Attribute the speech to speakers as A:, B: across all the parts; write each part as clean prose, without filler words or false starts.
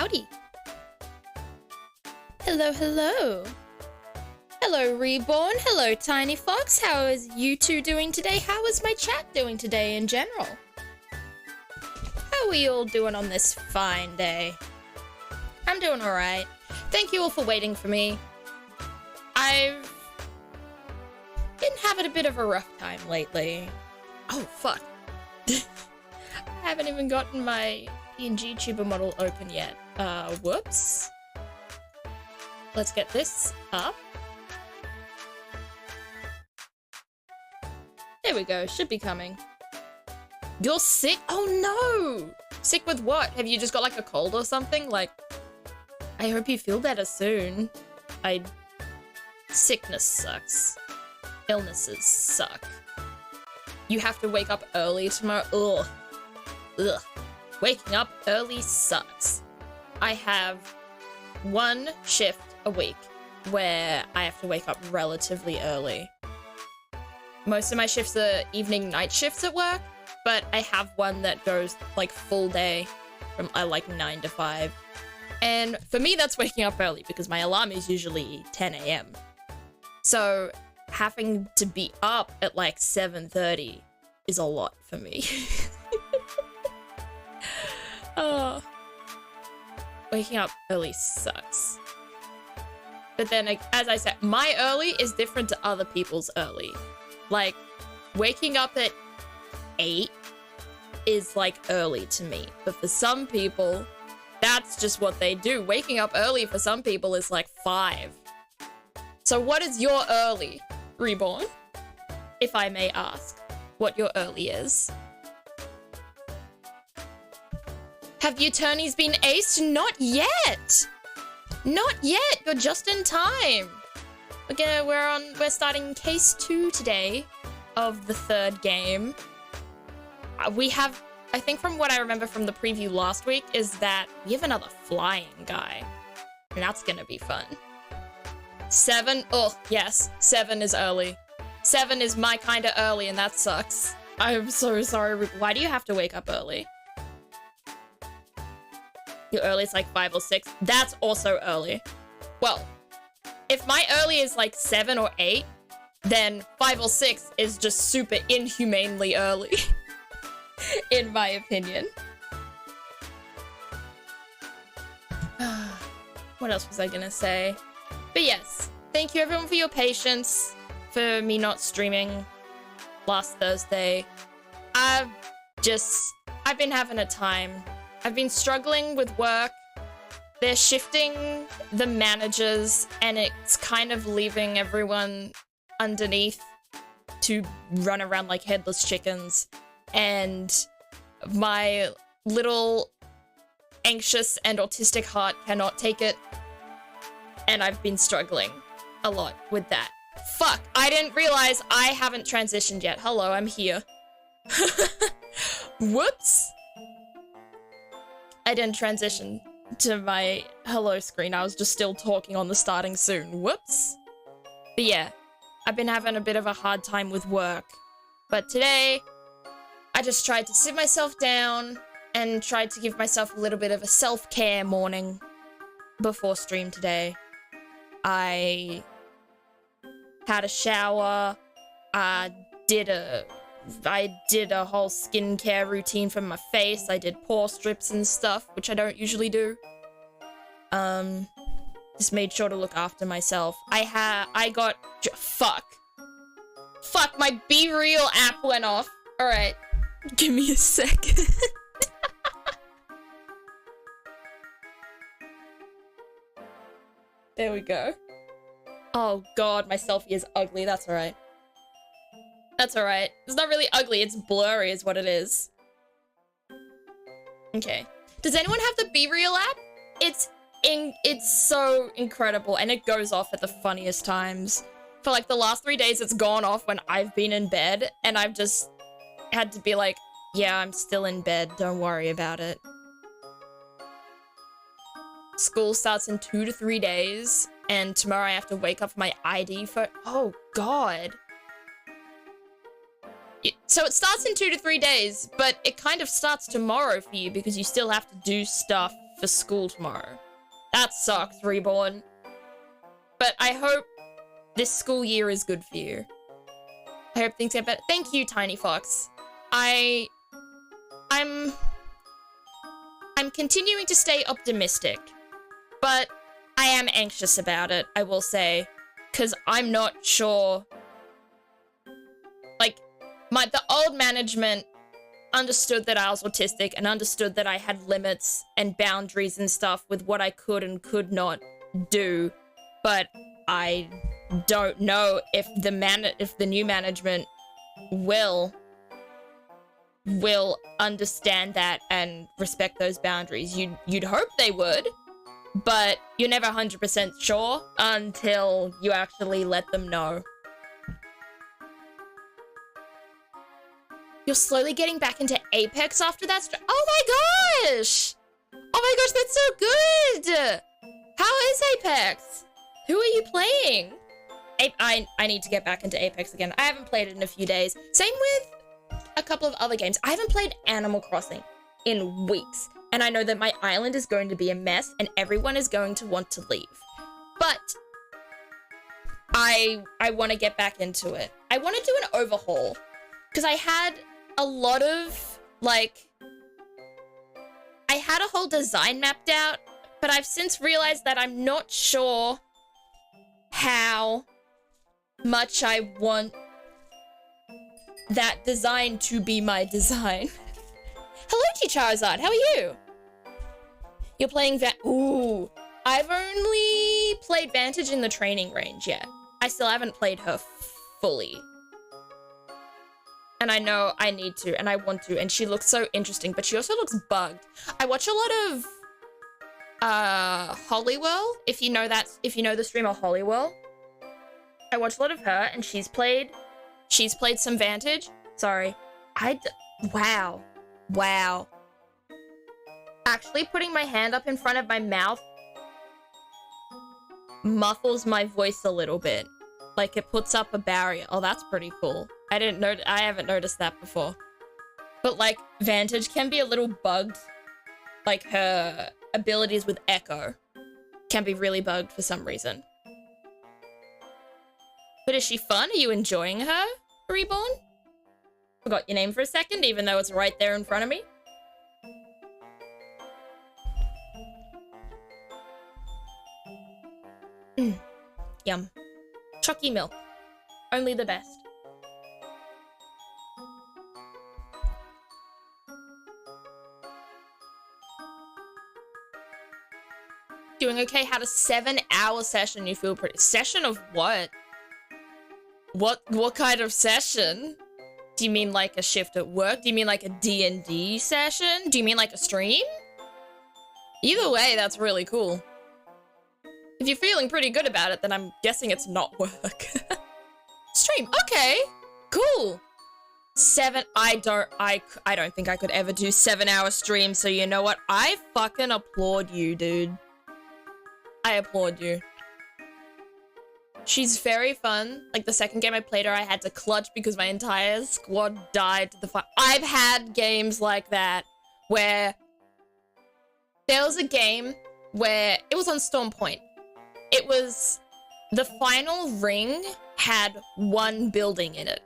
A: Howdy. Hello, hello. Hello, Reborn. Hello, Tiny Fox. How is you two doing today? How is my chat doing today in general? How are we all doing on this fine day? I'm doing alright. Thank you all for waiting for me. I've been having a bit of a rough time lately. Oh, fuck. I haven't even gotten my PNG tuber model open yet. Whoops. Let's get this up. There we go, should be coming. You're sick? Oh no! Sick with what? Have you just got like a cold or something? Like, I hope you feel better soon. Sickness sucks. Illnesses suck. You have to wake up early tomorrow. Ugh. Ugh. Waking up early sucks. I have one shift a week where I have to wake up relatively early. Most of my shifts are evening night shifts at work, but I have one that goes like full day from like 9 to 5. And for me, that's waking up early because my alarm is usually 10 a.m. So having to be up at like 7:30 is a lot for me. Oh, waking up early sucks. But then, as I said, my early is different to other people's early. Like, waking up at 8 is like early to me. But for some people, that's just what they do. Waking up early for some people is like 5. So what is your early, Reborn? If I may ask what your early is. Have your turnies been aced? Not yet! Not yet! You're just in time! We're starting case 2 today of the 3rd game. We have, I think from what I remember from the preview last week, is that we have another flying guy. And that's gonna be fun. 7, oh, yes, 7 is early. 7 is my kind of early and that sucks. I'm so sorry. Why do you have to wake up early? Your early is like 5 or 6. That's also early. Well, if my early is like 7 or 8, then 5 or 6 is just super inhumanely early. In my opinion. What else was I gonna say? But yes, thank you everyone for your patience, for me not streaming last Thursday. I've been having a time. I've been struggling with work. They're shifting the managers and it's kind of leaving everyone underneath to run around like headless chickens. And my little anxious and autistic heart cannot take it. And I've been struggling a lot with that. Fuck, I didn't realize I haven't transitioned yet. Hello, I'm here. Whoops. I didn't transition to my hello screen. I was just still talking on the starting soon. Whoops. But yeah, I've been having a bit of a hard time with work. But today, I just tried to sit myself down and tried to give myself a little bit of a self-care morning before stream today. I had a shower, I did a whole skincare routine for my face. I did pore strips and stuff, which I don't usually do. Just made sure to look after myself. Fuck, my Be Real app went off. Alright, give me a second. There we go. Oh god, my selfie is ugly, that's alright. That's alright. It's not really ugly, it's blurry is what it is. Okay. Does anyone have the Be Real app? It's so incredible and it goes off at the funniest times. For like the last 3 days it's gone off when I've been in bed and I've just had to be like, yeah, I'm still in bed, don't worry about it. School starts in 2 to 3 days and tomorrow I have to wake up for my ID for, oh god. So it starts in 2 to 3 days, but it kind of starts tomorrow for you because you still have to do stuff for school tomorrow. That sucks, Reborn. But I hope this school year is good for you. I hope things get better. Thank you, Tiny Fox. I'm continuing to stay optimistic, but I am anxious about it, I will say, because I'm not sure. Like, the old management understood that I was autistic and understood that I had limits and boundaries and stuff with what I could and could not do, but I don't know if the new management will understand that and respect those boundaries. You'd hope they would, but you're never 100% sure until you actually let them know. You're slowly getting back into Apex after that. Oh my gosh! Oh my gosh, that's so good! How is Apex? Who are you playing? I need to get back into Apex again. I haven't played it in a few days. Same with a couple of other games. I haven't played Animal Crossing in weeks. And I know that my island is going to be a mess and everyone is going to want to leave. But I want to get back into it. I want to do an overhaul. Because I had a lot of, like, I had a whole design mapped out, but I've since realized that I'm not sure how much I want that design to be my design. Hello, Charizard. How are you? You're playing Ooh. I've only played Vantage in the training range yet. I still haven't played her fully. And I know I need to, and I want to, and she looks so interesting, but she also looks bugged. I watch a lot of Hollywell, if you know the streamer Hollywell. I watch a lot of her, and she's played some Vantage. Sorry. Wow. Actually, putting my hand up in front of my mouth muffles my voice a little bit. Like, it puts up a barrier. Oh, that's pretty cool. I haven't noticed that before. But, like, Vantage can be a little bugged. Like, her abilities with Echo can be really bugged for some reason. But is she fun? Are you enjoying her, Reborn? Forgot your name for a second, even though it's right there in front of me. Yum. Chalky milk. Only the best. Doing okay? Had a 7-hour session. You feel pretty... Session of what? What kind of session? Do you mean like a shift at work? Do you mean like a D&D session? Do you mean like a stream? Either way, that's really cool. If you're feeling pretty good about it, then I'm guessing it's not work. Stream. Okay. Cool. I don't think I could ever do 7-hour streams, so you know what? I fucking applaud you, dude. I applaud you. She's very fun. Like, the second game I played her, I had to clutch because my entire squad died to the fight. I've had games like that where there was a game where it was on Storm Point. It was the final ring had one building in it,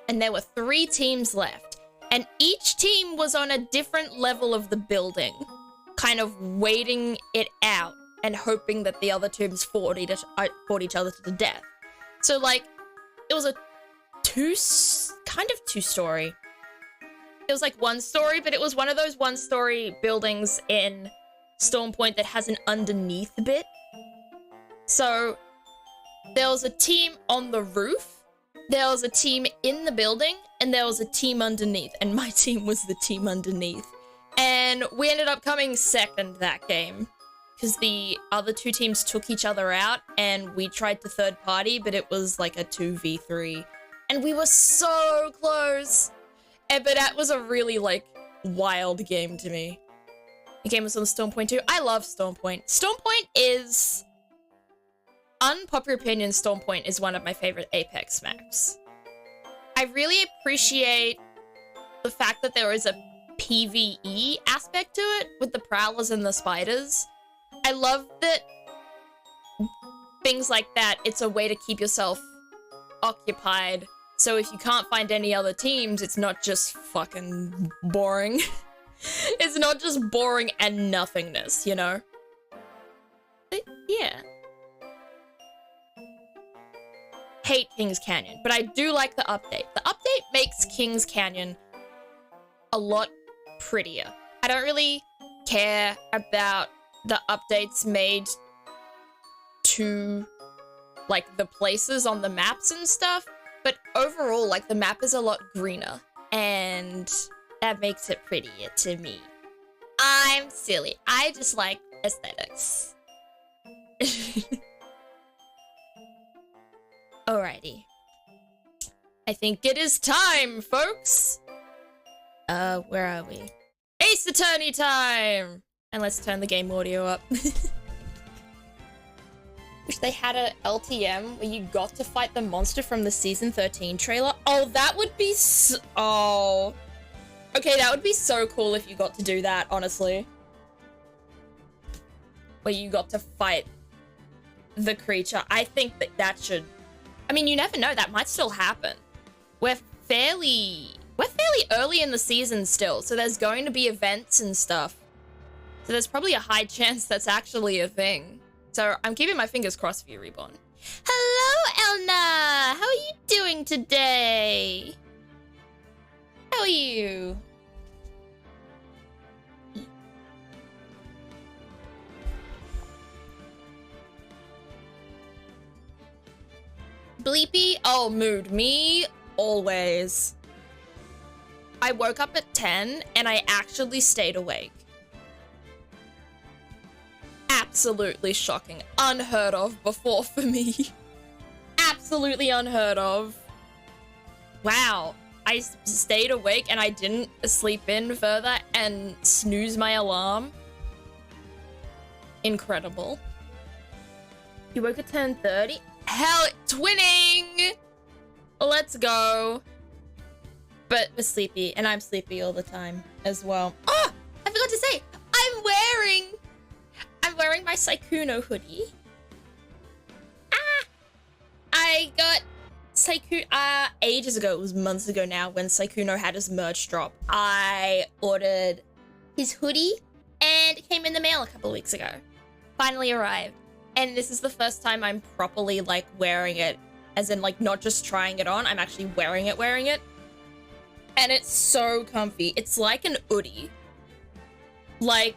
A: and there were 3 teams left, and each team was on a different level of the building, kind of waiting it out and hoping that the other teams fought each other to the death. So, like, it was a kind of two-story. It was like one story, but it was one of those one-story buildings in Storm Point that has an underneath bit. So there was a team on the roof, there was a team in the building, and there was a team underneath, and my team was the team underneath. And we ended up coming second that game, because the other 2 teams took each other out, and we tried to third party, but it was like a 2v3. And we were so close! But that was a really, like, wild game to me. The game was on Storm Point 2. I love Storm Point. Storm Point is... Unpopular opinion, Storm Point is one of my favorite Apex maps. I really appreciate the fact that there is a PvE aspect to it with the prowlers and the spiders. I love that things like that, it's a way to keep yourself occupied. So if you can't find any other teams, it's not just fucking boring. It's not just boring and nothingness, you know? But yeah. Hate Kings Canyon, but I do like the update. The update makes Kings Canyon a lot prettier. I don't really care about the updates made to, like, the places on the maps and stuff, but overall, like, the map is a lot greener, and that makes it prettier to me. I'm silly. I just like aesthetics. Alrighty. I think it is time, folks! Where are we? Ace Attorney time! And let's turn the game audio up. Wish they had a LTM where you got to fight the monster from the Season 13 trailer. Oh, that would be oh. Okay, that would be so cool if you got to do that, honestly. Where you got to fight the creature. I think that should... I mean, you never know, that might still happen. We're fairly early in the season still, so there's going to be events and stuff. So there's probably a high chance that's actually a thing. So I'm keeping my fingers crossed for you, Reborn. Hello, Elna! How are you doing today? How are you? Bleepy? Oh, mood. Me, always. I woke up at 10 and I actually stayed awake. Absolutely shocking. Unheard of before for me. Absolutely unheard of. Wow. I stayed awake and I didn't sleep in further and snooze my alarm. Incredible. You woke at 10:30? Hell, twinning! Let's go. But we're sleepy, and I'm sleepy all the time as well. Oh, I forgot to say, I'm wearing my Sykkuno hoodie. I got Sykkuno, ages ago, it was months ago now, when Sykkuno had his merch drop. I ordered his hoodie, and it came in the mail a couple of weeks ago. Finally arrived. And this is the first time I'm properly, like, wearing it. As in, like, not just trying it on, I'm actually wearing it. And it's so comfy. It's like an hoodie. Like,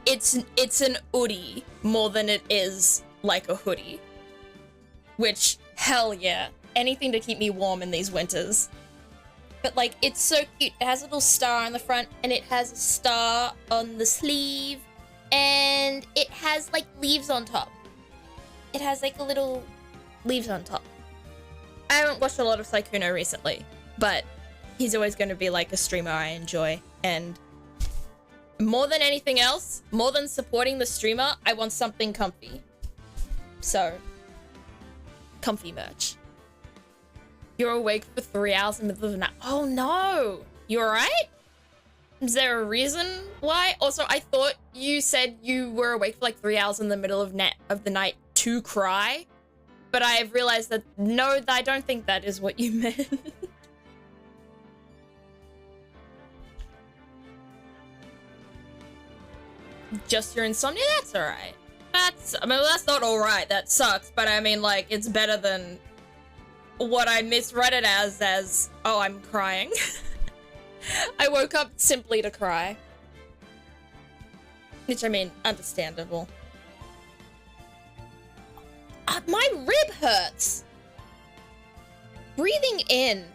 A: it's an hoodie more than it is like a hoodie. Which, hell yeah. Anything to keep me warm in these winters. But, like, it's so cute. It has a little star on the front, and it has a star on the sleeve, and it has, like, leaves on top. It has, like, a little leaves on top. I haven't watched a lot of Sykkuno recently, but he's always going to be, like, a streamer I enjoy. And more than anything else, more than supporting the streamer, I want something comfy. So, comfy merch. You're awake for 3 hours in the middle of the night. Oh, no. You alright? Is there a reason why? Also, I thought you said you were awake for, like, 3 hours in the middle of the night to cry, but I've realized that no, I don't think that is what you meant. Just your insomnia? That's alright. I mean, that's not alright, that sucks, but I mean, like, it's better than what I misread it as, oh, I'm crying. I woke up simply to cry. Which, I mean, understandable. My rib hurts. Breathing in.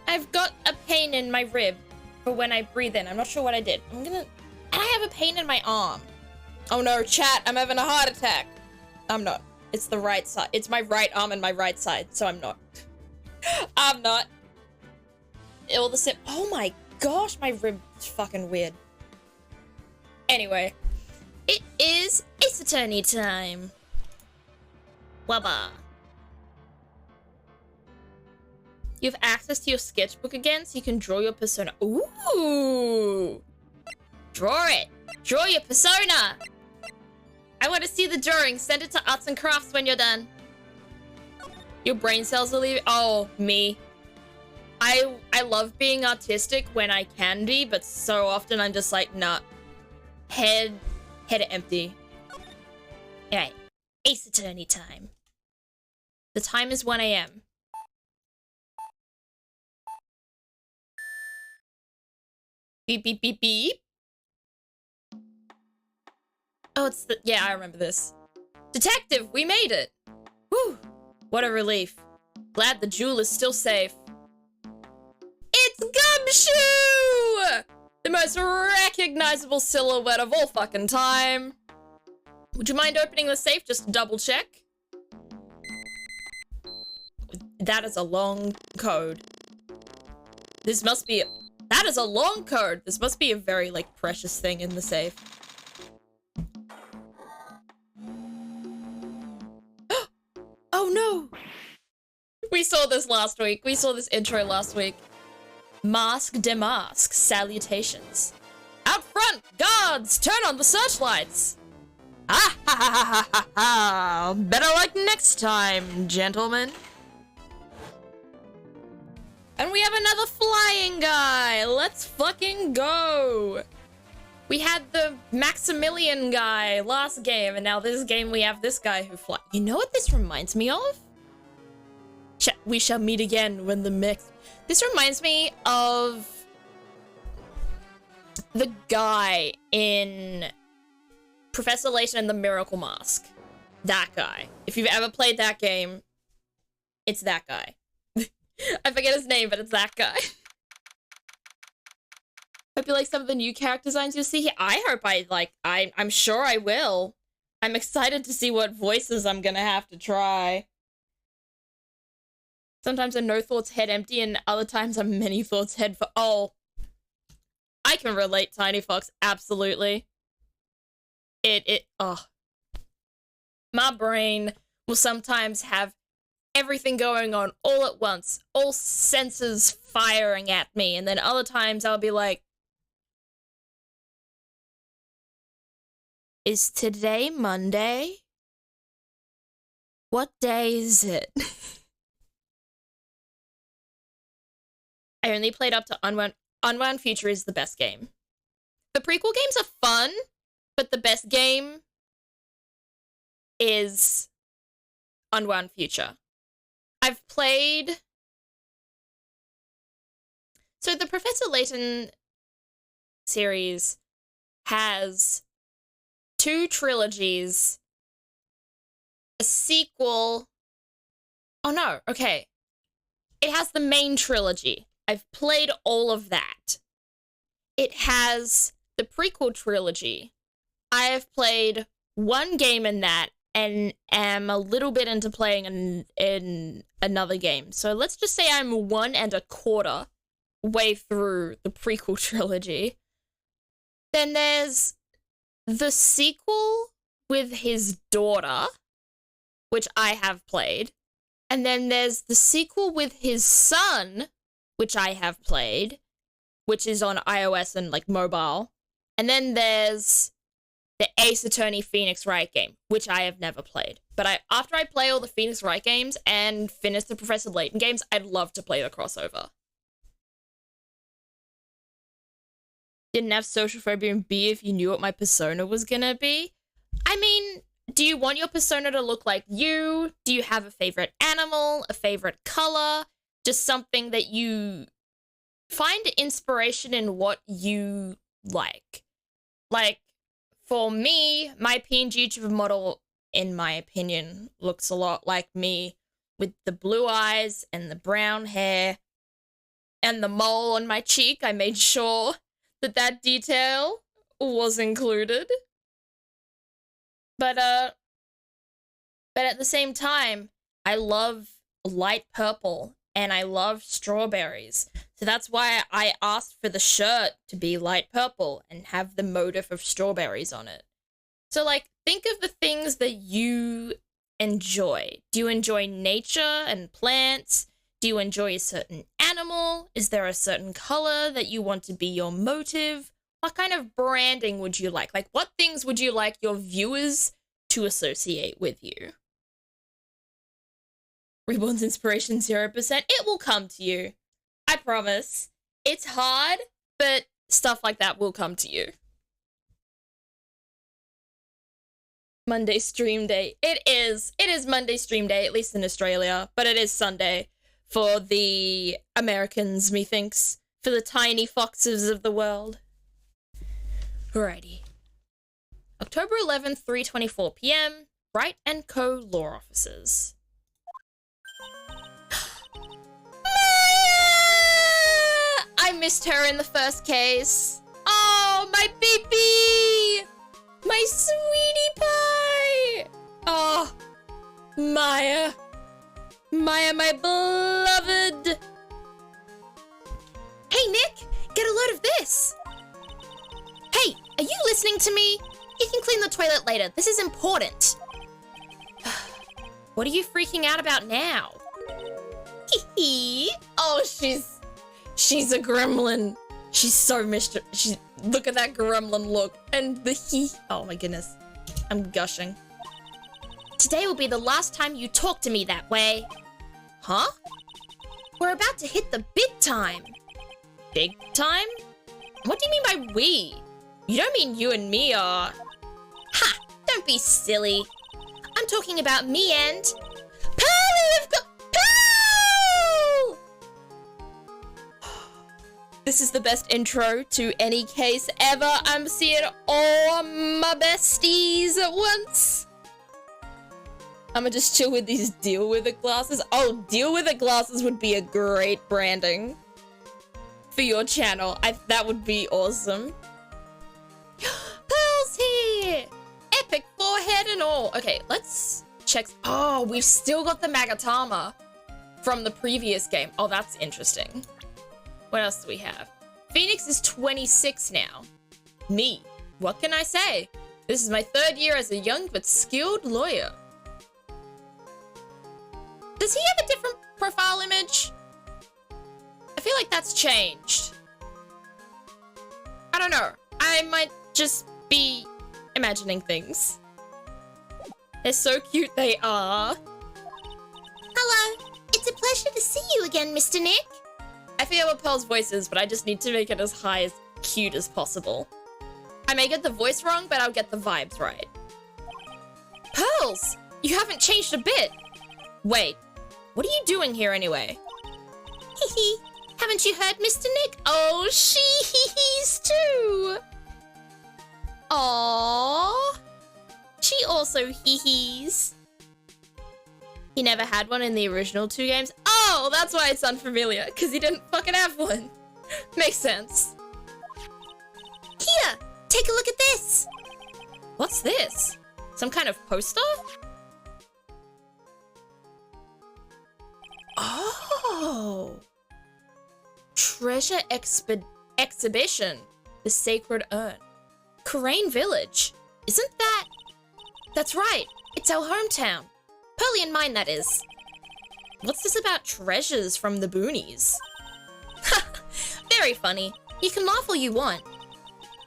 A: I've got a pain in my rib for when I breathe in. I'm not sure what I did. And I have a pain in my arm. Oh no, chat, I'm having a heart attack. I'm not. It's the right side. It's my right arm and my right side, so I'm not. I'm not. All the same. Oh my gosh, my rib is fucking weird. Anyway, it is Ace Attorney time. Wabba. You have access to your sketchbook again, so you can draw your persona. Ooh! Draw it! Draw your persona! I want to see the drawing. Send it to Arts and Crafts when you're done. Your brain cells are leaving. Oh, me. I love being artistic when I can be, but so often I'm just like, nah. Head empty. Alright. Ace Attorney time. The time is 1 AM. Beep, beep, beep, beep. Oh, it's the... Yeah, I remember this. Detective, we made it! Whew. What a relief. Glad the jewel is still safe. It's Gumshoe! The most recognizable silhouette of all fucking time. Would you mind opening the safe just to double check? That is a long code. This must be... That is a long code! This must be a very, like, precious thing in the safe. Oh no! We saw this last week. We saw this intro last week. Mask de mask, salutations. Out front, guards, turn on the searchlights. Ah ha ha ha ha ha! Better luck next time, gentlemen. And we have another flying guy. Let's fucking go. We had the Maximilian guy last game, and now this game we have this guy who flies. You know what this reminds me of? We shall meet again when the mix... This reminds me of the guy in Professor Layton and the Miracle Mask. That guy. If you've ever played that game, it's that guy. I forget his name, but it's that guy. Hope you like some of the new character designs you'll see here. I hope I'm sure I will. I'm excited to see what voices I'm gonna have to try. Sometimes I'm no thoughts head empty, and other times I'm many thoughts head for... Oh. I can relate, Tiny Fox, absolutely. Oh. My brain will sometimes have everything going on all at once, all senses firing at me, and then other times I'll be like, is today Monday? What day is it? I only played up to Unwound Future is the best game. The prequel games are fun, but the best game is Unwound Future. I've played... So the Professor Layton series has 2 trilogies, a sequel... Oh no, okay. It has the main trilogy. I've played all of that. It has the prequel trilogy. I have played 1 game in that and am a little bit into playing in another game. So let's just say I'm 1 1/4 way through the prequel trilogy. Then there's the sequel with his daughter, which I have played. And then there's the sequel with his son, which I have played, which is on iOS and, like, mobile. And then there's the Ace Attorney Phoenix Wright game, which I have never played. But after I play all the Phoenix Wright games and finish the Professor Layton games, I'd love to play the crossover. Didn't have social phobia in B if you knew what my persona was gonna be. I mean, do you want your persona to look like you? Do you have a favorite animal, a favorite color? Just something that you find inspiration in what you like. Like, for me, my PNG YouTube model, in my opinion, looks a lot like me, with the blue eyes and the brown hair and the mole on my cheek. I made sure that that detail was included. But at the same time, I love light purple and I love strawberries. So that's why I asked for the shirt to be light purple and have the motif of strawberries on it. So, like, think of the things that you enjoy. Do you enjoy nature and plants? Do you enjoy a certain animal? Is there a certain color that you want to be your motive? What kind of branding would you like? Like, what things would you like your viewers to associate with you? Reborn's inspiration 0%. It will come to you. I promise. It's hard, but stuff like that will come to you. Monday stream day. It is. It is Monday stream day, at least in Australia, but it is Sunday for the Americans, methinks, for the tiny foxes of the world. Alrighty. October 11th, 3:24 p.m. Wright & Co. Law Offices. Maya! I missed her in the first case. Oh, my baby! My sweetie pie! Oh, Maya. Maya, my beloved. Hey, Nick, get a load of this. Hey, are you listening to me? You can clean the toilet later. This is important. What are you freaking out about now? Oh, she's a gremlin. She's so look at that gremlin look. And the oh my goodness. I'm gushing. Today will be the last time you talk to me that way. Huh? We're about to hit the big time. Big time? What do you mean by we? You don't mean you and me are... Ha! Don't be silly. I'm talking about me and... Pearl! We've got... Pearl! This is the best intro to any case ever. I'm seeing all my besties at once. I'ma just chill with these deal with it glasses. Oh, deal with it glasses would be a great branding for your channel. That would be awesome. Pearl's here! Epic forehead and all. Okay, let's check. Oh, we've still got the Magatama from the previous game. Oh, that's interesting. What else do we have? Phoenix is 26 now. Me. What can I say? This is my 3rd year as a young but skilled lawyer. Does he have a different profile image? I feel like that's changed. I don't know. I might just be imagining things. They're so cute, they are. Hello. It's a pleasure to see you again, Mr. Nick. I forget what Pearl's voice is, but I just need to make it as high as cute as possible. I may get the voice wrong, but I'll get the vibes right. Pearls! You haven't changed a bit. Wait. What are you doing here anyway? Hee. Haven't you heard, Mr. Nick? Oh, she's too. Aww. She also hee-hees. He never had one in the original 2 games. Oh, that's why it's unfamiliar, because he didn't fucking have one. Makes sense. Here, take a look at this. What's this? Some kind of poster? Oh. Treasure exhibition. The Sacred Urn. Crane Village. Isn't that... That's right. It's our hometown. Pearly and mine, that is. What's this about treasures from the boonies? Very funny. You can laugh all you want.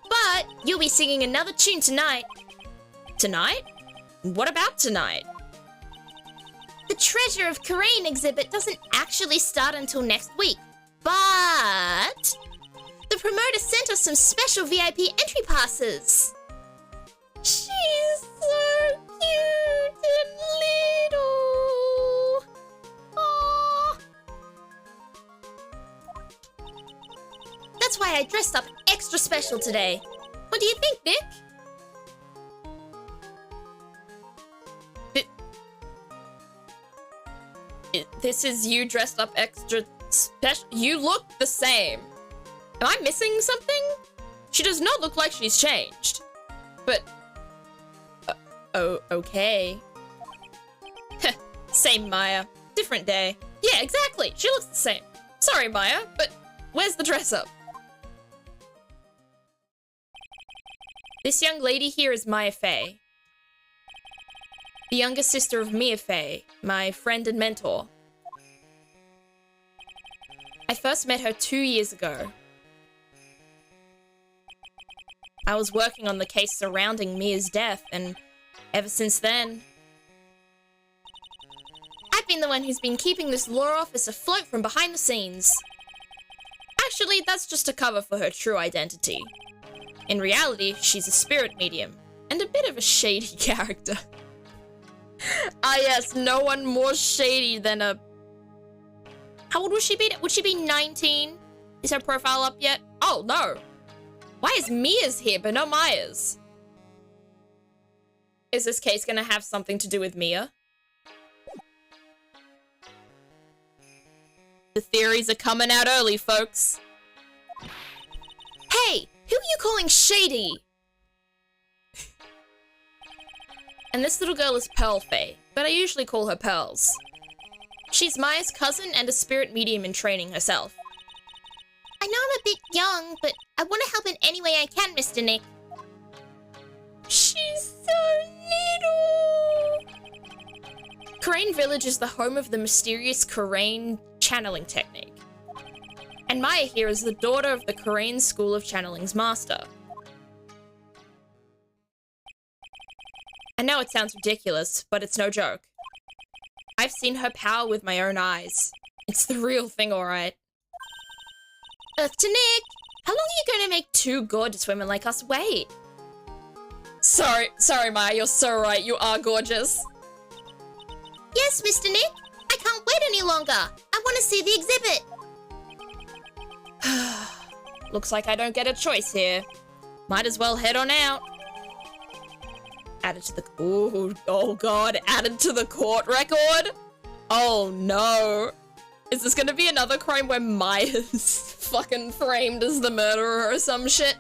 A: But you'll be singing another tune tonight. Tonight? What about tonight? The Treasure of Karain exhibit doesn't actually start until next week, but the promoter sent us some special VIP entry passes. She's so cute and little. Aww. That's why I dressed up extra special today. What do you think, Nick? This is you dressed up extra special. You look the same. Am I missing something? She does not look like she's changed. But... oh, okay. Same Maya. Different day. Yeah, exactly. She looks the same. Sorry, Maya, but where's the dress up? This young lady here is Maya Fey. The younger sister of Mia Fey, my friend and mentor. first met her 2 years ago. I was working on the case surrounding Mia's death, and ever since then, I've been the one who's been keeping this law office afloat from behind the scenes. Actually, that's just a cover for her true identity. In reality, she's a spirit medium, and a bit of a shady character. Ah yes, no one more shady than a... How old would she be? Would she be 19? Is her profile up yet? Oh, no. Why is Mia's here, but not Maya's? Is this case gonna have something to do with Mia? The theories are coming out early, folks. Hey, who are you calling shady? And this little girl is Pearl Faye, but I usually call her Pearls. She's Maya's cousin and a spirit medium in training herself. I know I'm a bit young, but I want to help in any way I can, Mr. Nick. She's so little! Crane Village is the home of the mysterious Crane channeling technique. And Maya here is the daughter of the Crane School of Channeling's master. I know it sounds ridiculous, but it's no joke. I've seen her power with my own eyes. It's the real thing, alright. Earth to Nick! How long are you going to make two gorgeous women like us wait? Sorry, Maya, you're so right. You are gorgeous. Yes, Mr. Nick. I can't wait any longer. I want to see the exhibit. Looks like I don't get a choice here. Might as well head on out. Added to the... Ooh, oh god, added to the court record? Oh no. Is this gonna be another crime where Maya's fucking framed as the murderer or some shit?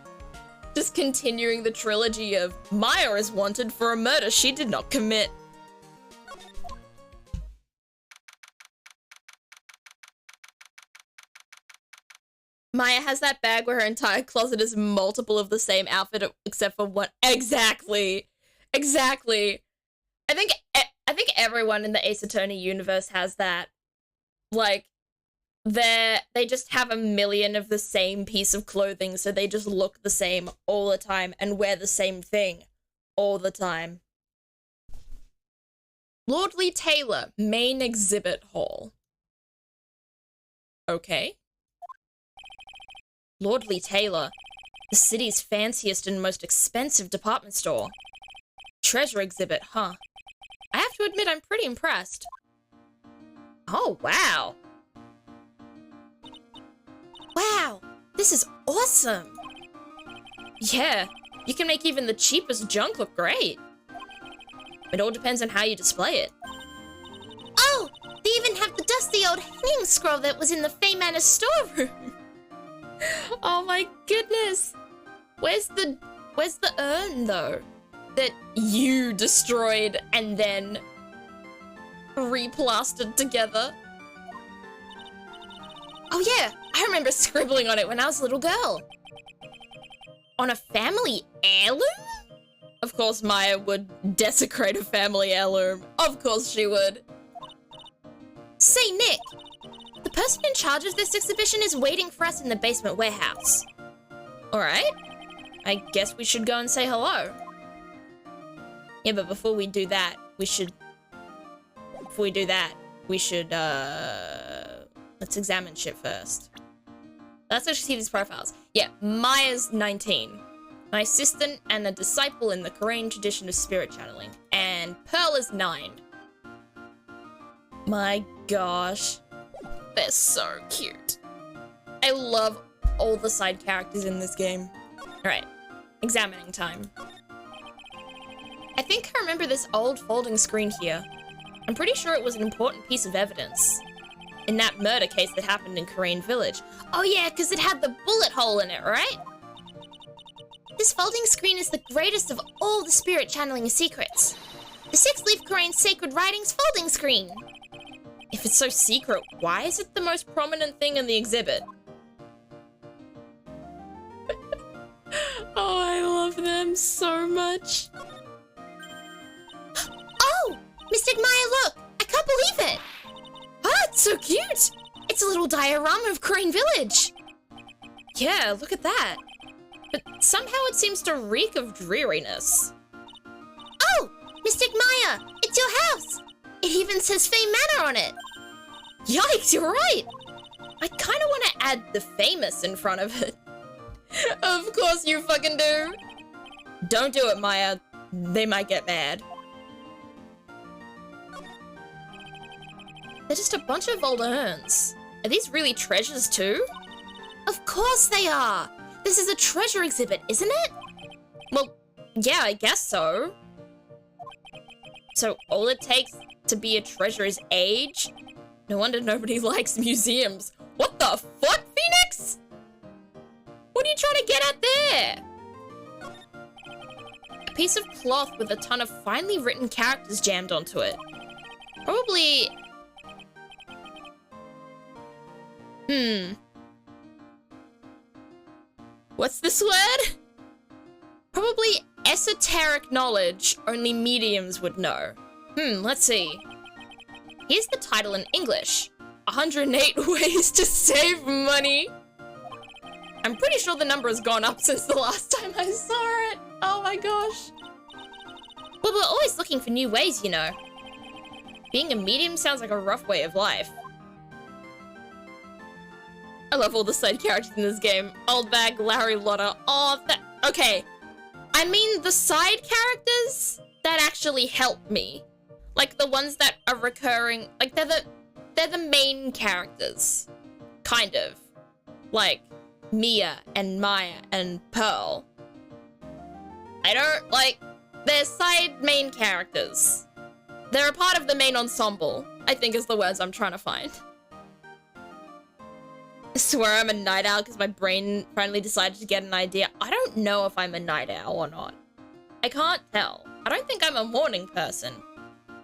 A: Just continuing the trilogy of Maya is wanted for a murder she did not commit. Maya has that bag where her entire closet is multiple of the same outfit except for one. Exactly. Exactly. I think everyone in the Ace Attorney universe has that. Like, they just have a million of the same piece of clothing, so they just look the same all the time and wear the same thing all the time. Lordly Taylor, main exhibit hall. Okay. Lordly Taylor, the city's fanciest and most expensive department store. Treasure exhibit, huh? I have to admit I'm pretty impressed. Oh, wow. Wow, this is awesome. Yeah, you can make even the cheapest junk look great. It all depends on how you display it. Oh, they even have the dusty old hanging scroll that was in the Fey Manor storeroom. Oh my goodness. Where's the urn though? That you destroyed and then replastered together? Oh yeah, I remember scribbling on it when I was a little girl. On a family heirloom? Of course Maya would desecrate a family heirloom. Of course she would. Say, Nick, the person in charge of this exhibition is waiting for us in the basement warehouse. Alright, I guess we should go and say hello. Yeah, but before we do that, we should... let's examine shit first. Let's actually see these profiles. Yeah, Maya's 19. An assistant and a disciple in the Korean tradition of spirit channeling. And Pearl is 9. My gosh. They're so cute. I love all the side characters in this game. Alright, examining time. I think I remember this old folding screen here. I'm pretty sure it was an important piece of evidence in that murder case that happened in Crane Village. Oh yeah, because it had the bullet hole in it, right? This folding screen is the greatest of all the spirit channeling secrets. The six-leaf Crane sacred writings folding screen. If it's so secret, why is it the most prominent thing in the exhibit? Oh, I love them so much. Oh! Mystic Maya, look! I can't believe it! Oh, it's so cute! It's a little diorama of Crane Village. Yeah, look at that. But somehow it seems to reek of dreariness. Oh, Mystic Maya, it's your house. It even says Fame Manor on it. Yikes, you're right. I kind of want to add the famous in front of it. Of course you fucking do. Don't do it, Maya. They might get mad. They're just a bunch of old urns. Are these really treasures too? Of course they are. This is a treasure exhibit, isn't it? Well, yeah, I guess so. So all it takes to be a treasure is age? No wonder nobody likes museums. What the fuck, Phoenix? What are you trying to get at there? A piece of cloth with a ton of finely written characters jammed onto it. Probably... What's this word? Probably esoteric knowledge only mediums would know. Let's see. Here's the title in English. 108 ways to save money. I'm pretty sure the number has gone up since the last time I saw it. Oh my gosh. Well, we're always looking for new ways, you know. Being a medium sounds like a rough way of life. I love all the side characters in this game. Old Bag, Larry Lotter. Oh, okay. I mean the side characters that actually help me. Like the ones that are recurring. Like they're the main characters. Kind of. Like Mia and Maya and Pearl. I don't like... They're side main characters. They're a part of the main ensemble, I think is the words I'm trying to find. I swear I'm a night owl because my brain finally decided to get an idea. I don't know if I'm a night owl or not. I can't tell. I don't think I'm a morning person.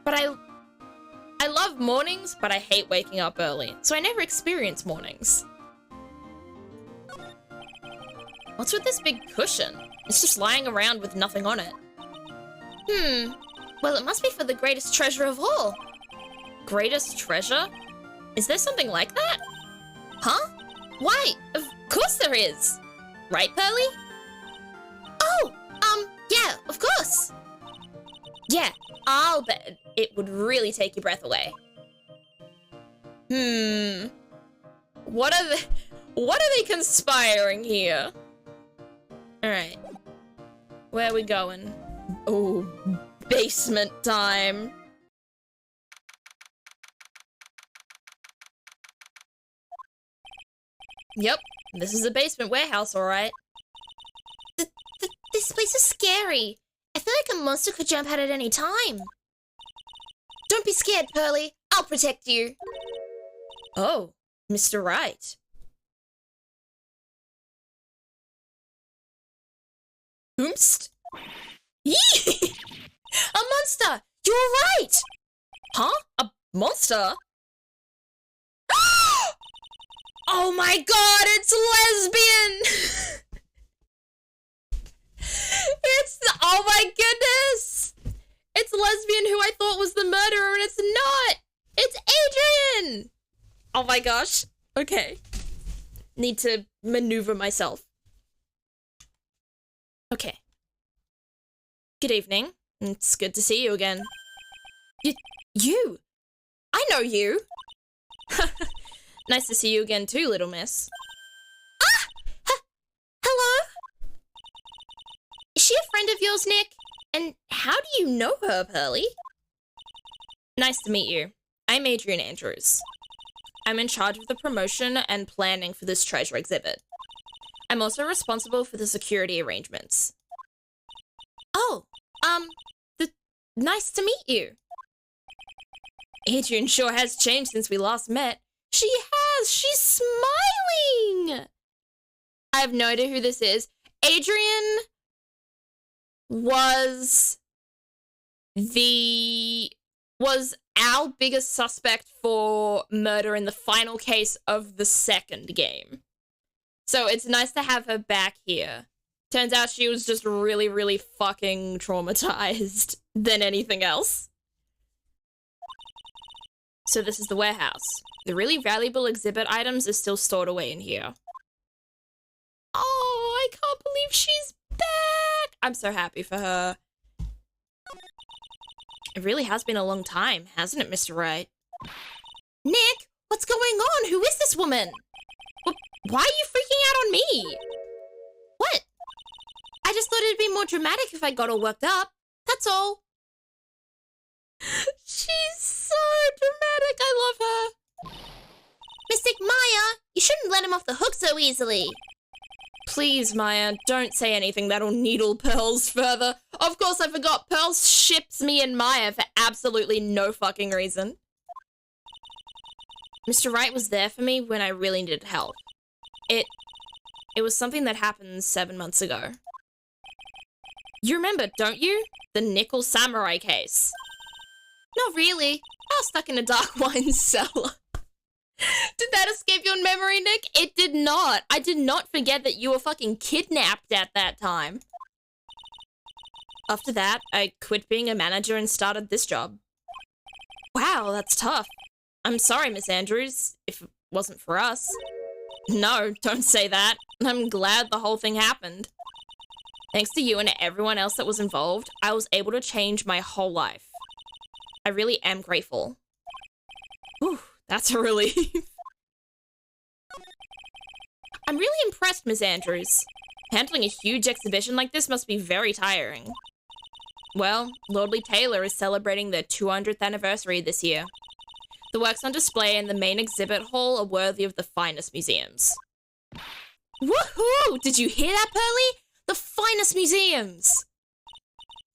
A: But I love mornings, but I hate waking up early. So I never experience mornings. What's with this big cushion? It's just lying around with nothing on it. Well, it must be for the greatest treasure of all. Greatest treasure? Is there something like that? Huh? Why? Of course there is. Right, Pearly? Oh, yeah, of course. Yeah, I'll bet it would really take your breath away. What are they conspiring here? Alright. Where are we going? Oh, basement time. Yep, this is a basement warehouse, alright. This place is scary. I feel like a monster could jump out at any time. Don't be scared, Pearly. I'll protect you. Oh, Mr. Wright. Oomst? Yee! A monster! You're right! Huh? A monster? Oh my god, it's lesbian! Oh my goodness! It's lesbian who I thought was the murderer and it's not! It's Adrian! Oh my gosh. Okay. Need to maneuver myself. Okay. Good evening. It's good to see you again. You? I know you! Nice to see you again too, little miss. Hello? Is she a friend of yours, Nick? And how do you know her, Pearly? Nice to meet you. I'm Adrian Andrews. I'm in charge of the promotion and planning for this treasure exhibit. I'm also responsible for the security arrangements. Oh, nice to meet you. Adrian sure has changed since we last met. She has! She's smiling! I have no idea who this is. Adrian was our biggest suspect for murder in the final case of the second game. So it's nice to have her back here. Turns out she was just really, really fucking traumatized than anything else. So this is the warehouse. The really valuable exhibit items are still stored away in here. Oh, I can't believe she's back. I'm so happy for her. It really has been a long time, hasn't it, Mr. Wright? Nick, what's going on? Who is this woman? Why are you freaking out on me? What? I just thought it'd be more dramatic if I got all worked up. That's all. She's so dramatic. I love her. Mystic Maya, you shouldn't let him off the hook so easily. Please, Maya, don't say anything that'll needle Pearls further. Of course, I forgot. Pearls ships me and Maya for absolutely no fucking reason. Mr. Wright was there for me when I really needed help. It was something that happened 7 months ago. You remember, don't you? The nickel samurai case. Not really. I was stuck in a dark wine cellar. Did that escape your memory, Nick? It did not. I did not forget that you were fucking kidnapped at that time. After that, I quit being a manager and started this job. Wow, that's tough. I'm sorry, Miss Andrews, if it wasn't for us. No, don't say that. I'm glad the whole thing happened. Thanks to you and everyone else that was involved, I was able to change my whole life. I really am grateful. Whew, that's a relief. I'm really impressed, Miss Andrews. Handling a huge exhibition like this must be very tiring. Well, Lordly Taylor is celebrating their 200th anniversary this year. The works on display in the main exhibit hall are worthy of the finest museums. Woohoo! Did you hear that, Pearly? The finest museums!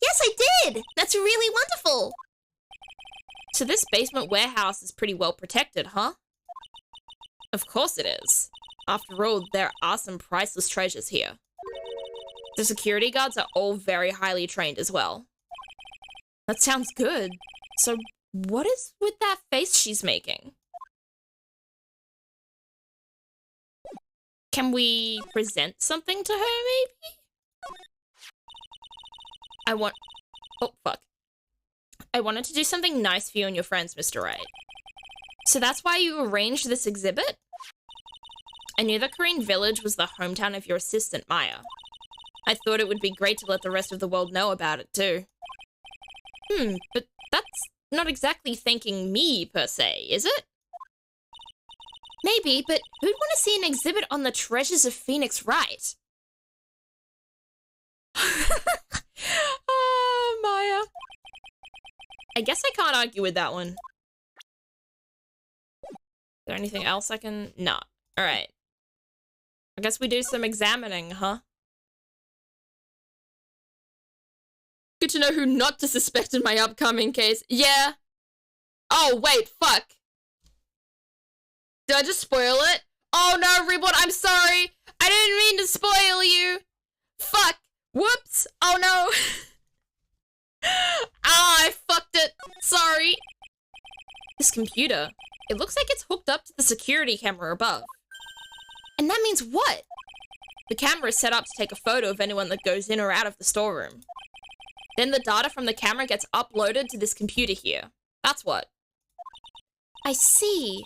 A: Yes, I did! That's really wonderful! So this basement warehouse is pretty well protected, huh? Of course it is. After all, there are some priceless treasures here. The security guards are all very highly trained as well. That sounds good. So what is with that face she's making? Can we present something to her, maybe? Oh, fuck. I wanted to do something nice for you and your friends, Mr. Wright. So that's why you arranged this exhibit? I knew that Korean Village was the hometown of your assistant, Maya. I thought it would be great to let the rest of the world know about it, too. But that's not exactly thanking me, per se, is it? Maybe, but who'd want to see an exhibit on the treasures of Phoenix Wright? Oh, Maya. I guess I can't argue with that one. Is there anything else I can... No. Alright. I guess we do some examining, huh? Good to know who not to suspect in my upcoming case. Yeah. Oh, wait, fuck. Did I just spoil it? Oh no, Reborn, I'm sorry. I didn't mean to spoil you. Fuck. Whoops. Oh no. Ah, I fucked it. Sorry. This computer, it looks like it's hooked up to the security camera above. And that means what? The camera is set up to take a photo of anyone that goes in or out of the storeroom. Then the data from the camera gets uploaded to this computer here. That's what. I see.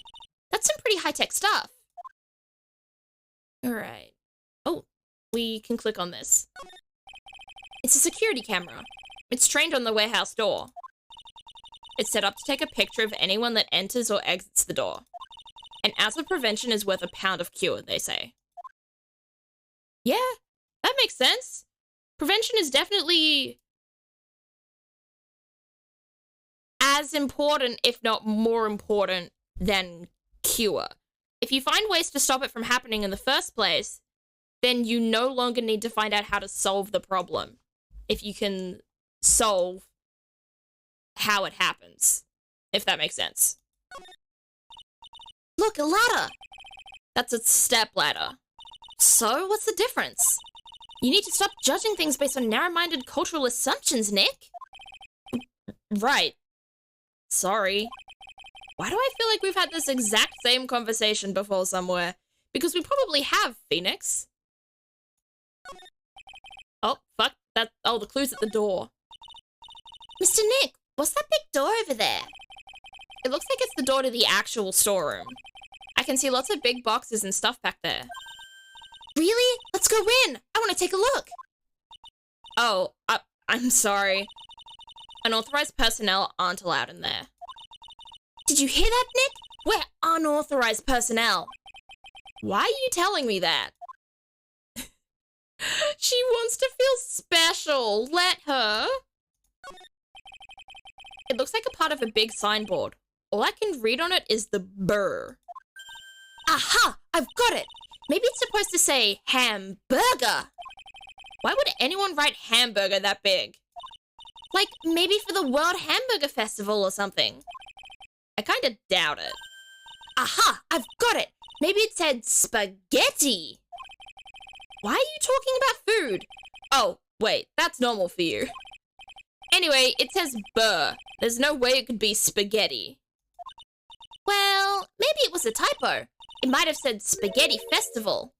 A: That's some pretty high-tech stuff. Alright. Oh, we can click on this. It's a security camera. It's trained on the warehouse door. It's set up to take a picture of anyone that enters or exits the door. An ounce of prevention is worth a pound of cure, they say. Yeah, that makes sense. Prevention is definitely as important, if not more important, than cure. If you find ways to stop it from happening in the first place, then you no longer need to find out how to solve the problem. If you can solve how it happens, if that makes sense. Look, a ladder! That's a step ladder. So, what's the difference? You need to stop judging things based on narrow-minded cultural assumptions, Nick. Right. Sorry. Why do I feel like we've had this exact same conversation before somewhere? Because we probably have, Phoenix. Oh, fuck. Oh, the clue's at the door. Mr. Nick, what's that big door over there? It looks like it's the door to the actual storeroom. I can see lots of big boxes and stuff back there. Really? Let's go in. I want to take a look. Oh, I'm sorry. Unauthorized personnel aren't allowed in there. Did you hear that, Nick? We're unauthorized personnel. Why are you telling me that? She wants to feel special. Let her. It looks like a part of a big signboard. All I can read on it is the burr. Aha! I've got it! Maybe it's supposed to say hamburger. Why would anyone write hamburger that big? Like, maybe for the World Hamburger Festival or something. I kinda doubt it. Aha! I've got it! Maybe it said spaghetti. Why are you talking about food? Oh, wait, that's normal for you. Anyway, it says burr. There's no way it could be spaghetti. Well, maybe it was a typo. It might have said Spaghetti Festival.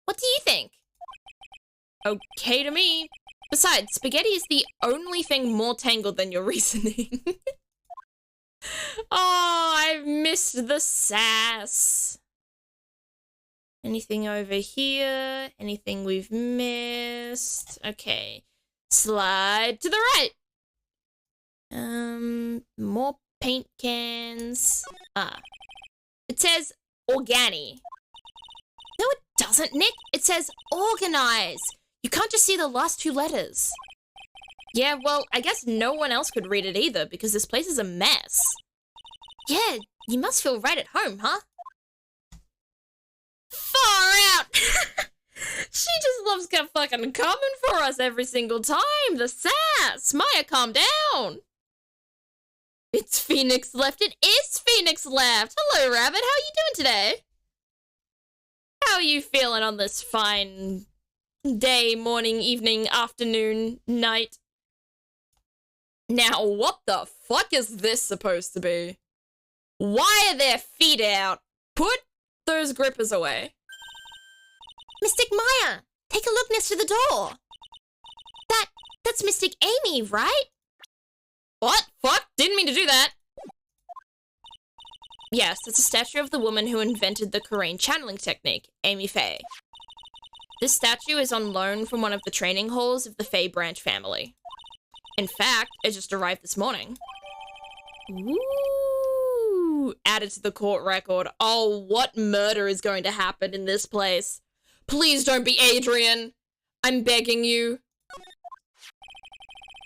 A: What do you think? Okay to me. Besides, spaghetti is the only thing more tangled than your reasoning. Oh, I've missed the sass. Anything over here? Anything we've missed? Okay. Slide to the right. More paint cans. It says organi. No, it doesn't, Nick. It says organize. You can't just see the last two letters. Yeah, well, I guess no one else could read it either because this place is a mess. Yeah, you must feel right at home, huh? Far out! She just loves fucking coming for us every single time. The sass. Maya, calm down. It's Phoenix Left. It is Phoenix Left. Hello, Rabbit. How are you doing today? How are you feeling on this fine day, morning, evening, afternoon, night? Now, what the fuck is this supposed to be? Why are their feet out? Put those grippers away. Mystic Maya, take a look next to the door. That's Mystic Amy, right? What? Fuck? Didn't mean to do that. Yes, it's a statue of the woman who invented the Korean channeling technique, Amy Faye. This statue is on loan from one of the training halls of the Faye branch family. In fact, it just arrived this morning. Ooh, added to the court record. Oh, what murder is going to happen in this place? Please don't be Adrian. I'm begging you.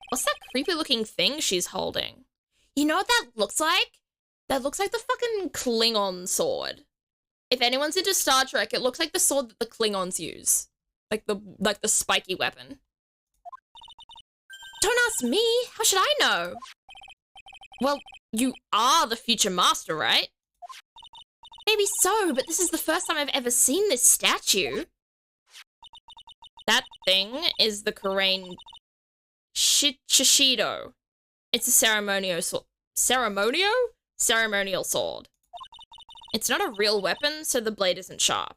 A: What's that creepy looking thing she's holding? You know what that looks like? That looks like the fucking Klingon sword. If anyone's into Star Trek, it looks like the sword that the Klingons use. Like the spiky weapon. Don't ask me. How should I know? Well, you are the future master, right? Maybe so, but this is the first time I've ever seen this statue. That thing is the Korean Shishido. It's a ceremonial sword. It's not a real weapon, so the blade isn't sharp.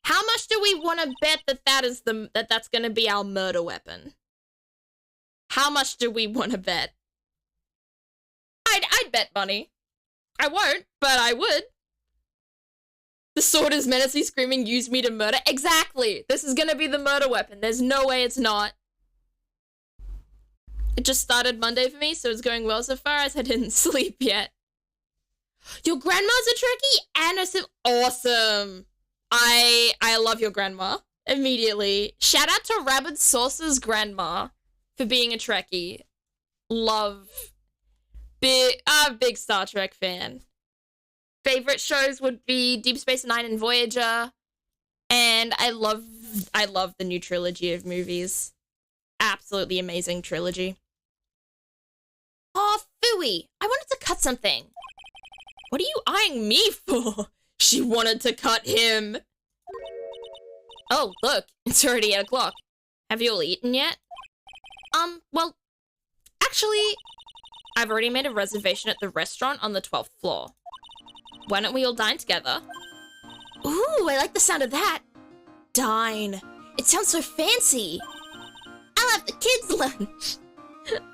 A: How much do we want to bet that's going to be our murder weapon? How much do we want to bet? I'd bet money. I won't, but I would. The sword is menacingly screaming, use me to murder. Exactly. This is going to be the murder weapon. There's no way it's not. It just started Monday for me, so it's going well so far as I didn't sleep yet. Your grandma's a Trekkie and a sim. Awesome. I love your grandma. Immediately. Shout out to Rabbit Sauce's grandma for being a Trekkie. Love. Big Star Trek fan. Favorite shows would be Deep Space Nine and Voyager. And I love the new trilogy of movies. Absolutely amazing trilogy. Oh, Phooey, I wanted to cut something. What are you eyeing me for? She wanted to cut him. Oh, look, it's already 8 o'clock. Have you all eaten yet? Well, actually, I've already made a reservation at the restaurant on the 12th floor. Why don't we all dine together? Ooh, I like the sound of that. Dine. It sounds so fancy. I'll have the kids' lunch.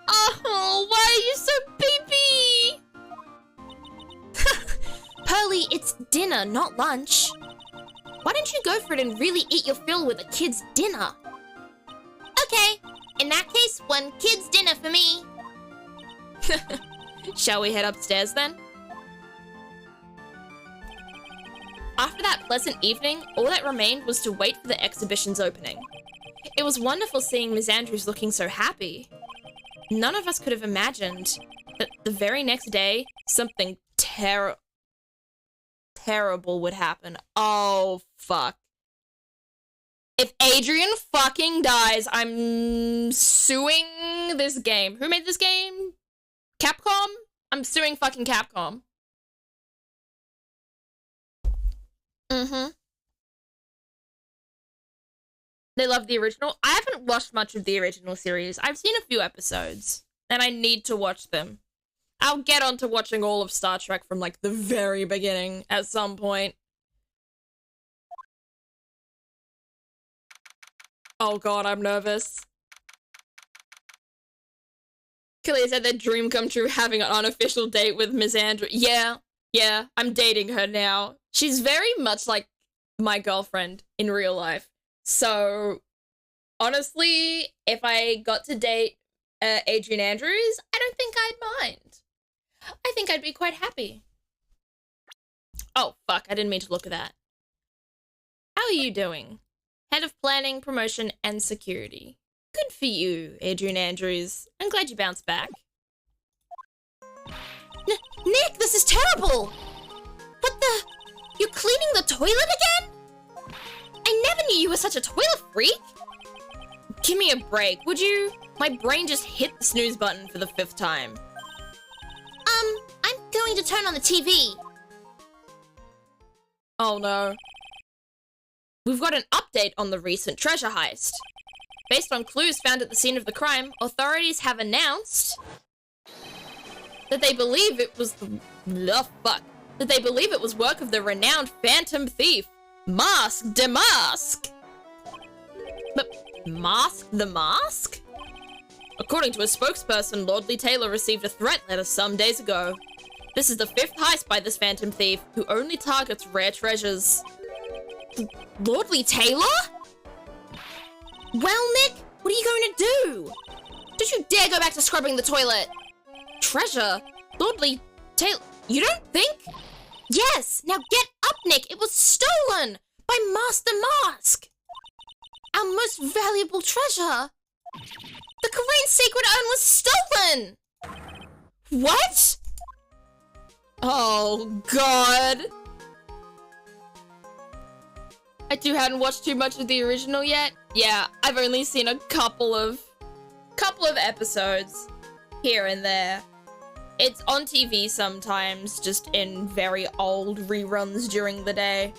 A: Oh, why are you so peepee? Pearly, it's dinner, not lunch. Why don't you go for it and really eat your fill with a kid's dinner? Okay, in that case, one kid's dinner for me. Shall we head upstairs then? After that pleasant evening, all that remained was to wait for the exhibition's opening. It was wonderful seeing Ms. Andrews looking so happy. None of us could have imagined that the very next day, something terrible would happen. Oh, fuck. If Adrian fucking dies, I'm suing this game. Who made this game? Capcom? I'm suing fucking Capcom. They love the original. I haven't watched much of the original series. I've seen a few episodes, and I need to watch them. I'll get on to watching all of Star Trek from, like, the very beginning at some point. Oh god, I'm nervous. Kalia said their dream come true having an unofficial date with Ms. Andrews. Yeah, I'm dating her now. She's very much like my girlfriend in real life. So, honestly, if I got to date Adrian Andrews, I don't think I'd mind. I think I'd be quite happy. Oh, fuck, I didn't mean to look at that. How are you doing? Head of Planning, Promotion, and Security. Good for you, Adrian Andrews. I'm glad you bounced back. Nick, this is terrible! What the? You're cleaning the toilet again? I never knew you were such a toilet freak! Give me a break, would you? My brain just hit the snooze button for the 5th time. I'm going to turn on the TV. Oh no. We've got an update on the recent treasure heist. Based on clues found at the scene of the crime, authorities have announced that they believe it was that they believe it was work of the renowned phantom thief, Mask de Mask. But Mask the Mask? According to a spokesperson, Lordly Taylor received a threat letter some days ago. This is the 5th heist by this phantom thief, who only targets rare treasures. Lordly Taylor? Well, Nick, what are you going to do? Don't you dare go back to scrubbing the toilet. Treasure? Lordly Taylor? You don't think? Yes, now get up, Nick. It was stolen by Master Mask. Our most valuable treasure. The Korean secret urn was stolen. What? Oh, God. I too hadn't watched too much of the original yet. Yeah, I've only seen a couple of episodes here and there. It's on TV sometimes, just in very old reruns during the day.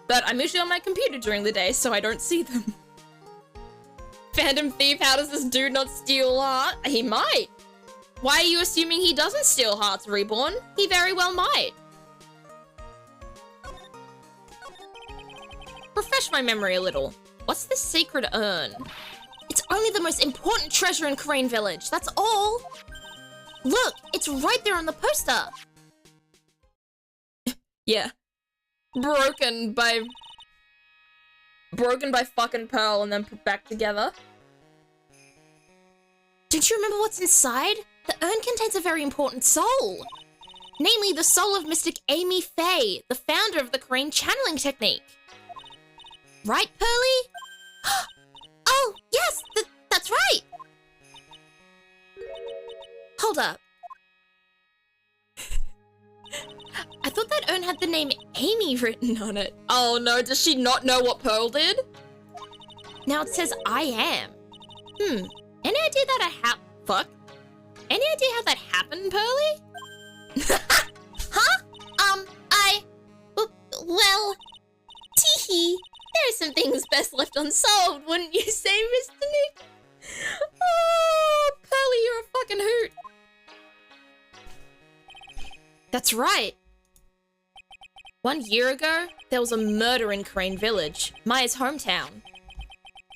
A: But I'm usually on my computer during the day, so I don't see them. Phantom Thief, how does this dude not steal heart? He might. Why are you assuming he doesn't steal hearts, Reborn? He very well might. Refresh my memory a little. What's this sacred urn? It's only the most important treasure in Crane Village, that's all. Look, it's right there on the poster. Yeah. Broken by fucking Pearl and then put back together. Don't you remember what's inside? The urn contains a very important soul. Namely, the soul of Mystic Amy Faye, the founder of the Crane channeling technique. Right, Pearly? Oh, yes, that's right. Hold up. I thought that urn had the name Amy written on it. Oh no, does she not know what Pearl did? Now it says I am. Any idea that fuck? Any idea how that happened, Pearly? Huh? Well, teehee. There are some things best left unsolved, wouldn't you say, Mr. Nick? Oh, Pearly, you're a fucking hoot. That's right. 1 year ago, there was a murder in Crane Village, Maya's hometown.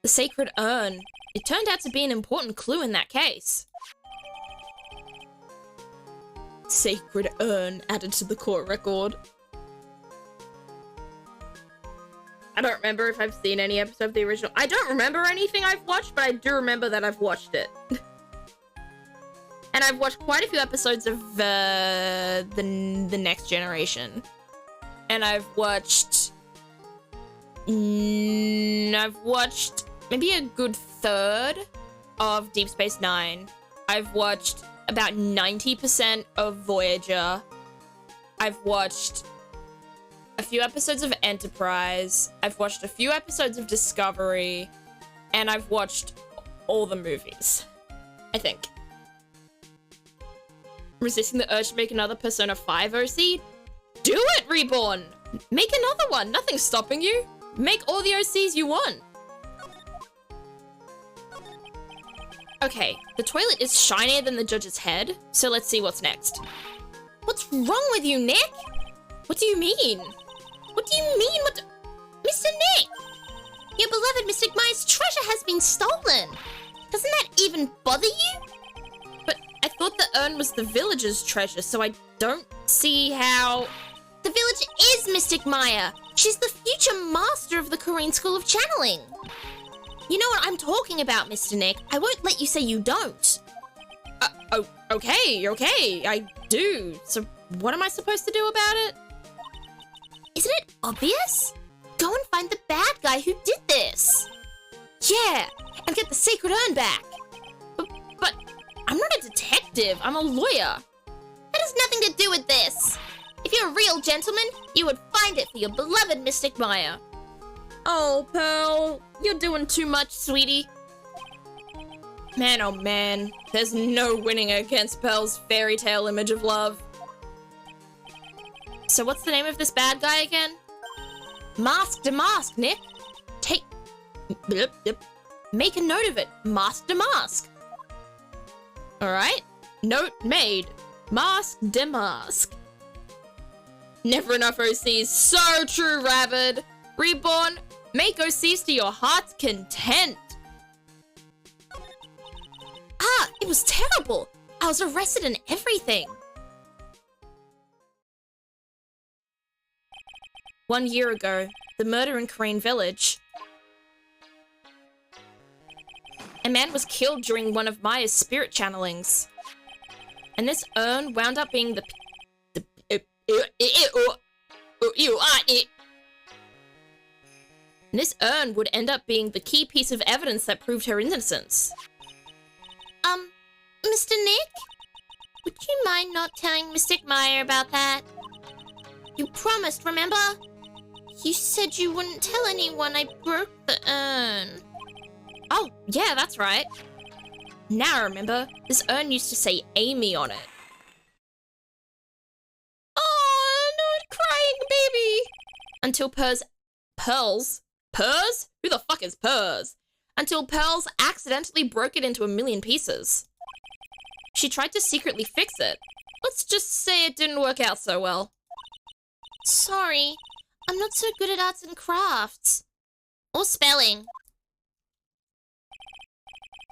A: The sacred urn. It turned out to be an important clue in that case. Sacred urn added to the court record. I don't remember if I've seen any episode of the original. I don't remember anything I've watched, but I do remember that I've watched it. And I've watched quite a few episodes of the Next Generation. And I've watched maybe a good third of Deep Space Nine. I've watched about 90% of Voyager. I've watched a few episodes of Enterprise. I've watched a few episodes of Discovery. And I've watched all the movies, I think. Resisting the urge to make another Persona 5 OC? Do it, Reborn! Make another one, nothing's stopping you. Make all the OCs you want. Okay, the toilet is shinier than the judge's head, so let's see what's next. What's wrong with you, Nick? What do you mean? What do you mean? Mr. Nick! Your beloved Mystic Maya's treasure has been stolen! Doesn't that even bother you? But I thought the urn was the village's treasure, so I don't see how... The village is Mystic Maya! She's the future master of the Korean School of Channeling! You know what I'm talking about, Mr. Nick. I won't let you say you don't. Okay, I do. So what am I supposed to do about it? Isn't it obvious? Go and find the bad guy who did this. Yeah, and get the sacred urn back. But I'm not a detective, I'm a lawyer. That has nothing to do with this. If you're a real gentleman, you would find it for your beloved Mystic Maya. Oh, Pearl, you're doing too much, sweetie. Man, oh man, there's no winning against Pearl's fairy tale image of love. So what's the name of this bad guy again? Mask to Mask, Nick. Make a note of it. Mask to Mask. Alright, note made. Mask de Mask. Never enough OCs. So true, Rabbit. Reborn, make OCs to your heart's content. Ah, it was terrible. I was arrested and everything. 1 year ago, the murder in Korean Village. A man was killed during one of Maya's spirit channelings. And this urn wound up being And this urn would end up being the key piece of evidence that proved her innocence. Mr. Nick? Would you mind not telling Mystic Maya about that? You promised, remember? You said you wouldn't tell anyone I broke the urn. Oh, yeah, that's right. Now I remember, this urn used to say Amy on it. Oh, not crying, baby! Until Pearls? Who the fuck is Purrs? Until Pearls accidentally broke it into a million pieces. She tried to secretly fix it. Let's just say it didn't work out so well. Sorry, I'm not so good at arts and crafts. Or spelling.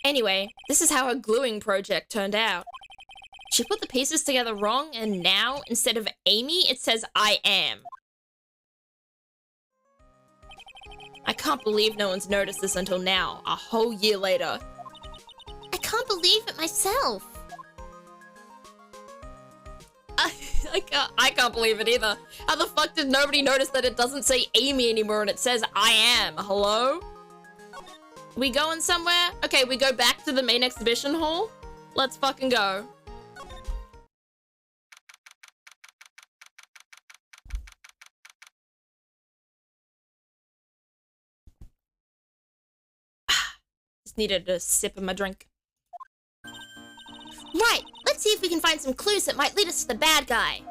A: Anyway, this is how her gluing project turned out. She put the pieces together wrong, and now, instead of Amy, it says I am. I can't believe no one's noticed this until now, a whole year later. I can't believe it myself. I can't believe it either. How the fuck did nobody notice that it doesn't say Amy anymore and it says I am? Hello? We going somewhere? Okay, we go back to the main exhibition hall? Let's fucking go. Just needed a sip of my drink. Right, let's see if we can find some clues that might lead us to the bad guy.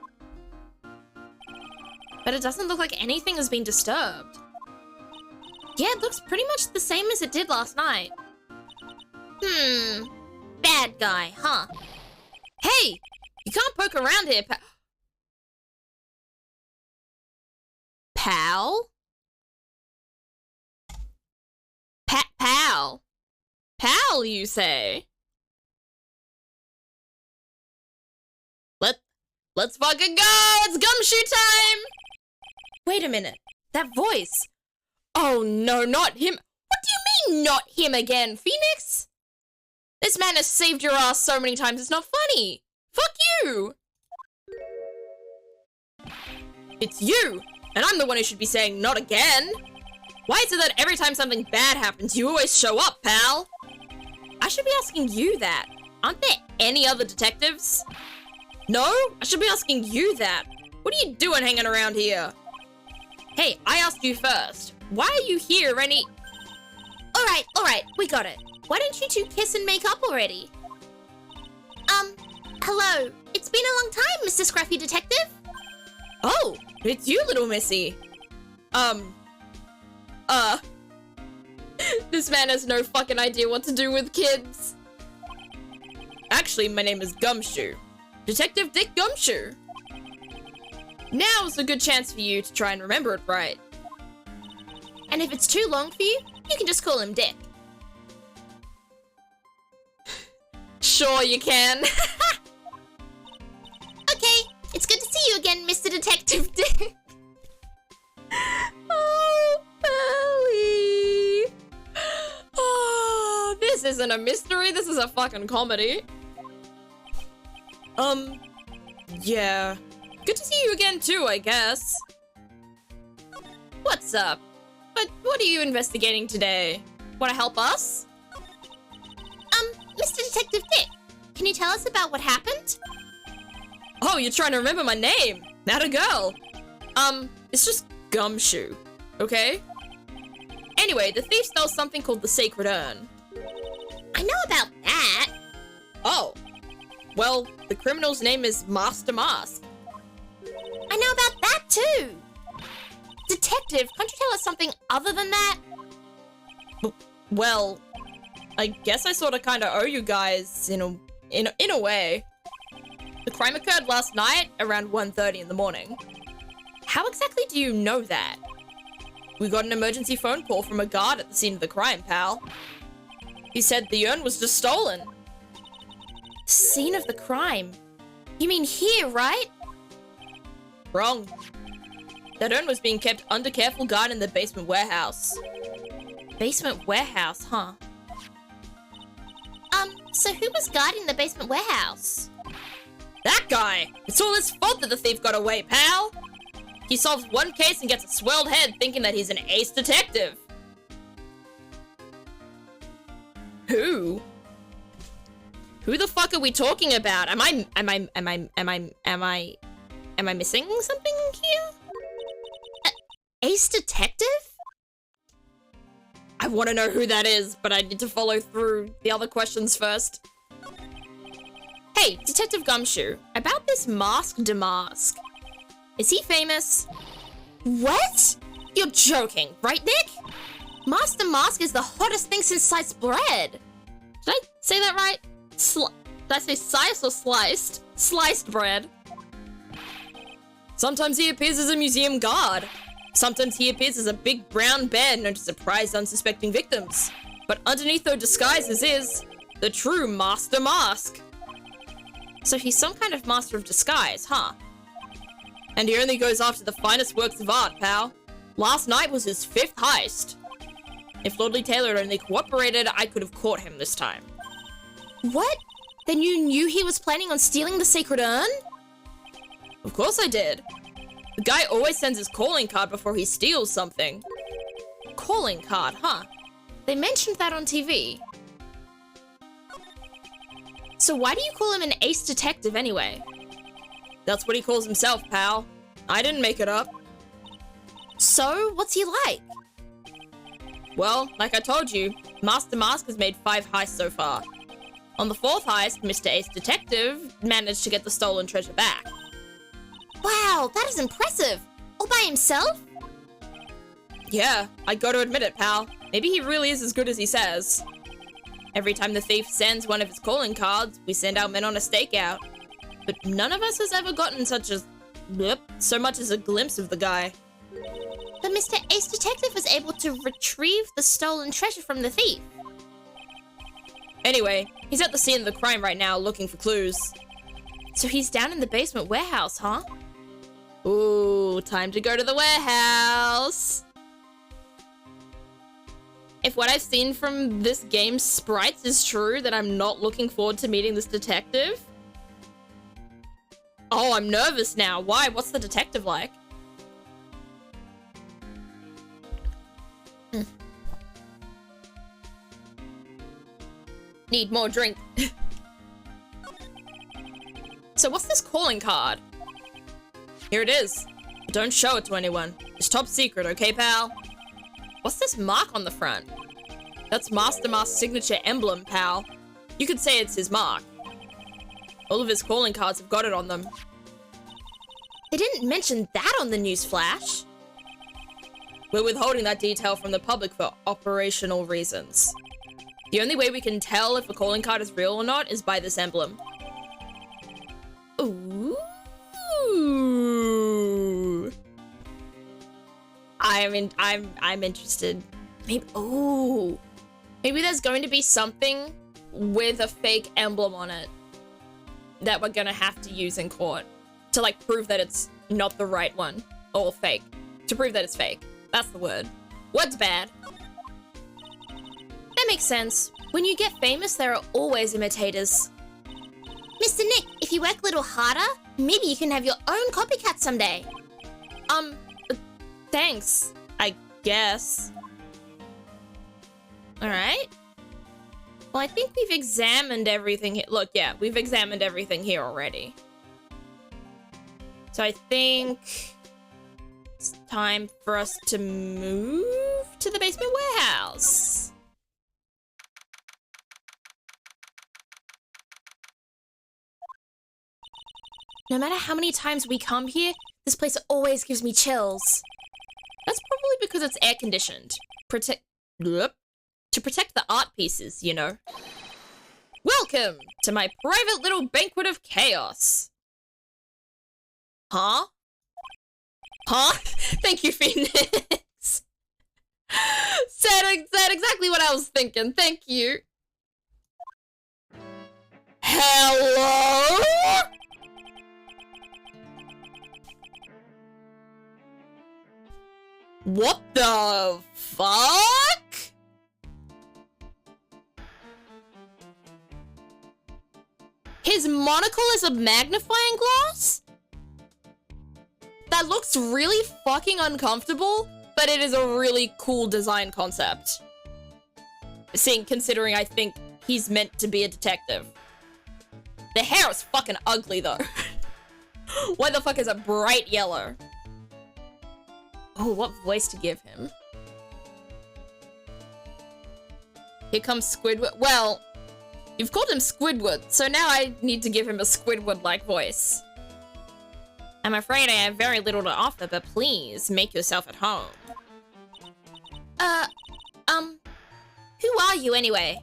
A: But it doesn't look like anything has been disturbed. Yeah, it looks pretty much the same as it did last night. Bad guy, huh? Hey, you can't poke around here, pal? Pal? Pal, you say? Let's fucking go! It's gumshoe time! Wait a minute. That voice. Oh no, not him. What do you mean, not him again, Phoenix? This man has saved your ass so many times, it's not funny. Fuck you. It's you, and I'm the one who should be saying not again. Why is it that every time something bad happens, you always show up, pal? I should be asking you that. Aren't there any other detectives? No? I should be asking you that. What are you doing hanging around here? Hey, I asked you first. Why are you here, Rennie?
B: Alright, we got it. Why don't you two kiss and make up already? Hello. It's been a long time, Mr. Scruffy Detective.
A: Oh, it's you, little missy. This man has no fucking idea what to do with kids. Actually, my name is Gumshoe. Detective Dick Gumshoe. Now's a good chance for you to try and remember it right.
B: And if it's too long for you, you can just call him Dick.
A: Sure you can.
B: Okay, it's good to see you again, Mr. Detective Dick.
A: Oh, Ellie. Oh, this isn't a mystery, this is a fucking comedy. Yeah. Good to see you again too, I guess. What's up? But what are you investigating today? Wanna help us?
B: Mr. Detective Dick, can you tell us about what happened?
A: Oh, you're trying to remember my name. Not a girl. It's just Gumshoe, okay? Anyway, the thief stole something called the Sacred Urn.
B: I know about that.
A: Oh. Well, the criminal's name is Master Mask.
B: I know about that too. Detective, can't you tell us something other than that?
A: Well, I guess I sort of kind of owe you guys in a way. The crime occurred last night around 1:30 in the morning. How exactly do you know that? We got an emergency phone call from a guard at the scene of the crime, pal. He said the urn was just stolen.
B: Scene of the crime? You mean here, right?
A: Wrong. That urn was being kept under careful guard in the basement warehouse.
B: Basement warehouse, huh? So who was guarding the basement warehouse?
A: That guy! It's all his fault that the thief got away, pal! He solves one case and gets a swelled head thinking that he's an ace detective. Who? Who the fuck are we talking about? Am I missing something here?
B: Ace Detective?
A: I want to know who that is, but I need to follow through the other questions first. Hey, Detective Gumshoe, about this Mask Damask. Is he famous?
B: What?
A: You're joking, right, Nick?
B: Master Mask is the hottest thing since sliced bread.
A: Did I say that right? Did I say sliced or sliced? Sliced bread. Sometimes he appears as a museum guard. Sometimes he appears as a big brown bear known to surprise unsuspecting victims. But underneath those disguises is the true Master Mask. So he's some kind of master of disguise, huh? And he only goes after the finest works of art, pal. Last night was his 5th heist. If Lordly Taylor had only cooperated, I could have caught him this time.
B: What? Then you knew he was planning on stealing the Sacred Urn?
A: Of course I did. The guy always sends his calling card before he steals something. Calling card, huh?
B: They mentioned that on TV. So why do you call him an ace detective anyway?
A: That's what he calls himself, pal. I didn't make it up.
B: So, what's he like?
A: Well, like I told you, Master Mask has made 5 heists so far. On the 4th heist, Mr. Ace Detective managed to get the stolen treasure back.
B: Wow, that is impressive. All by himself?
A: Yeah, I gotta admit it, pal. Maybe he really is as good as he says. Every time the thief sends one of his calling cards, we send our men on a stakeout. But none of us has ever gotten so much as a glimpse of the guy.
B: But Mr. Ace Detective was able to retrieve the stolen treasure from the thief.
A: Anyway, he's at the scene of the crime right now looking for clues.
B: So he's down in the basement warehouse, huh?
A: Ooh, time to go to the warehouse. if what I've seen from this game's sprites is true, then I'm not looking forward to meeting this detective. Oh, I'm nervous now. Why? What's the detective like? Need more drink. So what's this calling card? Here it is. Don't show it to anyone. It's top secret, okay, pal? What's this mark on the front? That's Master Mask's signature emblem, pal. You could say it's his mark. All of his calling cards have got it on them.
B: They didn't mention that on the news flash.
A: We're withholding that detail from the public for operational reasons. The only way we can tell if a calling card is real or not is by this emblem.
B: Ooh.
A: I'm interested. Maybe there's going to be something with a fake emblem on it that we're gonna have to use in court to like prove that it's not the right one or fake. To prove that it's fake. That's the word. Word's bad.
B: That makes sense. When you get famous, there are always imitators. Mr. Nick, if you work a little harder, maybe you can have your own copycat someday.
A: Thanks, I guess. All right. Well, I think we've examined everything. Look, yeah, we've examined everything here already. So I think it's time for us to move to the basement warehouse.
B: No matter how many times we come here, this place always gives me chills.
A: That's probably because it's air conditioned. To protect the art pieces, you know. Welcome to my private little banquet of chaos. Huh? Huh? Thank you, Phoenix. said exactly what I was thinking. Thank you. Hello? What the fuck? His monocle is a magnifying glass? That looks really fucking uncomfortable, but it is a really cool design concept. Considering I think he's meant to be a detective. The hair is fucking ugly though. Why the fuck is it bright yellow? Oh, what voice to give him? Here comes Squidward. Well, you've called him Squidward, so now I need to give him a Squidward-like voice. I'm afraid I have very little to offer, but please make yourself at home.
B: Who are you anyway?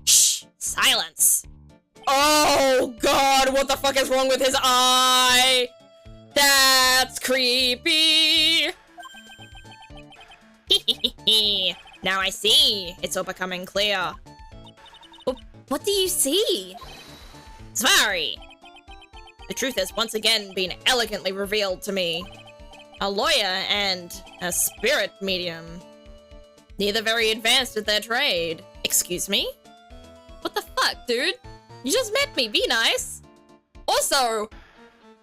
A: Shh, silence. Oh god, what the fuck is wrong with his eye? That's creepy. Now I see. It's all becoming clear.
B: What do you see?
A: Svari! The truth has once again been elegantly revealed to me. A lawyer and a spirit medium. Neither very advanced at their trade. Excuse me? What the fuck, dude? You just met me, be nice. Also,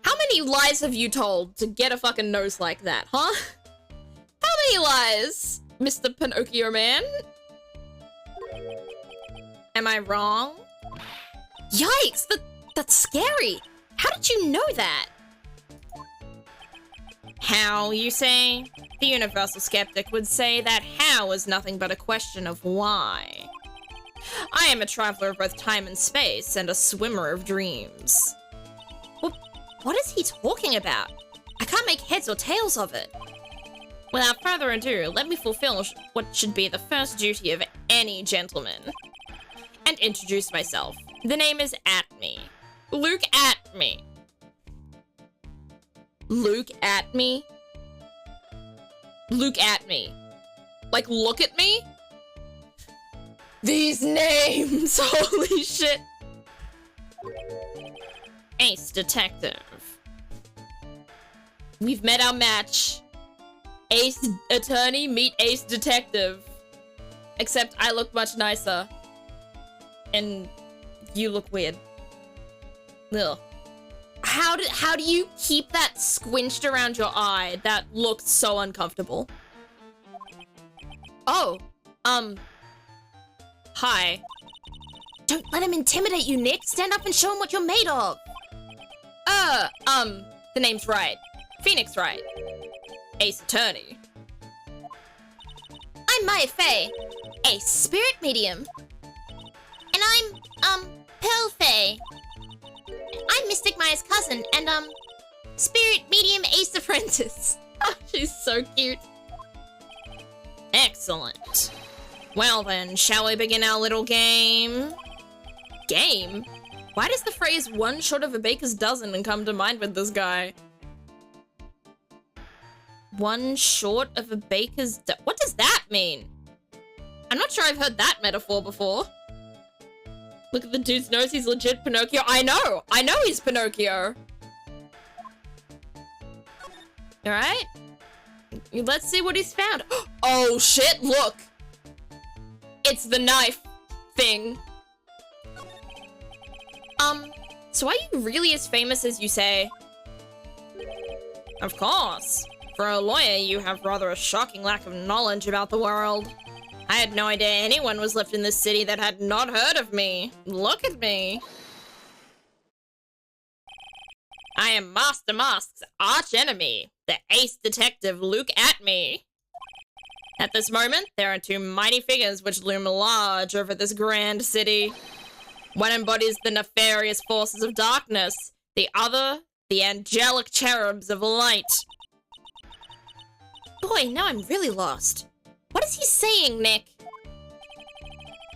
A: how many lies have you told to get a fucking nose like that, huh? How many lies, Mr. Pinocchio Man? Am I wrong?
B: Yikes, that's scary. How did you know that?
A: How, you say? The universal skeptic would say that how is nothing but a question of why. I am a traveler of both time and space and a swimmer of dreams.
B: What is he talking about? I can't make heads or tails of it.
A: Without further ado, let me fulfill what should be the first duty of any gentleman. And introduce myself. The name is Atme. Luke Atme. Luke Atme? Luke Atme. Like, look at me? These names! Holy shit! Ace Detective. We've met our match. Ace Attorney meet Ace Detective. except I look much nicer. And you look weird. Ugh. How do you keep that squinched around your eye? That looks so uncomfortable. Oh, hi.
B: Don't let him intimidate you, Nick. Stand up and show him what you're made of.
A: The name's Wright. Phoenix Wright. Ace Attorney.
B: I'm Maya Fey, a spirit medium. And I'm, Pearl Fey. I'm Mystic Maya's cousin, and, spirit medium Ace Apprentice.
A: She's so cute. Excellent. Well then, shall we begin our little game? Game? Why does the phrase one short of a baker's dozen come to mind with this guy? One short of a baker's what does that mean? I'm not sure I've heard that metaphor before. Look at the dude's nose, he's legit Pinocchio. I know he's Pinocchio. Alright. Let's see what he's found. Oh shit, look! It's the knife thing. So are you really as famous as you say? Of course. For a lawyer, you have rather a shocking lack of knowledge about the world. I had no idea anyone was left in this city that had not heard of me. Look at me. I am Master Mask's arch-enemy, the ace detective Luke at me. At this moment, there are two mighty figures which loom large over this grand city. One embodies the nefarious forces of darkness, the other, the angelic cherubs of light.
B: Boy, now I'm really lost. What is he saying, Nick?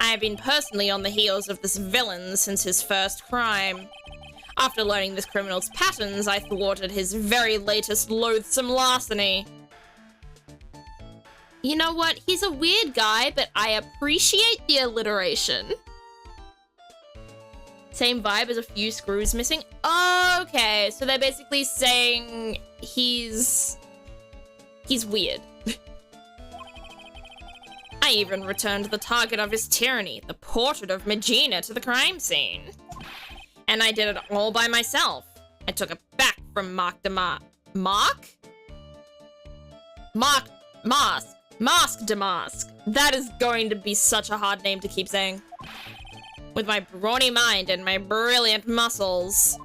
A: I have been personally on the heels of this villain since his first crime. After learning this criminal's patterns, I thwarted his very latest loathsome larceny. You know what? He's a weird guy, but I appreciate the alliteration. Same vibe as a few screws missing. Okay, so they're basically saying he's weird. I even returned the target of his tyranny, the portrait of Megina, to the crime scene. And I did it all by myself. I took it back from Mask Damask. That is going to be such a hard name to keep saying. With my brawny mind and my brilliant muscles.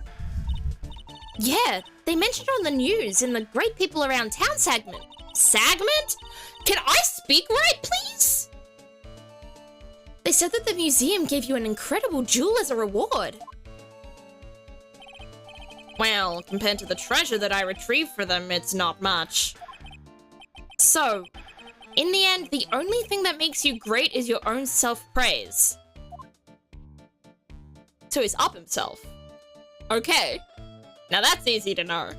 B: Yeah, they mentioned on the news in the Great People Around Town segment.
A: Segment? Can I speak right, please?
B: They said that the museum gave you an incredible jewel as a reward.
A: Well, compared to the treasure that I retrieved for them, it's not much. So, in the end, the only thing that makes you great is your own self-praise. So he's up himself. Okay. Now that's easy to know.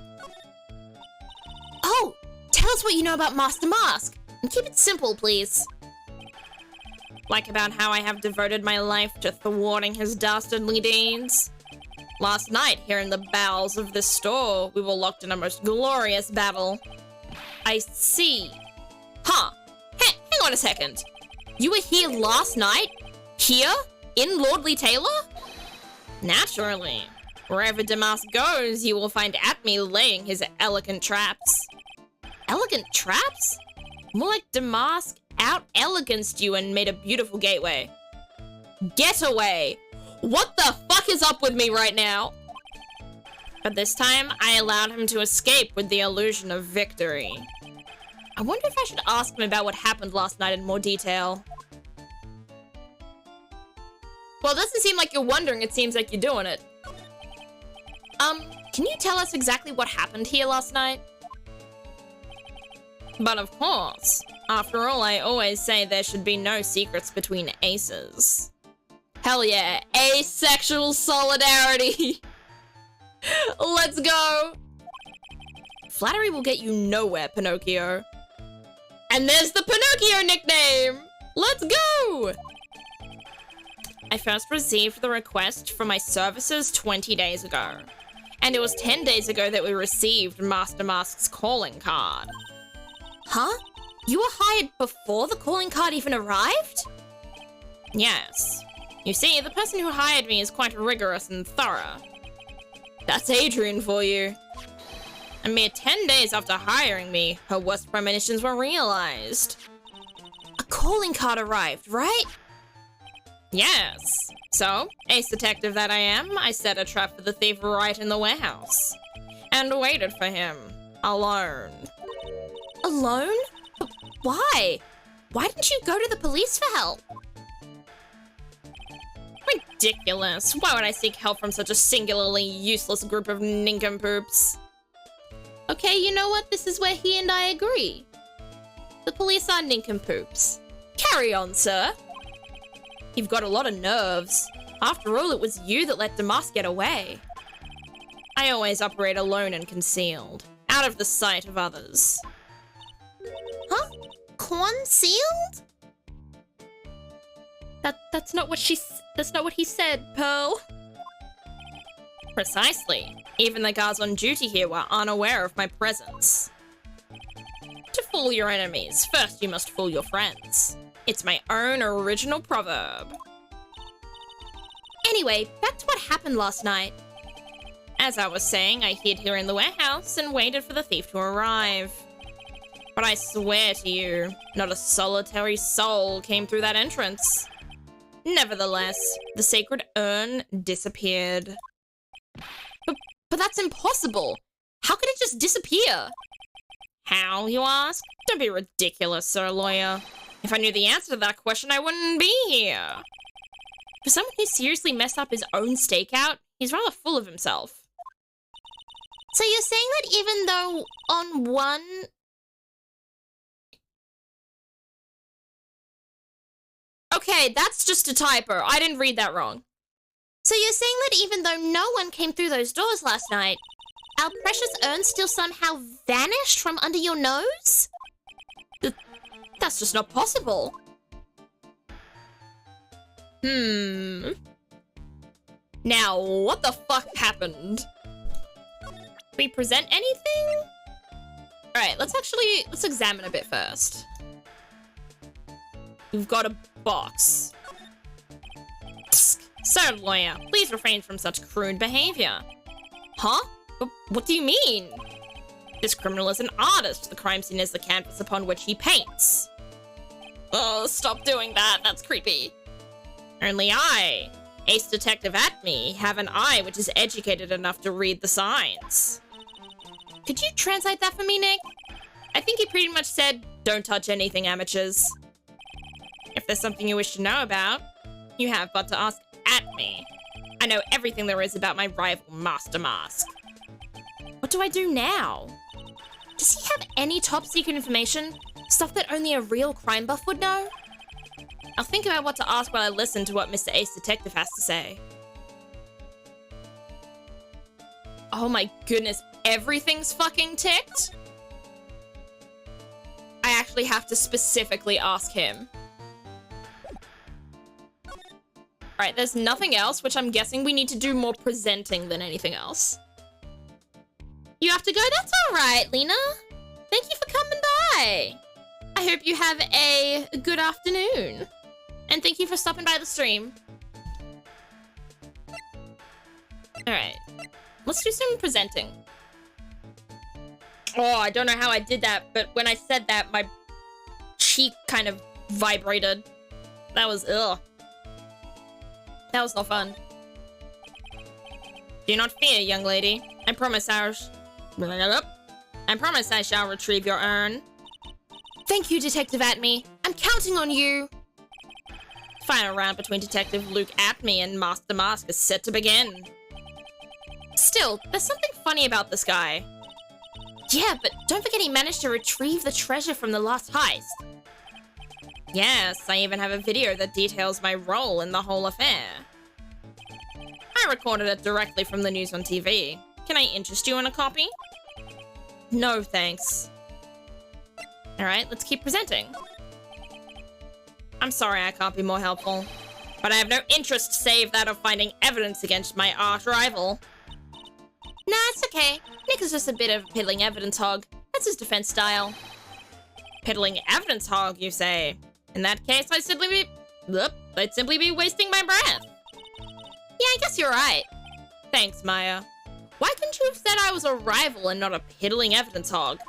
B: Oh, tell us what you know about Master Mask. And keep it simple, please.
A: Like about how I have devoted my life to thwarting his dastardly deeds. Last night, here in the bowels of this store, we were locked in a most glorious battle. I see. Huh. Hang on a second. You were here last night? Here? In Lordly Taylor? Naturally. Wherever Damask goes, you will find at me laying his elegant traps. Elegant traps? More like Damask out-eleganced you and made a beautiful gateway. Getaway! What the fuck is up with me right now? But this time, I allowed him to escape with the illusion of victory. I wonder if I should ask him about what happened last night in more detail. Well, it doesn't seem like you're wondering, it seems like you're doing it. Can you tell us exactly what happened here last night? But of course. After all, I always say there should be no secrets between aces. Hell yeah, asexual solidarity! Let's go! Flattery will get you nowhere, Pinocchio. And there's the Pinocchio nickname! Let's go! I first received the request for my services 20 days ago. And it was 10 days ago that we received Master Mask's calling card.
B: Huh?
A: You were hired before the calling card even arrived? Yes. You see, the person who hired me is quite rigorous and thorough. That's Adrian for you. A mere 10 days after hiring me, her worst premonitions were realized. A calling card arrived, right? Yes. So, ace detective that I am, I set a trap for the thief right in the warehouse. And waited for him. Alone. Alone? Why? Why didn't you go to the police for help? Ridiculous. Why would I seek help from such a singularly useless group of nincompoops? Okay, you know what? This is where he and I agree. The police are nincompoops. Carry on, sir. You've got a lot of nerves. After all, it was you that let Damask get away. I always operate alone and concealed, out of the sight of others.
B: Huh? Concealed?
A: That's not what he said, Pearl. Precisely. Even the guards on duty here were unaware of my presence. To fool your enemies, first you must fool your friends. It's my own original proverb. Anyway, back to what happened last night. As I was saying, I hid here in the warehouse and waited for the thief to arrive. But I swear to you, not a solitary soul came through that entrance. Nevertheless, the sacred urn disappeared. But that's impossible. How could it just disappear? How, you ask? Don't be ridiculous, sir lawyer. If I knew the answer to that question, I wouldn't be here. For someone who seriously messed up his own stakeout, he's rather full of himself.
B: So you're saying that even though on one...
A: Okay, that's just a typo. I didn't read that wrong.
B: So you're saying that even though no one came through those doors last night, our precious urn still somehow vanished from under your nose?
A: That's just not possible. Now, what the fuck happened? We present anything? Alright, let's examine a bit first. We've got a box. Sir lawyer, please refrain from such crude behavior. Huh? What do you mean? This criminal is an artist. The crime scene is the canvas upon which he paints. Oh, stop doing that. That's creepy. Only I, ace detective at me, have an eye which is educated enough to read the signs. Could you translate that for me, Nick? I think he pretty much said, don't touch anything, amateurs. If there's something you wish to know about, you have but to ask at me. I know everything there is about my rival, Master Mask. What do I do now? Does he have any top secret information? Stuff that only a real crime buff would know? I'll think about what to ask while I listen to what Mr. Ace Detective has to say. Oh my goodness, everything's fucking ticked? I actually have to specifically ask him. Alright, there's nothing else, which I'm guessing we need to do more presenting than anything else. You have to go? That's alright, Lena. Thank you for coming by. I hope you have a good afternoon. And thank you for stopping by the stream. Alright, let's do some presenting. Oh, I don't know how I did that, but when I said that, my cheek kind of vibrated. That was, ugh. That was not fun. Do not fear, young lady. I promise I shall retrieve your urn. Thank you, Detective Atme. I'm counting on you. Final round between Detective Luke Atme and Master Mask is set to begin. Still, there's something funny about this guy. Yeah, but don't forget he managed to retrieve the treasure from the last heist. Yes, I even have a video that details my role in the whole affair. I recorded it directly from the news on TV. Can I interest you in a copy? No, thanks. Alright, let's keep presenting. I'm sorry I can't be more helpful, but I have no interest save that of finding evidence against my arch rival. Nah, it's okay. Nick is just a bit of a piddling evidence hog. That's his defense style. Piddling evidence hog, you say? In that case, I'd simply be wasting my breath.
B: Yeah, I guess you're right.
A: Thanks, Maya. Why couldn't you have said I was a rival and not a piddling evidence hog?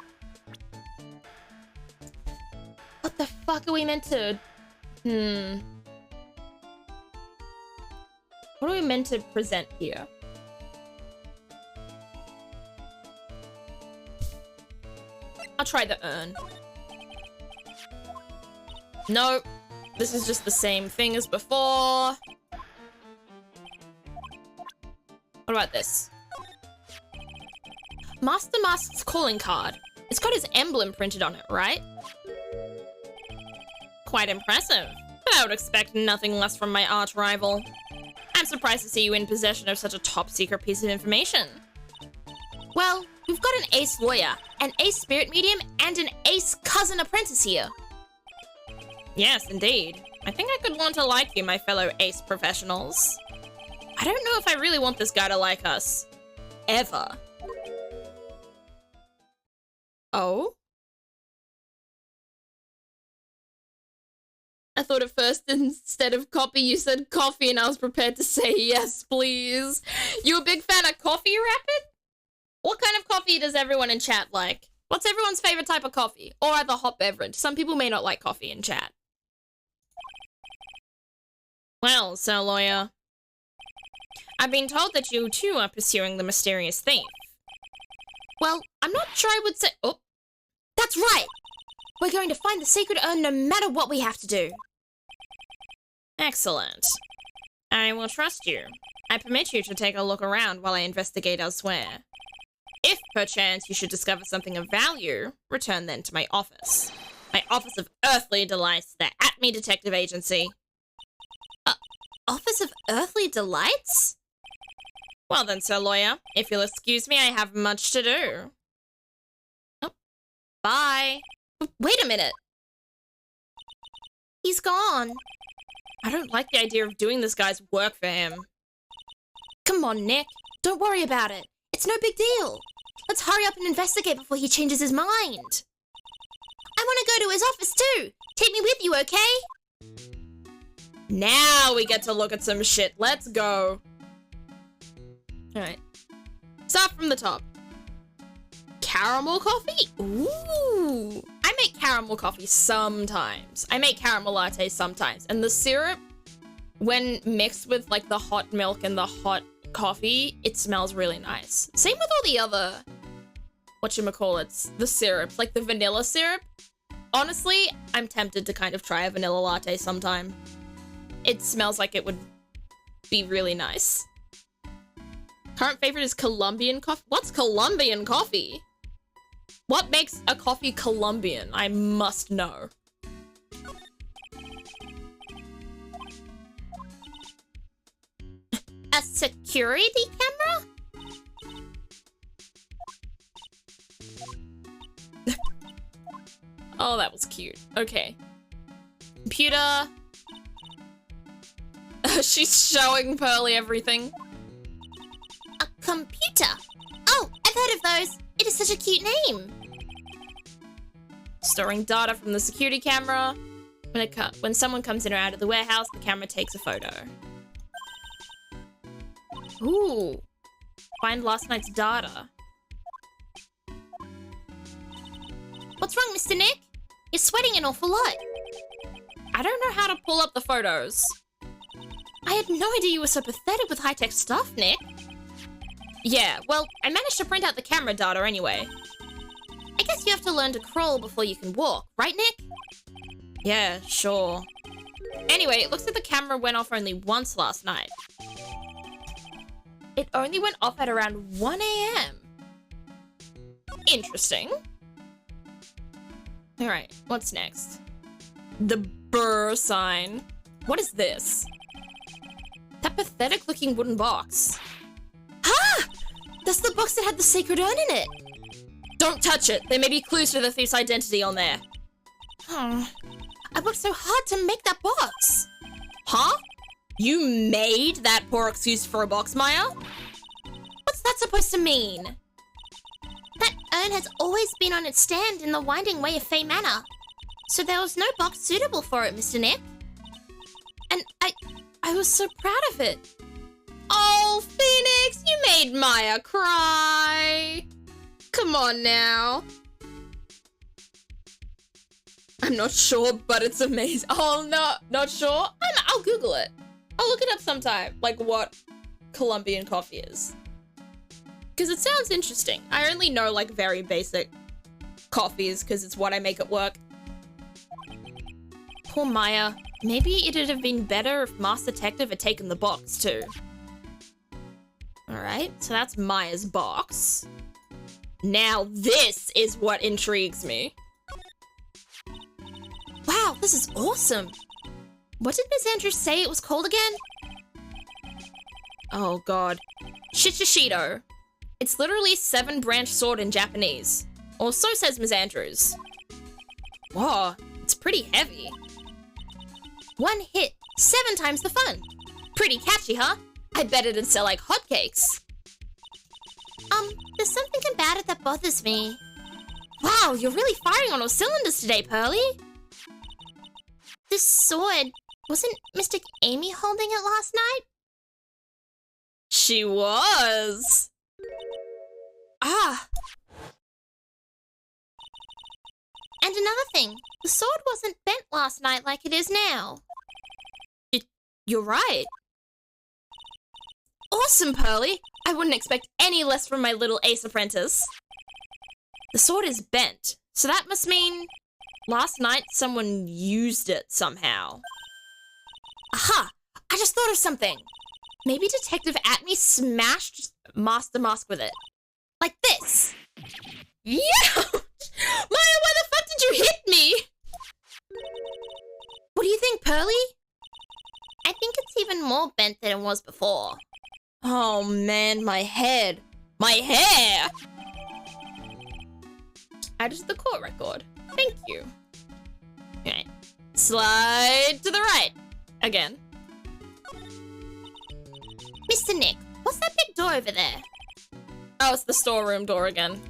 A: What the fuck are we meant to... What are we meant to present here? I'll try the urn. Nope. This is just the same thing as before. What about this? Master Mask's calling card. It's got his emblem printed on it, right? Quite impressive. But I would expect nothing less from my arch rival. I'm surprised to see you in possession of such a top-secret piece of information.
B: Well, we've got an ace lawyer, an ace spirit medium, and an ace cousin apprentice here.
A: Yes, indeed. I think I could learn to like you, my fellow ace professionals. I don't know if I really want this guy to like us. Ever. Oh? I thought at first instead of copy you said coffee and I was prepared to say yes, please. You a big fan of coffee, Rapid? What kind of coffee does everyone in chat like? What's everyone's favorite type of coffee? Or other hot beverage? Some people may not like coffee in chat. Well, Sir Lawyer, I've been told that you too are pursuing the mysterious thief.
B: Well, I'm not sure I would say... Oh, that's right! We're going to find the secret urn no matter what we have to do.
A: Excellent. I will trust you. I permit you to take a look around while I investigate elsewhere. If, perchance, you should discover something of value, return then to my office. My Office of Earthly Delights, the Acme Detective Agency.
B: Office of Earthly Delights?
A: Well then, Sir Lawyer, if you'll excuse me, I have much to do. Oh, bye.
B: Wait a minute. He's gone.
A: I don't like the idea of doing this guy's work for him.
B: Come on, Nick. Don't worry about it. It's no big deal. Let's hurry up and investigate before he changes his mind. I want to go to his office too. Take me with you, okay?
A: Now we get to look at some shit. Let's go. Alright. Start from the top. Caramel coffee? Ooh. I make caramel coffee sometimes. I make caramel lattes sometimes. And the syrup, when mixed with like the hot milk and the hot coffee, it smells really nice. Same with all the other, whatchamacallits, the syrups, like the vanilla syrup. Honestly, I'm tempted to kind of try a vanilla latte sometime. It smells like it would be really nice. Current favorite is Colombian coffee. What's Colombian coffee? What makes a coffee Colombian? I must know.
B: A security camera?
A: Oh, that was cute. Okay. Computer. She's showing Pearly everything.
B: A computer? Oh, I've heard of those. It is such a cute name.
A: Storing data from the security camera. When someone comes in or out of the warehouse, the camera takes a photo. Ooh. Find last night's data.
B: What's wrong, Mr. Nick? You're sweating an awful lot.
A: I don't know how to pull up the photos.
B: I had no idea you were so pathetic with high-tech stuff, Nick.
A: Yeah, well, I managed to print out the camera data anyway.
B: I guess you have to learn to crawl before you can walk, right, Nick?
A: Yeah, sure. Anyway, it looks like the camera went off only once last night. It only went off at around 1 AM. Interesting. Alright, what's next? The burr sign. What is this? That pathetic looking wooden box.
B: Ah! That's the box that had the sacred urn in it.
A: Don't touch it. There may be clues to the thief's identity on there.
B: I worked so hard to make that box.
A: Huh? You made that poor excuse for a box, Maya?
B: What's that supposed to mean? That urn has always been on its stand in the winding way of Fey Manor. So there was no box suitable for it, Mr. Nick?
A: And I was so proud of it. Oh, Phoenix, you made Maya cry. Come on now. I'm not sure, but it's amazing. Oh, no, not sure? I'll Google it. I'll look it up sometime, like what Colombian coffee is. Because it sounds interesting. I only know like very basic coffees because it's what I make at work. Poor Maya. Maybe it'd have been better if Master Detective had taken the box too. Alright, so that's Maya's box. Now this is what intrigues me. Wow, this is awesome. What did Miss Andrews say it was called again? Oh god. Shichishido. It's literally 7-branch sword in Japanese. Or so says Miss Andrews. Whoa, it's pretty heavy. 1 hit, 7 times the fun. Pretty catchy, huh? I bet it'd sell like hotcakes.
B: There's something about it that bothers me.
A: Wow, you're really firing on all cylinders today, Pearly.
B: This sword, wasn't Mystic Amy holding it last night?
A: She was. Ah.
B: And another thing, the sword wasn't bent last night like it is now.
A: You're right. Awesome, Pearly. I wouldn't expect any less from my little ace apprentice. The sword is bent, so that must mean last night someone used it somehow. Aha! I just thought of something. Maybe Detective Atme smashed Master Mask with it. Like this. Yeah! Maya, why the fuck did you hit me? What do you think, Pearly?
B: I think it's even more bent than it was before.
A: Oh man, my head. My hair! Add to the court record. Thank you. Alright. Slide to the right. Again.
B: Mr. Nick, what's that big door over there?
A: Oh, it's the storeroom door again.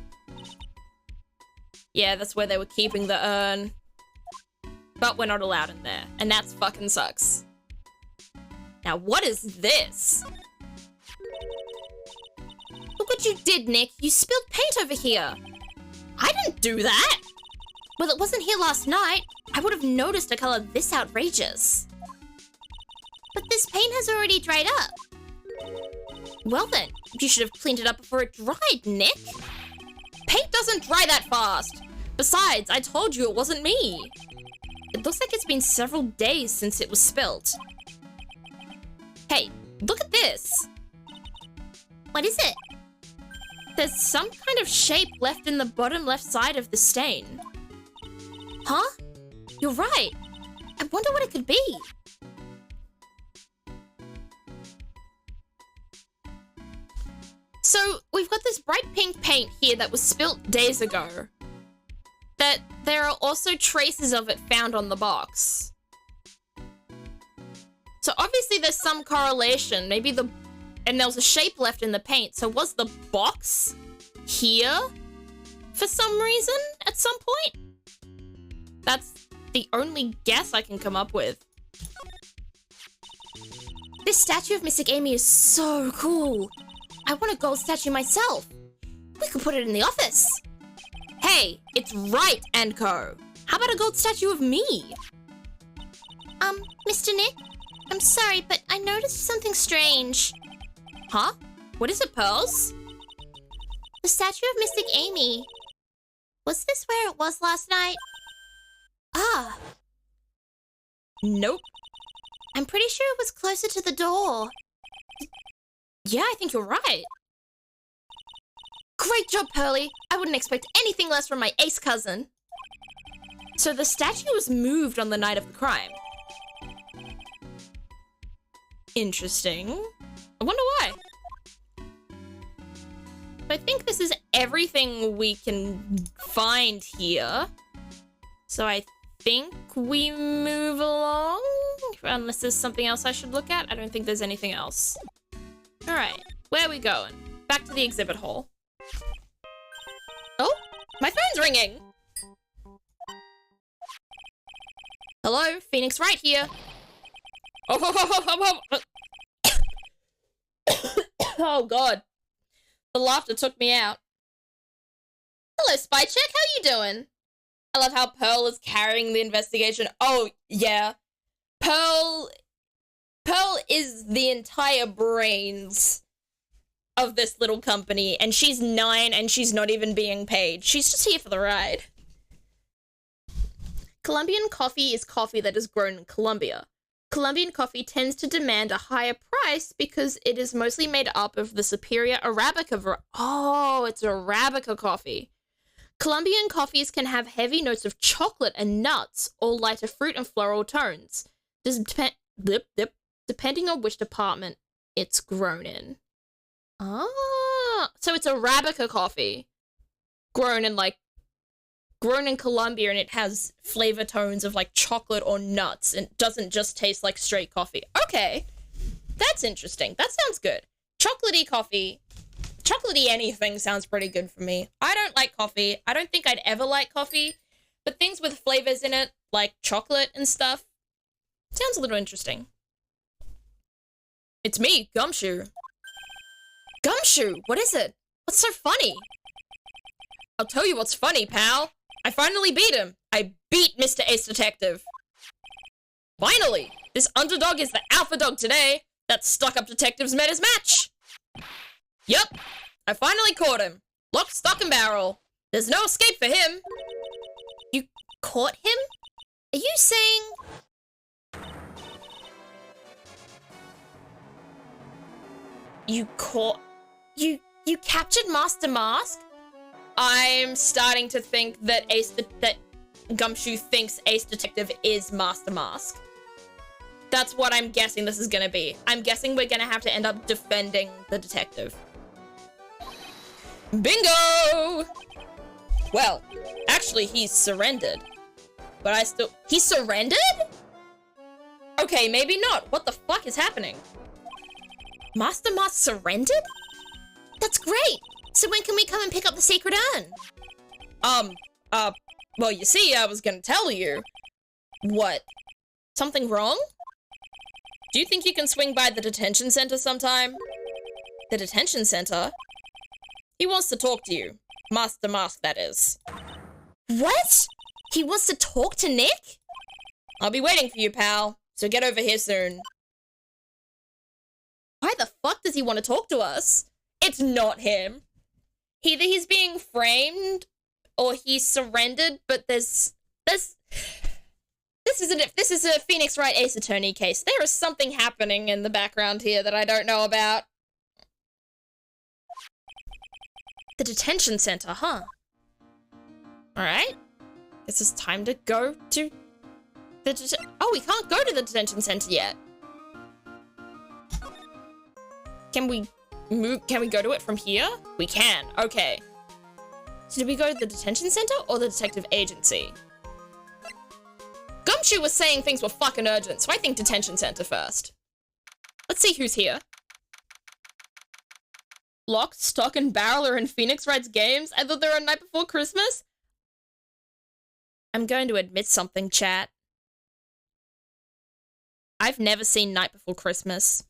A: Yeah, that's where they were keeping the urn. But we're not allowed in there. And that's fucking sucks. Now, what is this? Look what you did, Nick. You spilled paint over here. I didn't do that. Well, it wasn't here last night. I would have noticed a color this outrageous.
B: But this paint has already dried up.
A: Well then, you should have cleaned it up before it dried, Nick. Paint doesn't dry that fast. Besides, I told you it wasn't me. It looks like it's been several days since it was spilt. Hey, look at this.
B: What is it?
A: There's some kind of shape left in the bottom left side of the stain. Huh? You're right. I wonder what it could be. So, we've got this bright pink paint here that was spilt days ago. That there are also traces of it found on the box. So obviously there's some correlation. Maybe and there was a shape left in the paint. So was the box here for some reason at some point? That's the only guess I can come up with. This statue of Mystic Amy is so cool. I want a gold statue myself. We could put it in the office. Hey, it's Wright and Co. How about a gold statue of me?
B: Mr. Nick? I'm sorry, but I noticed something strange.
A: Huh? What is it, Pearls?
B: The statue of Mystic Amy. Was this where it was last night?
A: Ah. Nope.
B: I'm pretty sure it was closer to the door.
A: Yeah, I think you're right. Great job, Pearly. I wouldn't expect anything less from my ace cousin. So the statue was moved on the night of the crime. Interesting. I wonder why. I think this is everything we can find here. So I think we move along. Unless there's something else I should look at. I don't think there's anything else. Alright, where are we going? Back to the exhibit hall. Oh, my phone's ringing. Hello, Phoenix Wright here. Oh god. The laughter took me out. Hello, Spy Check, how you doing? I love how Pearl is carrying the investigation. Oh, yeah. Pearl is the entire brains of this little company, and she's 9 and she's not even being paid. She's just here for the ride. Colombian coffee is coffee that is grown in Colombia. Colombian coffee tends to demand a higher price because it is mostly made up of the superior Arabica Oh, it's Arabica coffee. Colombian coffees can have heavy notes of chocolate and nuts, or lighter fruit and floral tones, depending on which department it's grown in. Ah, so it's Arabica coffee, grown in Colombia, and it has flavor tones of like chocolate or nuts, and doesn't just taste like straight coffee. Okay, that's interesting. That sounds good. Chocolatey coffee. Chocolatey anything sounds pretty good for me. I don't like coffee. I don't think I'd ever like coffee, but things with flavors in it, like chocolate and stuff, sounds a little interesting. It's me, Gumshoe. Gumshoe, what is it? What's so funny? I'll tell you what's funny, pal. I finally beat him. I beat Mr. Ace Detective. Finally! This underdog is the alpha dog today. That stuck-up detective's met his match. Yup, I finally caught him. Lock, stock, and barrel. There's no escape for him. You caught him? Are you saying... You caught... You captured Master Mask? I'm starting to think that Gumshoe thinks Ace Detective is Master Mask. That's what I'm guessing this is gonna be. I'm guessing we're gonna have to end up defending the detective. Bingo! Well, actually he's surrendered. But he surrendered? Okay, maybe not. What the fuck is happening? Master Mask surrendered? That's great! So when can we come and pick up the sacred urn? Well, you see, I was gonna tell you. What? Something wrong? Do you think you can swing by the detention center sometime? The detention center? He wants to talk to you. Master Mask, that is. What? He wants to talk to Nick? I'll be waiting for you, pal. So get over here soon. Why the fuck does he want to talk to us? It's not him. Either he's being framed, or he surrendered, but this is a Phoenix Wright Ace Attorney case. There is something happening in the background here that I don't know about. The detention center, huh? Alright. Guess it's time to go to the oh, we can't go to the detention center yet. Can we go to it from here? We can, okay. So did we go to the detention center or the detective agency? Gumshoe was saying things were fucking urgent, so I think detention center first. Let's see who's here. Lock, Stock, and Barrel are in Phoenix Wright's games? I thought they were on Night Before Christmas? I'm going to admit something, chat. I've never seen Night Before Christmas.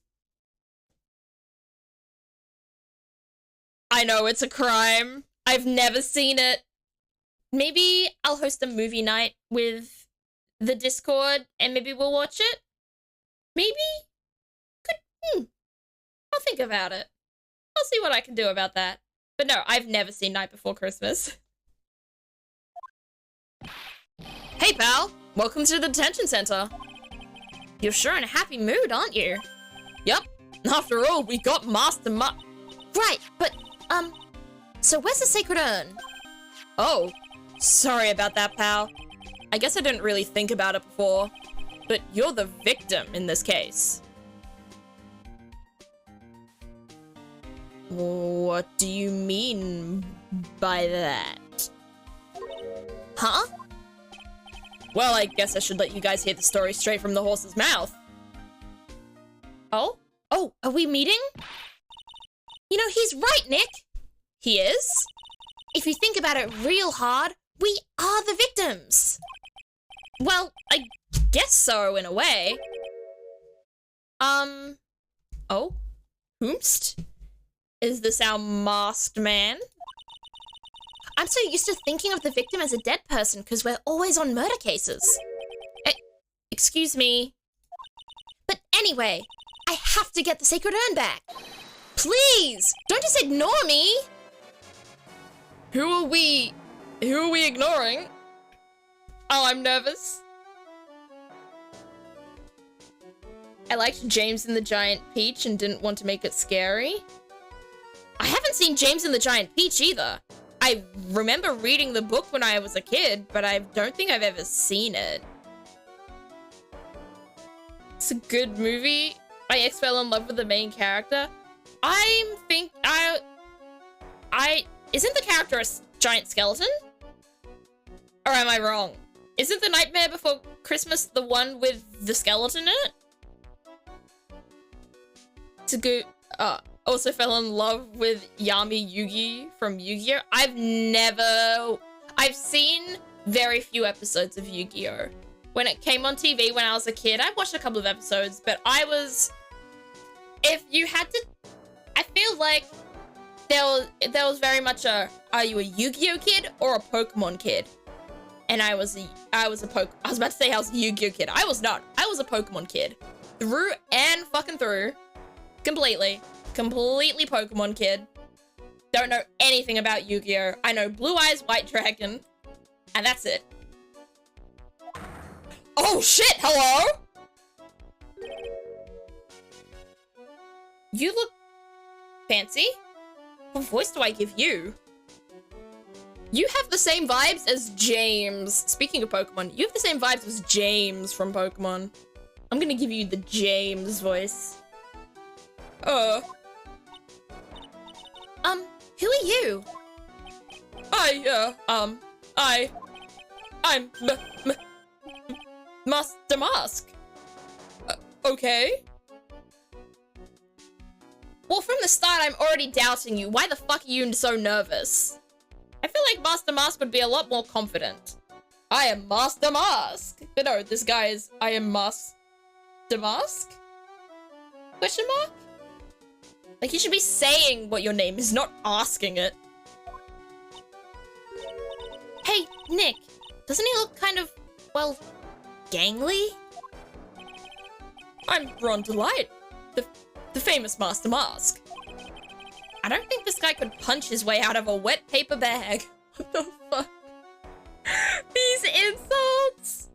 A: I know, it's a crime. I've never seen it. Maybe I'll host a movie night with the Discord and maybe we'll watch it? Maybe? I'll think about it. I'll see what I can do about that. But no, I've never seen Night Before Christmas. Hey, pal. Welcome to the detention center. You're sure in a happy mood, aren't you? Yep. After all, we got Master Right, but, so where's the sacred urn? Oh, sorry about that, pal. I guess I didn't really think about it before, but you're the victim in this case. What do you mean by that? Huh? Well, I guess I should let you guys hear the story straight from the horse's mouth. Oh? Oh, are we meeting? You know, he's right, Nick. He is? If you think about it real hard, we are the victims. Well, guess so, in a way. Oh? Whomst? Is this our masked man?
B: I'm so used to thinking of the victim as a dead person because we're always on murder cases.
A: Excuse me.
B: But anyway, I have to get the sacred urn back. Please, don't just ignore me.
A: Who are we ignoring? Oh, I'm nervous. I liked James and the Giant Peach and didn't want to make it scary. I haven't seen James and the Giant Peach either. I remember reading the book when I was a kid, but I don't think I've ever seen it. It's a good movie. My ex fell in love with the main character. Isn't the character a giant skeleton? Or am I wrong? Isn't the Nightmare Before Christmas the one with the skeleton in it? It's a good, also fell in love with Yami Yugi from Yu-Gi-Oh! I've seen very few episodes of Yu-Gi-Oh! When it came on TV when I was a kid, I watched a couple of episodes, but if you had to, I feel like there was very much are you a Yu-Gi-Oh! Kid or a Pokemon kid? And I was about to say I was a Yu-Gi-Oh! Kid. I was not. I was a Pokemon kid. Through and fucking through. Completely Pokemon kid. Don't know anything about Yu-Gi-Oh! I know Blue Eyes White Dragon, and that's it. Oh shit, hello? You look fancy. What voice do I give you? You have the same vibes as James. Speaking of Pokemon, you have the same vibes as James from Pokemon. I'm gonna give you the James voice.
B: Who are you?
A: I'm Master Mask. Okay. Well, from the start, I'm already doubting you. Why the fuck are you so nervous? I feel like Master Mask would be a lot more confident. I am Master Mask. But no, this guy is, I am Master Mask? Question mark? Like, you should be saying what your name is, not asking it.
B: Hey, Nick, doesn't he look kind of, well, gangly?
A: I'm Ron Delight, the famous Master Mask. I don't think this guy could punch his way out of a wet paper bag. What the fuck? These insults!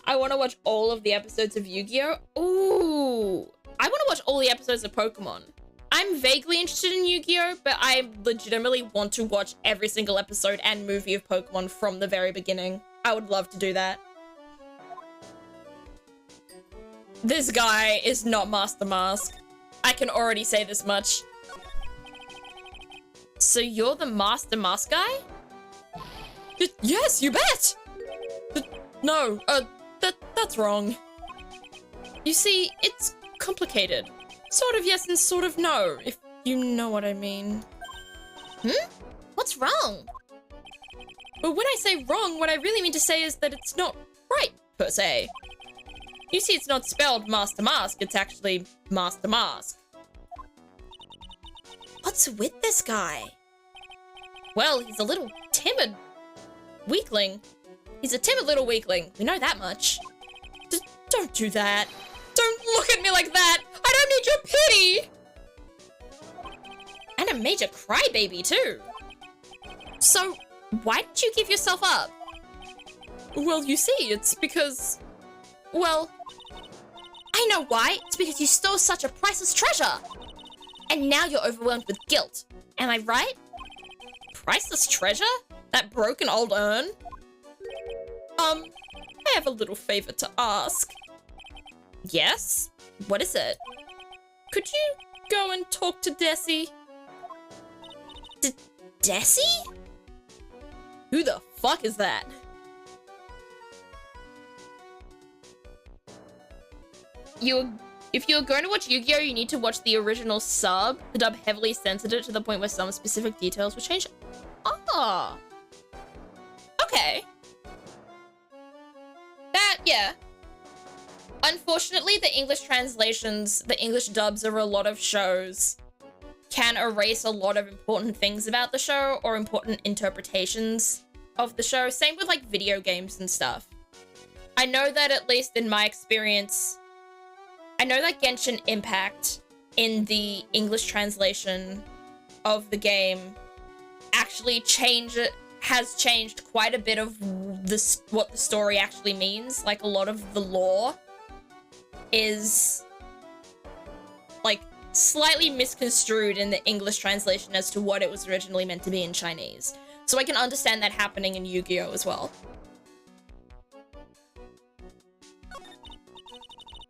A: I want to watch all of the episodes of Yu-Gi-Oh! Ooh! I want to watch all the episodes of Pokemon. I'm vaguely interested in Yu-Gi-Oh! But I legitimately want to watch every single episode and movie of Pokemon from the very beginning. I would love to do that. This guy is not Master Mask. I can already say this much. So you're the Master Mask guy? Yes, you bet! No, that's wrong. You see, it's complicated. Sort of yes and sort of no, if you know what I mean.
B: What's wrong?
A: But when I say wrong, what I really mean to say is that it's not right, per se. You see, it's not spelled Master Mask, it's actually Master Mask.
B: What's with this guy?
A: Well, he's a little timid weakling. He's a timid little weakling. We know that much. Don't do that. Don't look at me like that. I don't need your pity. And a major crybaby, too. So, why did you give yourself up? Well, you see, it's because... Well...
B: I know why. It's because you stole such a priceless treasure. And now you're overwhelmed with guilt. Am I right?
A: Priceless treasure? That broken old urn? I have a little favor to ask. Yes? What is it? Could you go and talk to Desi?
B: Desi?
A: Who the fuck is that? If you're going to watch Yu-Gi-Oh, you need to watch the original sub. The dub heavily censored it to the point where some specific details were changed. Ah. Okay. That yeah. Unfortunately, the English translations, the English dubs of a lot of shows can erase a lot of important things about the show or important interpretations of the show. Same with like video games and stuff. I know that at least in my experience, I know that Genshin Impact in the English translation of the game actually has changed quite a bit of this, what the story actually means. Like a lot of the lore is like slightly misconstrued in the English translation as to what it was originally meant to be in Chinese. So I can understand that happening in Yu-Gi-Oh as well.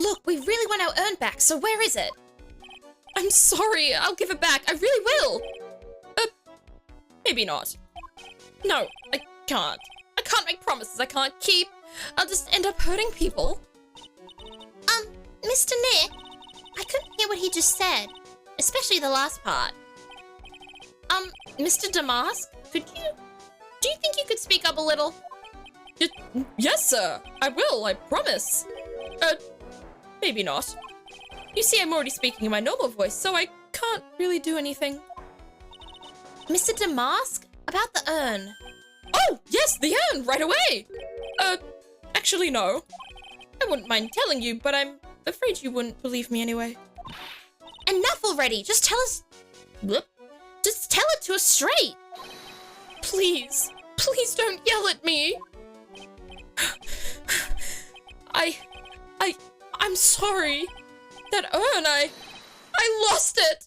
B: Look, we really want our urn back, so where is it?
A: I'm sorry, I'll give it back. I really will. Maybe not. No, I can't. I can't make promises I can't keep. I'll just end up hurting people.
B: Mr. Nick, I couldn't hear what he just said, especially the last part. Mr. Damask, do you think you could speak up a little?
A: Yes, sir. I will, I promise. Maybe not. You see, I'm already speaking in my normal voice, so I can't really do anything.
B: Mr. Damask, about the urn.
A: Oh, yes, the urn, right away. Actually, no. I wouldn't mind telling you, but I'm afraid you wouldn't believe me anyway.
B: Enough already, just tell us... Whoop. Just tell it to us straight.
A: Please don't yell at me. I'm sorry. That urn, I lost it.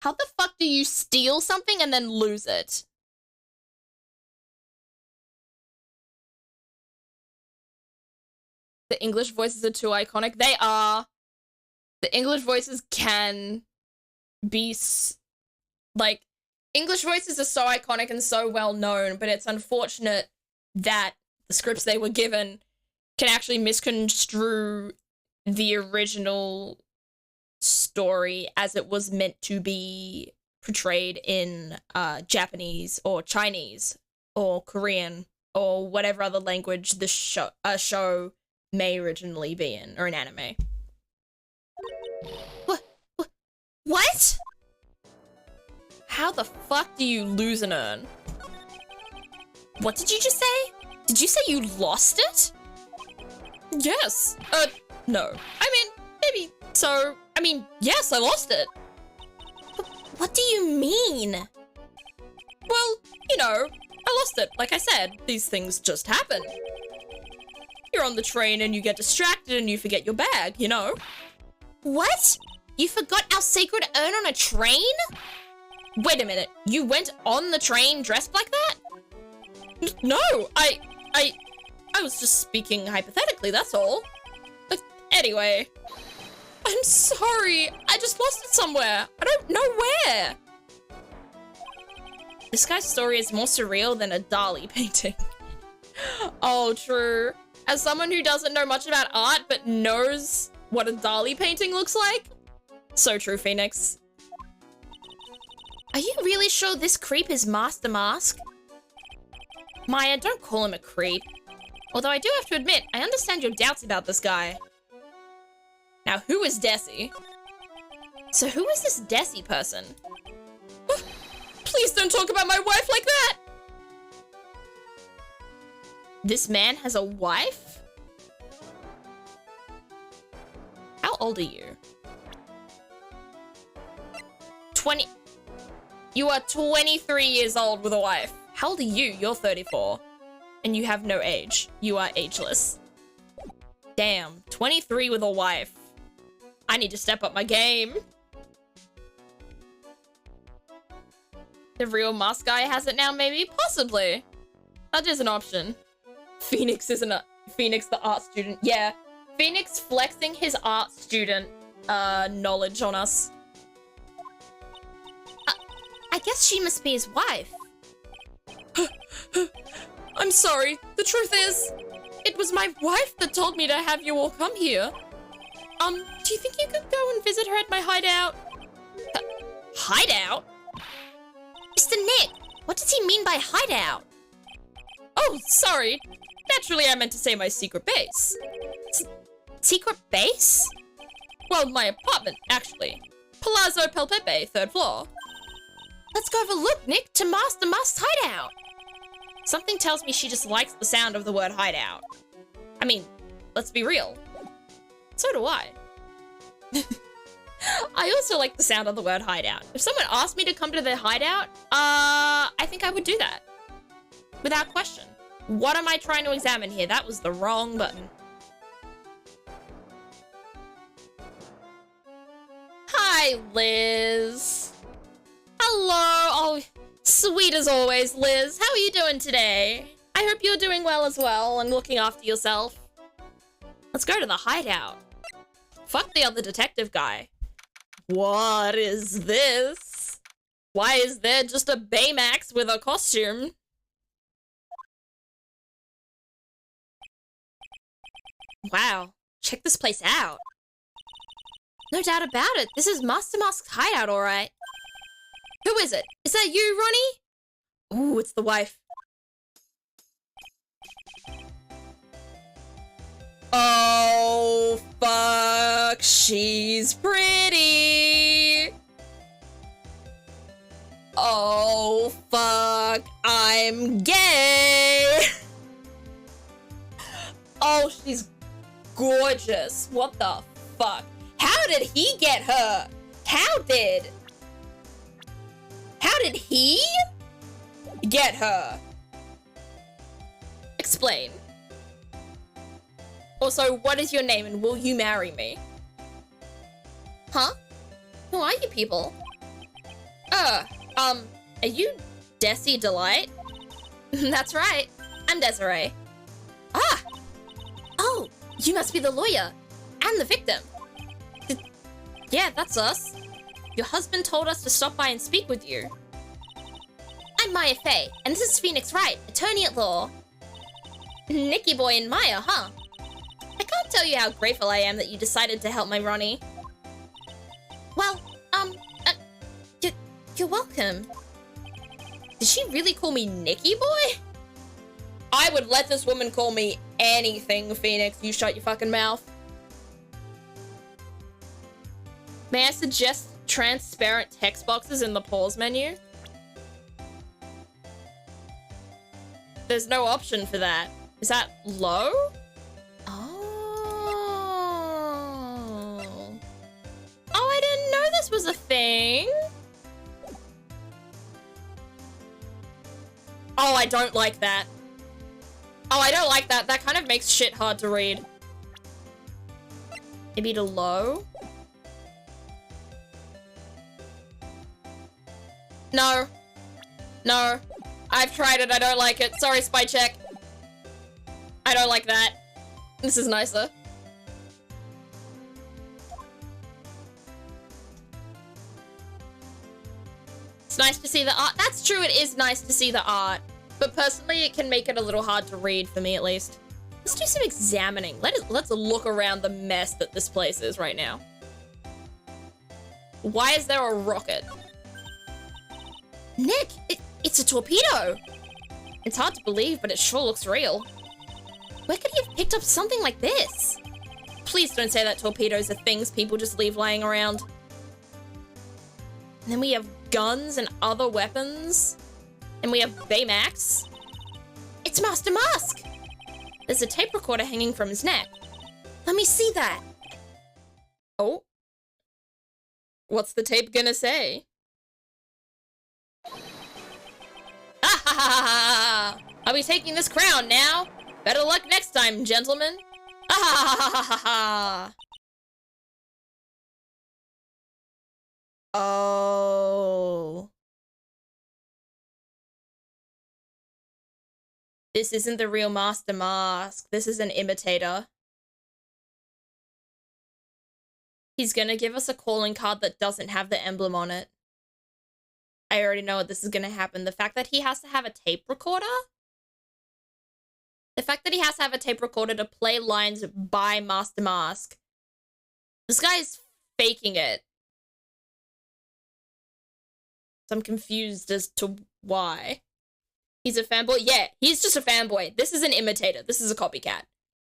A: How the fuck do you steal something and then lose it? The English voices are too iconic. They are. The English voices can be, like, English voices are so iconic and so well known, but it's unfortunate that the scripts they were given can actually misconstrue the original story as it was meant to be portrayed in Japanese or Chinese or Korean or whatever other language the show may originally be in, or an anime.
B: What?
A: How the fuck do you lose an urn?
B: What did you just say? Did you say you lost it?
A: Yes. No. I mean, maybe. So, I mean, yes, I lost it.
B: What do you mean?
A: Well, you know, I lost it. Like I said, these things just happen. You're on the train and you get distracted and you forget your bag, you know?
B: What? You forgot our sacred urn on a train?
A: Wait a minute, you went on the train dressed like that? No, I was just speaking hypothetically, that's all. But anyway, I'm sorry, I just lost it somewhere. I don't know where. This guy's story is more surreal than a Dali painting. Oh, true. As someone who doesn't know much about art but knows what a Dali painting looks like, so true, Phoenix.
B: Are you really sure this creep is Master Mask?
A: Maya, don't call him a creep. Although I do have to admit, I understand your doubts about this guy. Now, who is Desi? So who is this Desi person? Please don't talk about my wife like that! This man has a wife? How old are you? 20. You are 23 years old with a wife. How old are you? You're 34. And you have no age. You are ageless. Damn, 23 with a wife. I need to step up my game. The real mask guy has it now, maybe? Possibly. That is an option. Phoenix isn't a... Phoenix, the art student. Yeah. Phoenix flexing his art student knowledge on us.
B: I guess she must be his wife.
A: I'm sorry. The truth is, it was my wife that told me to have you all come here. Do you think you could go and visit her at my hideout? Hideout?
B: Mr. Nick, what does he mean by hideout?
A: Oh, sorry. Naturally, I meant to say my secret base.
B: Secret base?
A: Well, my apartment, actually. Palazzo Pelpepe, 3rd floor.
B: Let's go have a look, Nick, to Master Musk's hideout.
A: Something tells me she just likes the sound of the word hideout. I mean, let's be real. So do I. I also like the sound of the word hideout. If someone asked me to come to their hideout, I think I would do that. Without question. What am I trying to examine here? That was the wrong button. Hi, Liz. Hello. Oh, sweet as always, Liz. How are you doing today? I hope you're doing well as well and looking after yourself. Let's go to the hideout. Fuck the other detective guy. What is this? Why is there just a Baymax with a costume? Wow, check this place out. No doubt about it, this is Master Musk's hideout, alright. Who is it? Is that you, Ronnie? Ooh, it's the wife. Oh, fuck, she's pretty. Oh, fuck, I'm gay. Oh, she's gorgeous. What the fuck? How did he get her? How did he get her? Explain. Also, what is your name and will you marry me? Huh? Who are you people? Are you Desi Delight? That's right. I'm Desiree. Ah! Oh, you must be the lawyer and the victim. Yeah, that's us. Your husband told us to stop by and speak with you. I'm Maya Fey, and this is Phoenix Wright, attorney at law. Nicky boy and Maya, huh? I can't tell you how grateful I am that you decided to help my Ronnie. Well, you're welcome. Did she really call me Nicky boy? I would let this woman call me anything, Phoenix. You shut your fucking mouth. May I suggest transparent text boxes in the pause menu? There's no option for that. Is that low? Oh. Oh, I didn't know this was a thing. Oh, I don't like that. Oh, I don't like that. That kind of makes shit hard to read. Maybe to low? No. No. I've tried it. I don't like it. Sorry, spy check. I don't like that. This is nicer. It's nice to see the art. That's true, it is nice to see the art. But personally, it can make it a little hard to read, for me at least. Let's do some examining. Let's look around the mess that this place is right now. Why is there a rocket? Nick, it's a torpedo. It's hard to believe, but it sure looks real. Where could he have picked up something like this? Please don't say that torpedoes are things people just leave laying around. And then we have guns and other weapons. And we have Baymax. It's Master Musk! There's a tape recorder hanging from his neck. Let me see that. Oh. What's the tape gonna say? Ha ha ha ha! I'll be taking this crown now. Better luck next time, gentlemen. Ha ha ha ha ha ha! Oh. This isn't the real Master Mask. This is an imitator. He's gonna give us a calling card that doesn't have the emblem on it. I already know what this is gonna happen. The fact that he has to have a tape recorder? The fact that he has to have a tape recorder to play lines by Master Mask. This guy is faking it. So I'm confused as to why. He's a fanboy? Yeah, he's just a fanboy. This is an imitator. This is a copycat.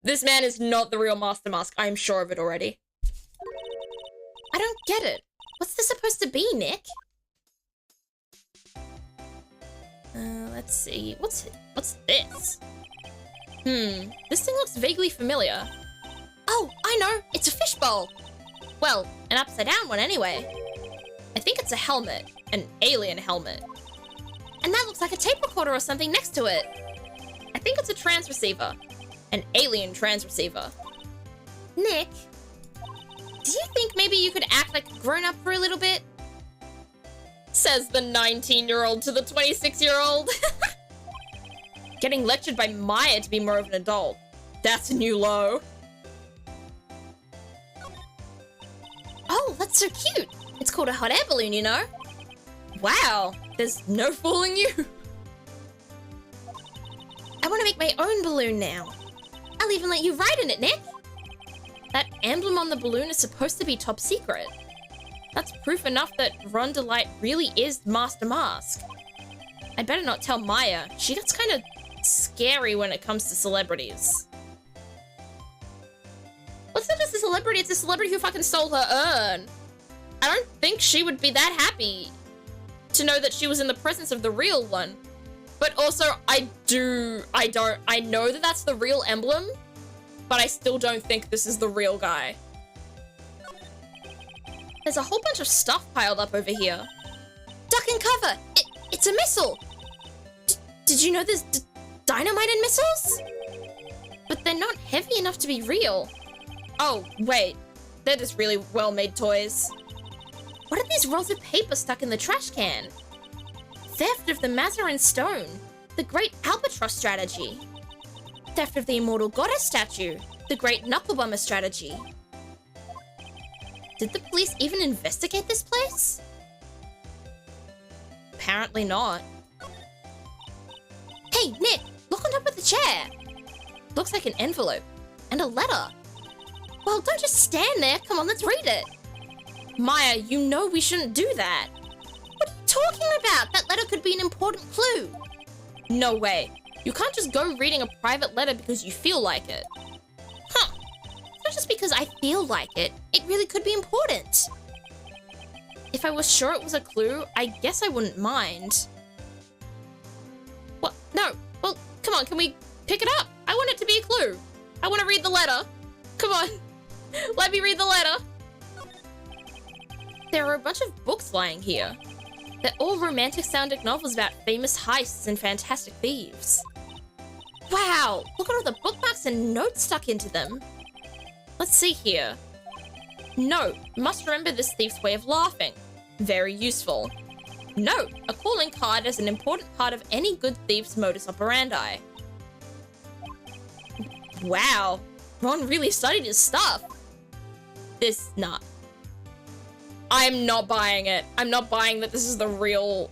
A: This man is not the real Master Mask. I'm sure of it already.
B: I don't get it. What's this supposed to be, Nick?
A: Let's see. What's this? This thing looks vaguely familiar.
B: Oh, I know. It's a fishbowl.
A: Well, an upside down one anyway. I think it's a helmet. An alien helmet.
B: And that looks like a tape recorder or something next to it.
A: I think it's a transreceiver. An alien transreceiver.
B: Nick, do you think maybe you could act like a grown-up for a little bit?
A: Says the 19-year-old to the 26-year-old. Getting lectured by Maya to be more of an adult. That's a new low.
B: Oh, that's so cute. It's called a hot air balloon, you know?
A: Wow, there's no fooling you.
B: I want to make my own balloon now. I'll even let you ride in it, Nick.
A: That emblem on the balloon is supposed to be top secret. That's proof enough that Ron Delight really is Master Mask. I'd better not tell Maya. She gets kind of scary when it comes to celebrities.
B: Well, it's not just a celebrity, it's a celebrity who fucking stole her urn.
A: I don't think she would be that happy to know that she was in the presence of the real one. But also, I know that that's the real emblem, but I still don't think this is the real guy. There's a whole bunch of stuff piled up over here.
B: Duck and cover! It's a missile! Did you know there's dynamite in missiles?
A: But they're not heavy enough to be real. Oh, wait. They're just really well-made toys.
B: What are these rolls of paper stuck in the trash can?
A: Theft of the Mazarin Stone, the Great Albatross Strategy.
B: Theft of the Immortal Goddess Statue, the Great Knucklebummer Strategy.
A: Did the police even investigate this place? Apparently not.
B: Hey, Nick, look on top of the chair.
A: Looks like an envelope and a letter.
B: Well, don't just stand there. Come on, let's read it.
A: Maya, you know we shouldn't do that.
B: What are you talking about? That letter could be an important clue.
A: No way. You can't just go reading a private letter because you feel like it.
B: Huh. It's not just because I feel like it. It really could be important.
A: If I was sure it was a clue, I guess I wouldn't mind. What? No. Well, come on, can we pick it up? I want it to be a clue. I want to read the letter. Come on. Let me read the letter. There are a bunch of books lying here. They're all romantic-sounding novels about famous heists and fantastic thieves.
B: Wow, look at all the bookmarks and notes stuck into them.
A: Let's see here. Note, must remember this thief's way of laughing. Very useful. Note, a calling card is an important part of any good thief's modus operandi. Wow, Ron really studied his stuff. Nah. I'm not buying it. I'm not buying that this is the real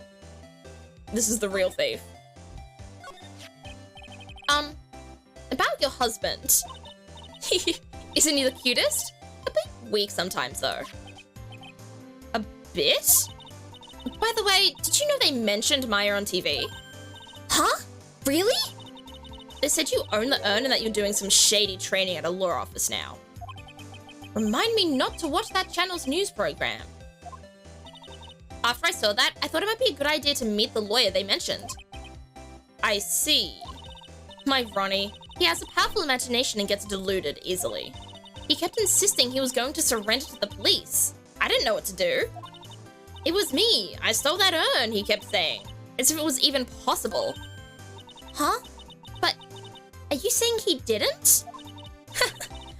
A: thief. About your husband. Isn't he the cutest? A bit weak sometimes, though. A bit? By the way, did you know they mentioned Maya on TV?
B: Huh? Really?
A: They said you own the urn and that you're doing some shady training at a law office now. Remind me not to watch that channel's news program. After I saw that, I thought it might be a good idea to meet the lawyer they mentioned. I see. My Ronnie. He has a powerful imagination and gets deluded easily. He kept insisting he was going to surrender to the police. I didn't know what to do. It was me. I stole that urn, he kept saying. As if it was even possible.
B: Huh? But are you saying he didn't?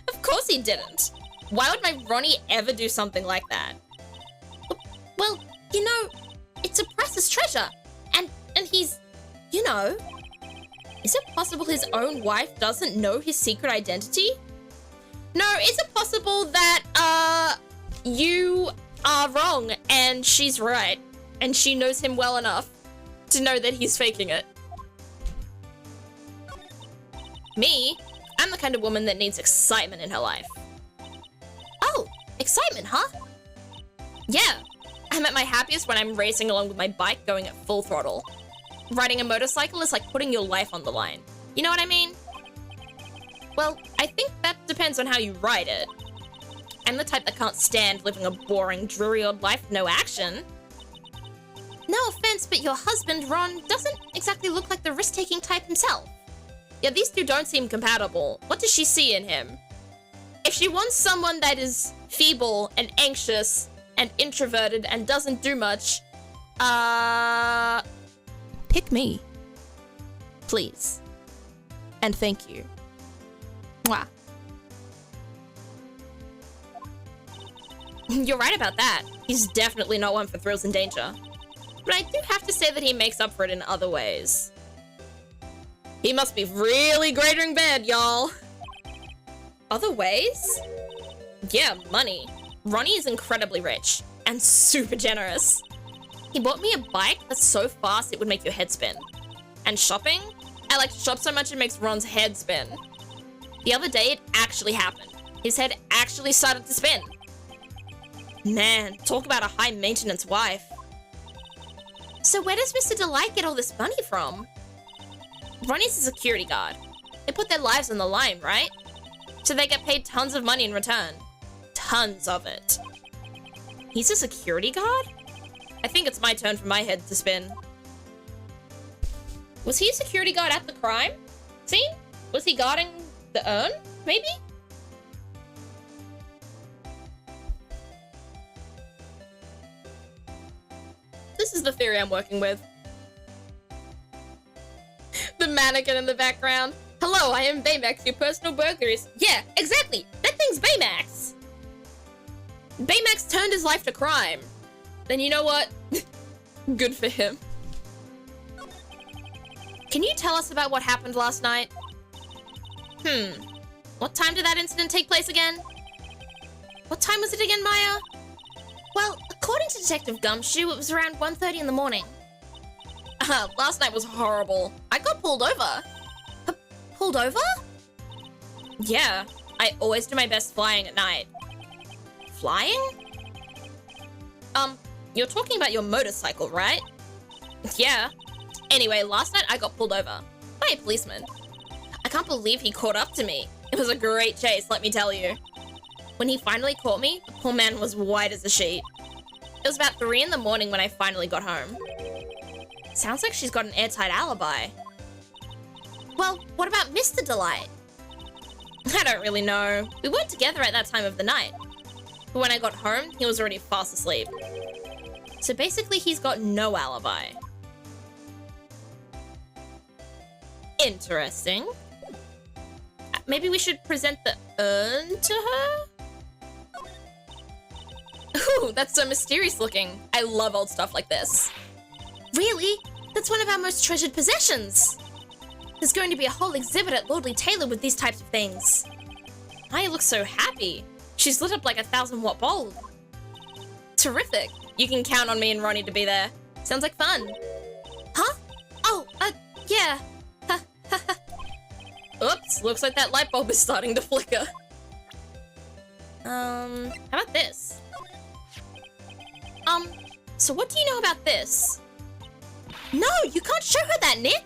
A: Of course he didn't. Why would my Ronnie ever do something like that?
B: Well, you know, it's a priceless treasure. And he's, you know.
A: Is it possible his own wife doesn't know his secret identity? No, is it possible that, you are wrong and she's right and she knows him well enough to know that he's faking it? Me? I'm the kind of woman that needs excitement in her life.
B: Oh, excitement, huh?
A: Yeah. I'm at my happiest when I'm racing along with my bike going at full throttle. riding a motorcycle is like putting your life on the line. You know what I mean? Well, I think that depends on how you ride it. I'm the type that can't stand living a boring, dreary old life with no action.
B: No offense, but your husband, Ron, doesn't exactly look like the risk-taking type himself.
A: Yeah, these two don't seem compatible. What does she see in him? If she wants someone that is feeble and anxious and introverted and doesn't do much, pick me. Please. And thank you. Mwah. You're right about that. He's definitely not one for thrills and danger. But I do have to say that he makes up for it in other ways. He must be really great in bed, y'all. Other ways? Yeah, money. Ronnie is incredibly rich and super generous. He bought me a bike that's so fast it would make your head spin. And shopping? I like to shop so much it makes Ron's head spin. The other day, it actually happened. His head actually started to spin. Man, talk about a high-maintenance wife.
B: So where does Mr. Delight get all this money from?
A: Ronnie's a security guard. They put their lives on the line, right? So they get paid tons of money in return. Tons of it. He's a security guard? I think it's my turn for my head to spin. Was he a security guard at the crime scene? Was he guarding the urn, maybe? This is the theory I'm working with. The mannequin in the background. Hello, I am Baymax, your personal burglarist. Yeah, exactly. That thing's Baymax. Baymax turned his life to crime. Then you know what? Good for him. Can you tell us about what happened last night? What time did that incident take place again? What time was it again, Maya?
B: Well, according to Detective Gumshoe, it was around 1:30 in the morning.
A: Last night was horrible. I got pulled over.
B: Pulled over?
A: Yeah, I always do my best flying at night. Flying? You're talking about your motorcycle, right? Yeah. Anyway, last night I got pulled over by a policeman. I can't believe he caught up to me. It was a great chase, let me tell you. When he finally caught me, the poor man was white as a sheet. It was about 3 in the morning when I finally got home. Sounds like she's got an airtight alibi.
B: Well, what about Mr. Delight?
A: I don't really know. We weren't together at that time of the night. But when I got home, he was already fast asleep. So basically, he's got no alibi. Interesting. Maybe we should present the urn to her? Ooh, that's so mysterious looking. I love old stuff like this.
B: Really? That's one of our most treasured possessions. There's going to be a whole exhibit at Lordly Taylor with these types of things.
A: Maya looks so happy. She's lit up like a 1,000-watt bulb. Terrific. You can count on me and Ronnie to be there. Sounds like fun.
B: Huh? Oh, yeah.
A: Oops, looks like that light bulb is starting to flicker. How about this? So what do you know about this?
B: No, you can't show her that, Nick!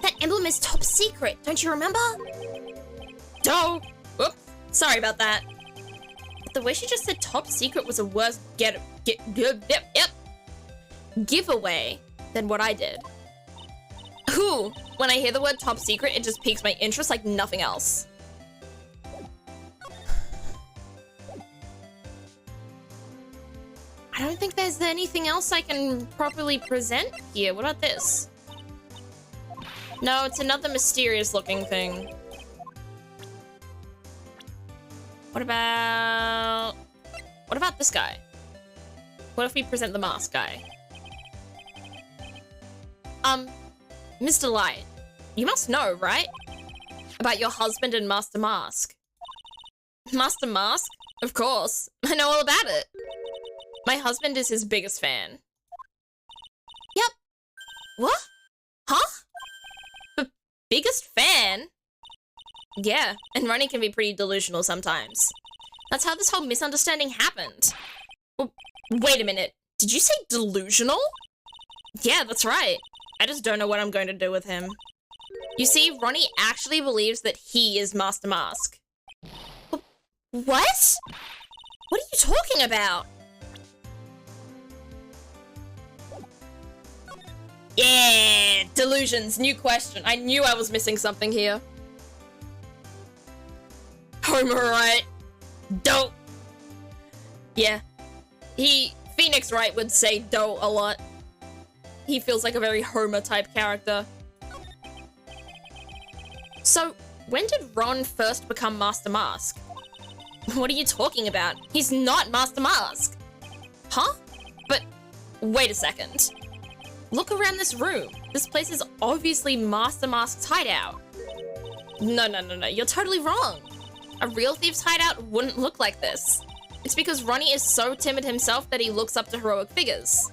B: That emblem is top secret, don't you remember?
A: Oh, oops, sorry about that. But the way she just said top secret was a worse giveaway than what I did. Ooh, when I hear the word top secret, it just piques my interest like nothing else. I don't think there's anything else I can properly present here. What about this? No, it's another mysterious looking thing. What about this guy? What if we present the mask guy? Mr. Light, you must know, right? About your husband and Master Mask. Master Mask? Of course. I know all about it. My husband is his biggest fan.
B: Yep. What? Huh?
A: Biggest fan? Yeah, and Ronnie can be pretty delusional sometimes. That's how this whole misunderstanding happened. Well, wait a minute. Did you say delusional? Yeah, that's right. I just don't know what I'm going to do with him. You see, Ronnie actually believes that he is Master Mask. What? What are you talking about? Yeah, delusions, new question. I knew I was missing something here. Homer Wright. Dope. Yeah. Phoenix Wright would say dope a lot. He feels like a very Homer type character. So, when did Ron first become Master Mask? What are you talking about? He's not Master Mask. Huh? But, wait a second. Look around this room. This place is obviously Master Mask's hideout. No, you're totally wrong. A real thief's hideout wouldn't look like this. It's because Ronnie is so timid himself that he looks up to heroic figures.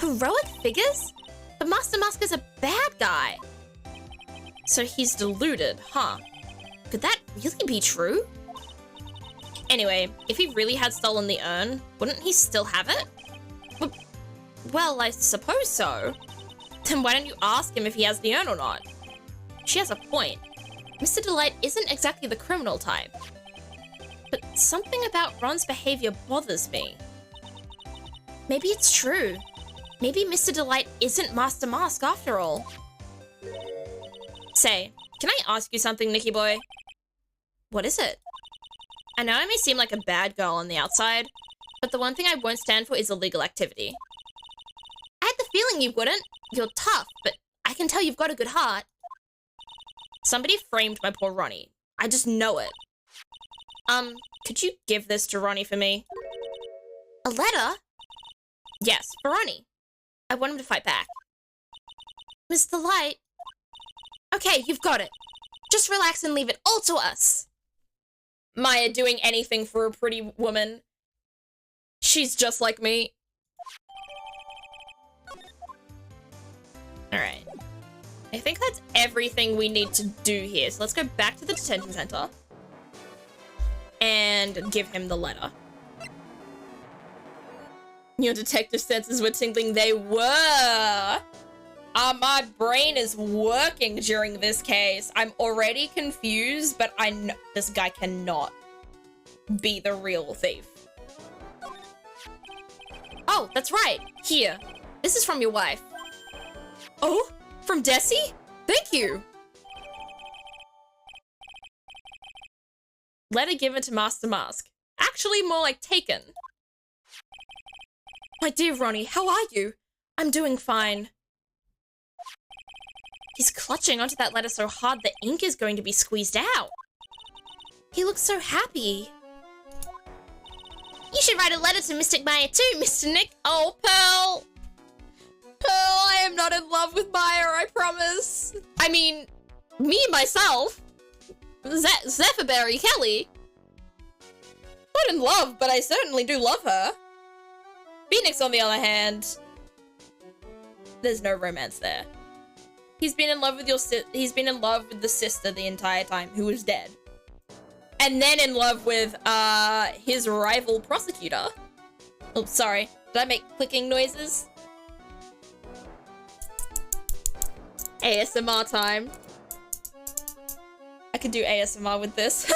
A: Heroic figures? But Master Mask is a bad guy. So he's deluded, huh? Could that really be true? Anyway, if he really had stolen the urn, wouldn't he still have it? Well, I suppose so. Then why don't you ask him if he has the urn or not? She has a point. Mr. Delight isn't exactly the criminal type. But something about Ron's behavior bothers me. Maybe it's true. Maybe Mr. Delight isn't Master Mask after all. Say, can I ask you something, Nicky boy? What is it? I know I may seem like a bad girl on the outside, but the one thing I won't stand for is illegal activity. I had the feeling you wouldn't. You're tough, but I can tell you've got a good heart. Somebody framed my poor Ronnie. I just know it. Could you give this to Ronnie for me? A letter? Yes, for Ronnie. I want him to fight back. Miss Delight. Okay, you've got it. Just relax and leave it all to us. Maya doing anything for a pretty woman. She's just like me. Alright. I think that's everything we need to do here. So let's go back to the detention center. And give him the letter. Your detective senses were tingling. They were! My brain is working during this case. I'm already confused, but I know this guy cannot be the real thief. Oh, that's right. Here. This is from your wife. Oh, from Desi? Thank you. Letter given to Master Mask. Actually, more like taken. My dear Ronnie, how are you? I'm doing fine. He's clutching onto that letter so hard the ink is going to be squeezed out. He looks so happy.
B: You should write a letter to Mystic Maya too, Mr. Nick.
A: Oh, Pearl. Pearl, I am not in love with Maya, I promise. I mean, me, myself. Zephyrberry Kelly. Not in love, but I certainly do love her. Phoenix, on the other hand, there's no romance there. He's been in love with he's been in love with the sister the entire time, who was dead. And then in love with, his rival prosecutor. Oh, sorry. Did I make clicking noises? ASMR time. I could do ASMR with this.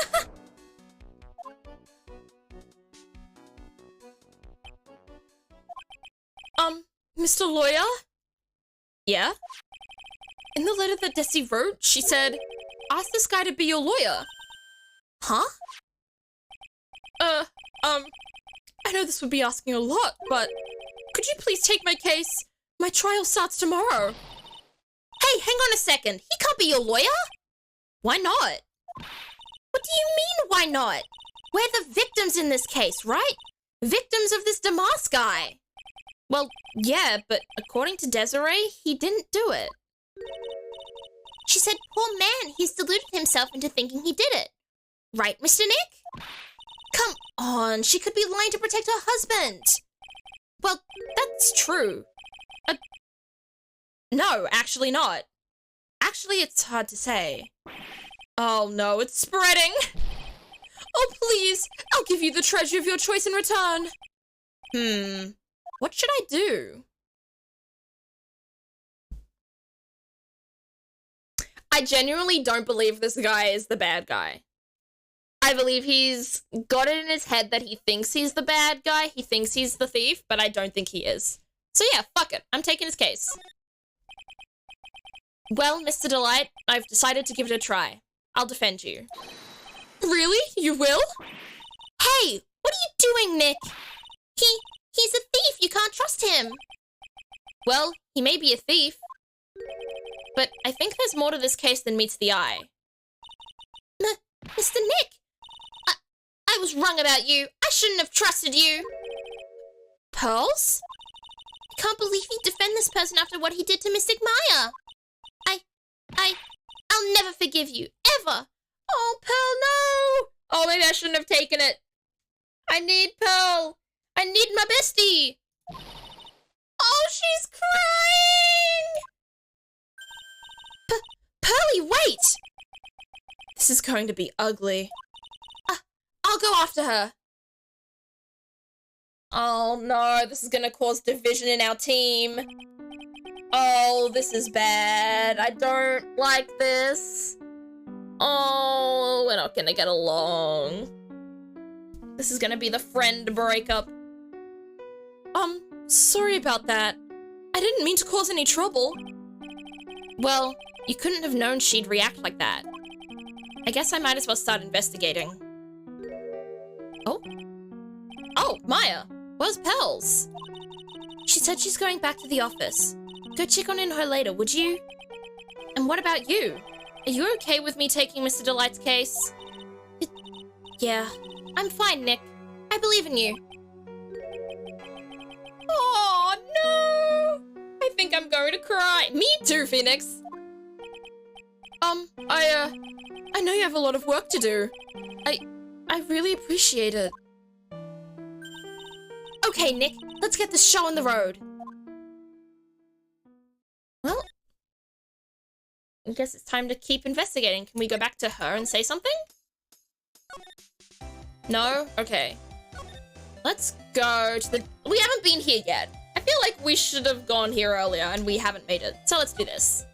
A: Mr. Lawyer? Yeah? In the letter that Desi wrote, she said, ask this guy to be your lawyer. Huh? I know this would be asking a lot, but could you please take my case? My trial starts tomorrow. Hey, hang on a second. He can't be your lawyer? Why not? What do you mean, why not? We're the victims in this case, right? Victims of this Damask guy. Well, yeah, but according to Desiree, he didn't do it.
B: She said, poor man, he's deluded himself into thinking he did it. Right, Mr. Nick?
A: Come on, she could be lying to protect her husband. Well, that's true. No, actually not. Actually, it's hard to say. Oh no, it's spreading. Oh, please, I'll give you the treasure of your choice in return. What should I do? I genuinely don't believe this guy is the bad guy. I believe he's got it in his head that he thinks he's the bad guy. He thinks he's the thief, but I don't think he is. So yeah, fuck it. I'm taking his case. Well, Mr. Delight, I've decided to give it a try. I'll defend you. Really? You will?
B: Hey, what are you doing, Nick? He's a thief. You can't trust him.
A: Well, he may be a thief, but I think there's more to this case than meets the eye.
B: Mr. Nick, I was wrong about you. I shouldn't have trusted you.
A: Pearls?
B: I can't believe he'd defend this person after what he did to Mystic Maya. I'll never forgive you, ever.
A: Oh, Pearl, no! Oh, maybe I shouldn't have taken it. I need Pearl. I need my bestie. Oh, she's crying! Pearly, wait! This is going to be ugly. I'll go after her. Oh no, this is gonna cause division in our team. Oh, this is bad. I don't like this. Oh, we're not gonna get along. This is gonna be the friend breakup. Sorry about that. I didn't mean to cause any trouble. Well, you couldn't have known she'd react like that. I guess I might as well start investigating. Oh, Maya, where's Pels? She said she's going back to the office. Go check on her later, would you? And what about you? Are you okay with me taking Mr. Delight's case? Yeah, I'm fine, Nick. I believe in you. Oh, no! I think I'm going to cry. Me too, Phoenix. I know you have a lot of work to do. I really appreciate it. Okay, Nick, let's get this show on the road. Well, I guess it's time to keep investigating. Can we go back to her and say something? No? Okay. Let's go to the... We haven't been here yet. I feel like we should have gone here earlier and we haven't made it. So let's do this.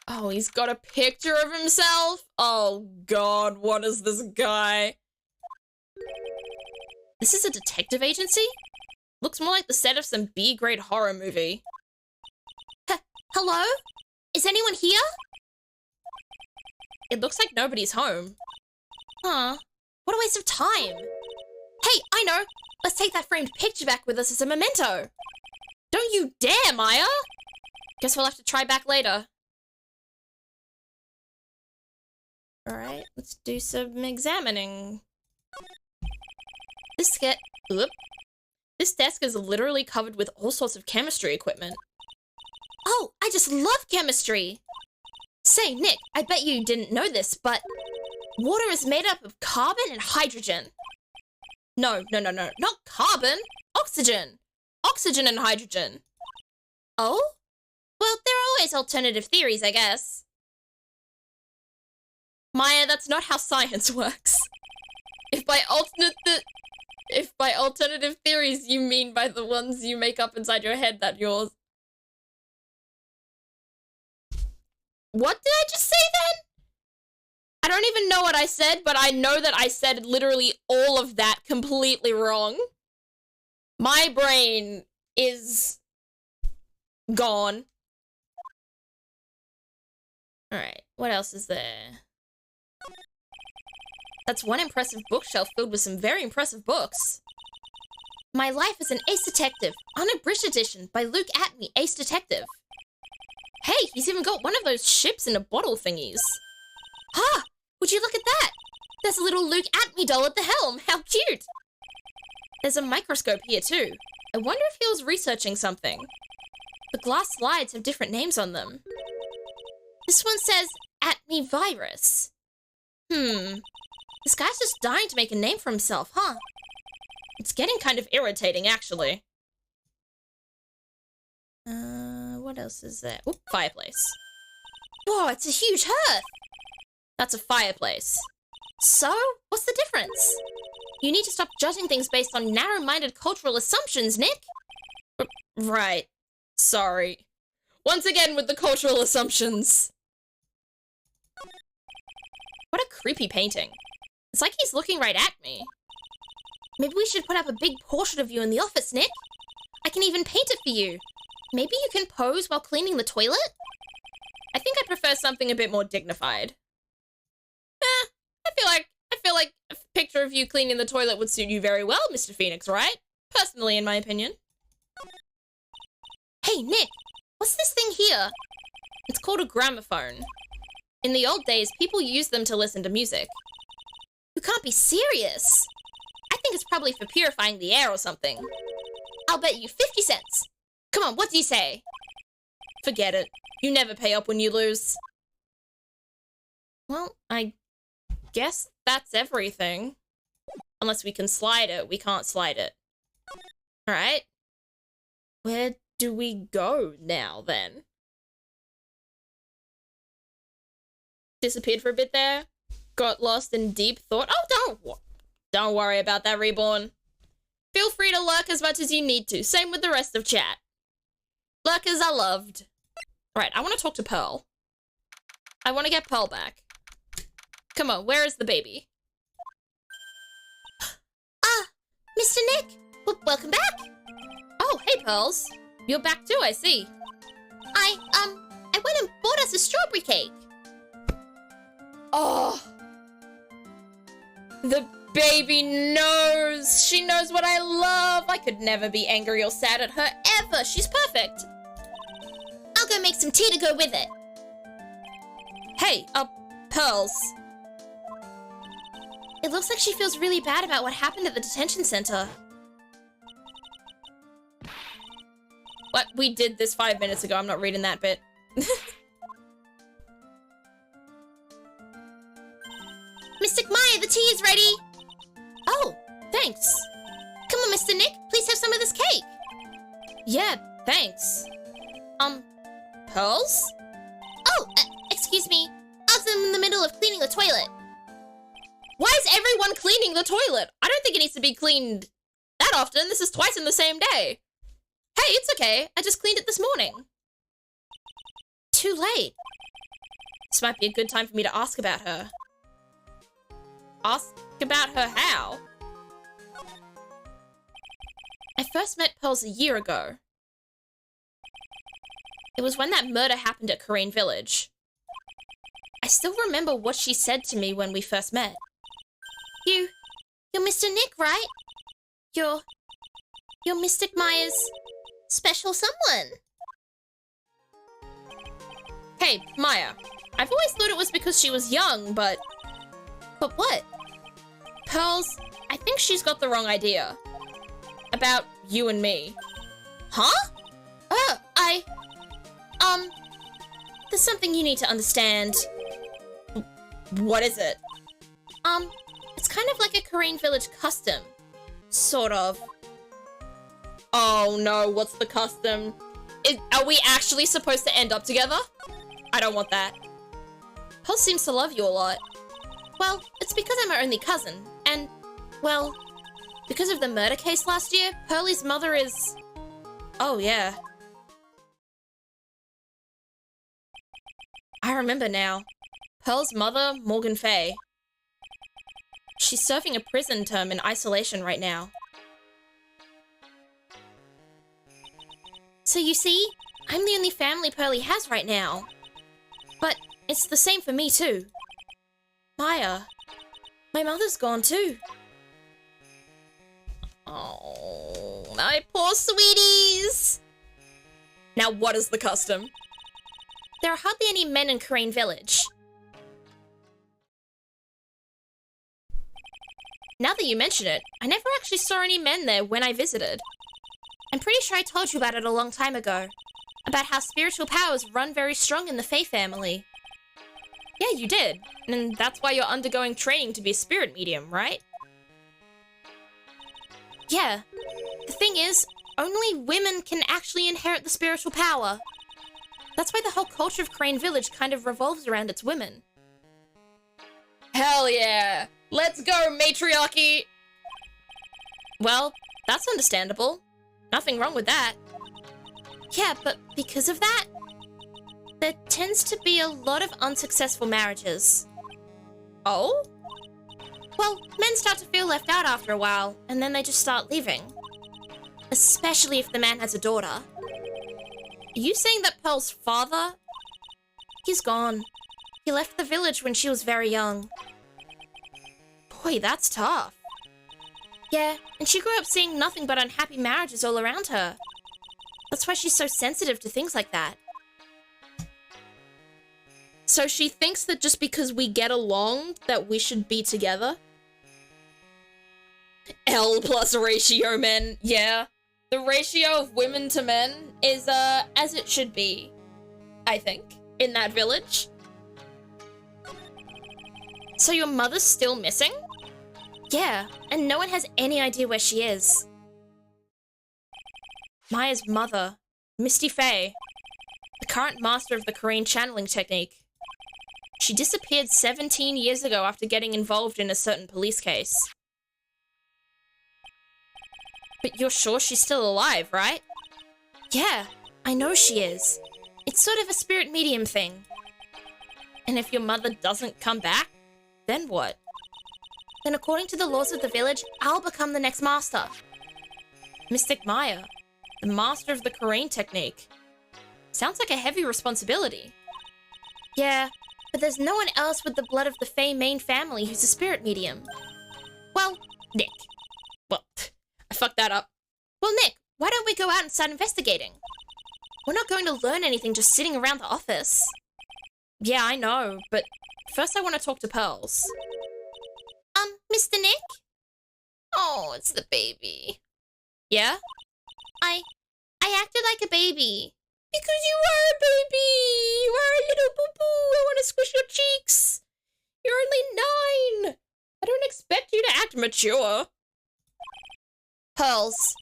A: Oh, he's got a picture of himself? Oh god, what is this guy? This is a detective agency? Looks more like the set of some B-grade horror movie.
B: Hello? Is anyone here?
A: It looks like nobody's home.
B: Huh. What a waste of time. Hey, I know. Let's take that framed picture back with us as a memento.
A: Don't you dare, Maya! Guess we'll have to try back later. Alright, let's do some examining. This desk is literally covered with all sorts of chemistry equipment.
B: Oh, I just love chemistry.
A: Say, Nick, I bet you didn't know this, but water is made up of carbon and hydrogen. No, not carbon. Oxygen. Oxygen and hydrogen.
B: Oh? Well, there are always alternative theories, I guess.
A: Maya, that's not how science works. If by alternative theories you mean by the ones you make up inside your head, that's yours. What did I just say then? I don't even know what I said, but I know that I said literally all of that completely wrong. My brain is gone. Alright, what else is there? That's one impressive bookshelf filled with some very impressive books. My Life as an Ace Detective, unabridged edition by Luke Atney, Ace Detective. Hey, he's even got one of those ships in a bottle thingies. Ah, would you look at that? There's a little Luke Atney doll at the helm. How cute. There's a microscope here too. I wonder if he was researching something. The glass slides have different names on them. This one says Atney virus. This guy's just dying to make a name for himself, huh? It's getting kind of irritating, actually. What else is there? Oop, fireplace. Whoa, it's a huge hearth! That's a fireplace. So, what's the difference? You need to stop judging things based on narrow-minded cultural assumptions, Nick! Right. Sorry. Once again with the cultural assumptions. What a creepy painting. It's like he's looking right at me.
B: Maybe we should put up a big portrait of you in the office, Nick. I can even paint it for you. Maybe you can pose while cleaning the toilet?
A: I think I prefer something a bit more dignified. I feel like a picture of you cleaning the toilet would suit you very well, Mr. Phoenix, right? Personally, in my opinion.
B: Hey, Nick, what's this thing here?
A: It's called a gramophone. In the old days, people used them to listen to music.
B: You can't be serious.
A: I think it's probably for purifying the air or something.
B: I'll bet you 50 cents.
A: Come on, what do you say? Forget it. You never pay up when you lose. Well, I guess that's everything. Unless we can slide it, we can't slide it. Alright. Where do we go now, then? Disappeared for a bit there. Got lost in deep thought. Oh, don't worry about that, Reborn. Feel free to lurk as much as you need to. Same with the rest of chat. Lurkers are loved. Right, I want to talk to Pearl. I want to get Pearl back. Come on, where is the baby?
B: Ah, Mr. Nick, welcome back.
A: Oh, hey, Pearls. You're back too, I see.
B: I went and bought us a strawberry cake.
A: Oh. The baby knows. She knows what I love. I could never be angry or sad at her, ever. She's perfect.
B: I'll go make some tea to go with it.
A: Hey, Pearls.
B: It looks like she feels really bad about what happened at the detention center.
A: What? We did this 5 minutes ago. I'm not reading that bit.
B: Mystic Maya, the tea is ready.
A: Oh, thanks.
B: Come on, Mr. Nick. Please have some of this cake.
A: Yeah, thanks. Pearls?
B: Oh, excuse me. I was in the middle of cleaning the toilet.
A: Why is everyone cleaning the toilet? I don't think it needs to be cleaned that often. This is twice in the same day. Hey, it's okay. I just cleaned it this morning.
B: Too late.
A: This might be a good time for me to ask about her. Ask about her how? I first met Pearls a year ago. It was when that murder happened at Corinne Village. I still remember what she said to me when we first met.
B: You're Mr. Nick, right? You're Mystic Maya's special someone.
A: Hey, Maya. I've always thought it was because she was young, but...
B: But what?
A: Pearls, I think she's got the wrong idea. About you and me.
B: Huh? There's something you need to understand.
A: What is it?
B: It's kind of like a Corinne Village custom.
A: Sort of. Oh no, what's the custom? Are we actually supposed to end up together? I don't want that. Pearl seems to love you a lot.
B: Well, it's because I'm her only cousin, and, well, because of the murder case last year, Pearlie's mother is...
A: Oh, yeah. I remember now. Pearl's mother, Morgan Fay. She's serving a prison term in isolation right now.
B: So you see, I'm the only family Pearlie has right now. But it's the same for me too.
A: Maya, my mother's gone too.
B: Oh, my poor sweeties.
A: Now what is the custom?
B: There are hardly any men in Corinne Village.
A: Now that you mention it, I never actually saw any men there when I visited.
B: I'm pretty sure I told you about it a long time ago. About how spiritual powers run very strong in the Fay family.
A: Yeah, you did. And that's why you're undergoing training to be a spirit medium, right?
B: Yeah. The thing is, only women can actually inherit the spiritual power. That's why the whole culture of Corinne Village kind of revolves around its women.
A: Hell yeah! Let's go, matriarchy! Well, that's understandable. Nothing wrong with that.
B: Yeah, but because of that, There tends to be a lot of unsuccessful marriages.
A: Oh?
B: Well, men start to feel left out after a while, and then they just start leaving. Especially if the man has a daughter.
A: Are you saying that Pearl's father?
B: He's gone. He left the village when she was very young.
A: Boy, that's tough.
B: Yeah, and she grew up seeing nothing but unhappy marriages all around her. That's why she's so sensitive to things like that.
A: So she thinks that just because we get along, that we should be together? L plus ratio men, yeah. The ratio of women to men is, as it should be, I think, in that village.
B: So your mother's still missing? Yeah, and no one has any idea where she is.
A: Maya's mother, Misty Faye, the current master of the Korean channeling technique. She disappeared 17 years ago after getting involved in a certain police case. But you're sure she's still alive, right?
B: Yeah, I know she is. It's sort of a spirit medium thing.
A: And if your mother doesn't come back, then what?
B: Then according to the laws of the village, I'll become the next master.
A: Mystic Maya, the master of the Korean technique. Sounds like a heavy responsibility.
B: Yeah, but there's no one else with the blood of the Faye main family who's a spirit medium. Well,
A: Nick. Well, I fucked that up.
B: Well, Nick, why don't we go out and start investigating? We're not going to learn anything just sitting around the office.
A: Yeah, I know, but first I want to talk to Pearls.
B: Mr. Nick? Oh, it's the baby.
A: Yeah?
B: I acted like a baby.
A: Because you are a baby! You are a little boo-boo! I want to squish your cheeks! You're only 9! I don't expect you to act mature.
B: Pearls,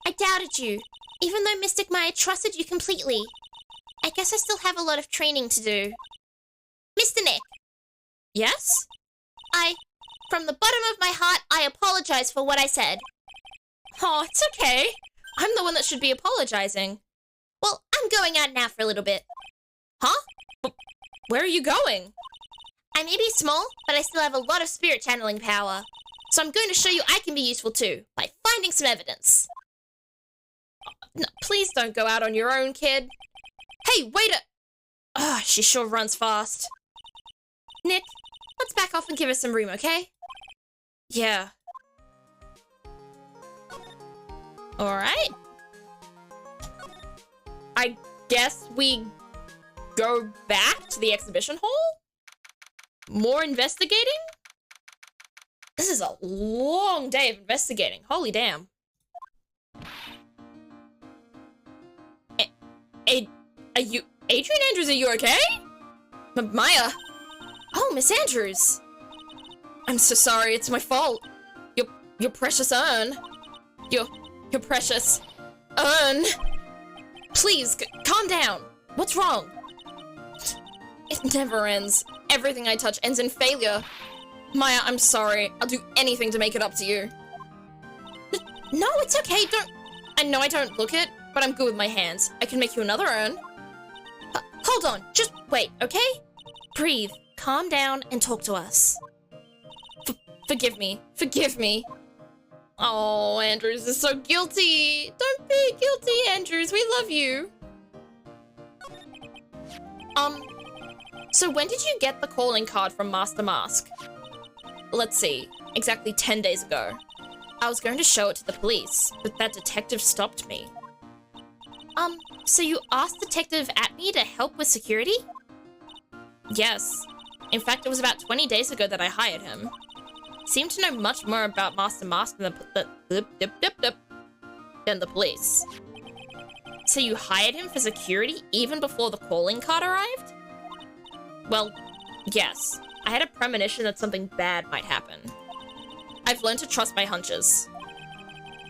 B: I doubted you, even though Mystic Maya trusted you completely. I guess I still have a lot of training to do. Mr. Nick.
A: Yes?
B: From the bottom of my heart, I apologize for what I said.
A: Oh, it's okay. I'm the one that should be apologizing.
B: Well, I'm going out now for a little bit.
A: Huh? Where are you going?
B: I may be small, but I still have a lot of spirit channeling power. So I'm going to show you I can be useful too, by finding some evidence.
A: No, please don't go out on your own, kid. Hey, wait a... she sure runs fast.
B: Nick, let's back off and give her some room, okay?
A: Yeah. Alright. I guess we go back to the exhibition hall? More investigating? This is a long day of investigating. Holy damn. Are you... Adrian Andrews, are you okay? Maya? Oh, Miss Andrews. I'm so sorry, it's my fault. Your precious urn. Your precious urn. Please, calm down. What's wrong? It never ends. Everything I touch ends in failure. Maya, I'm sorry. I'll do anything to make it up to you. No, it's okay. I know I don't look it, but I'm good with my hands. I can make you another urn. Hold on. Just wait, okay? Breathe. Calm down and talk to us. Forgive me. Forgive me. Oh, Andrews is so guilty. Don't be guilty, Andrews. We love you. So when did you get the calling card from Master Mask? Let's see. Exactly 10 days ago. I was going to show it to the police, but that detective stopped me.
B: So you asked Detective Atme to help with security?
A: Yes. In fact, it was about 20 days ago that I hired him. Seemed to know much more about Master Mask than the police. So you hired him for security even before the calling card arrived? Well, yes. I had a premonition that something bad might happen. I've learned to trust my hunches.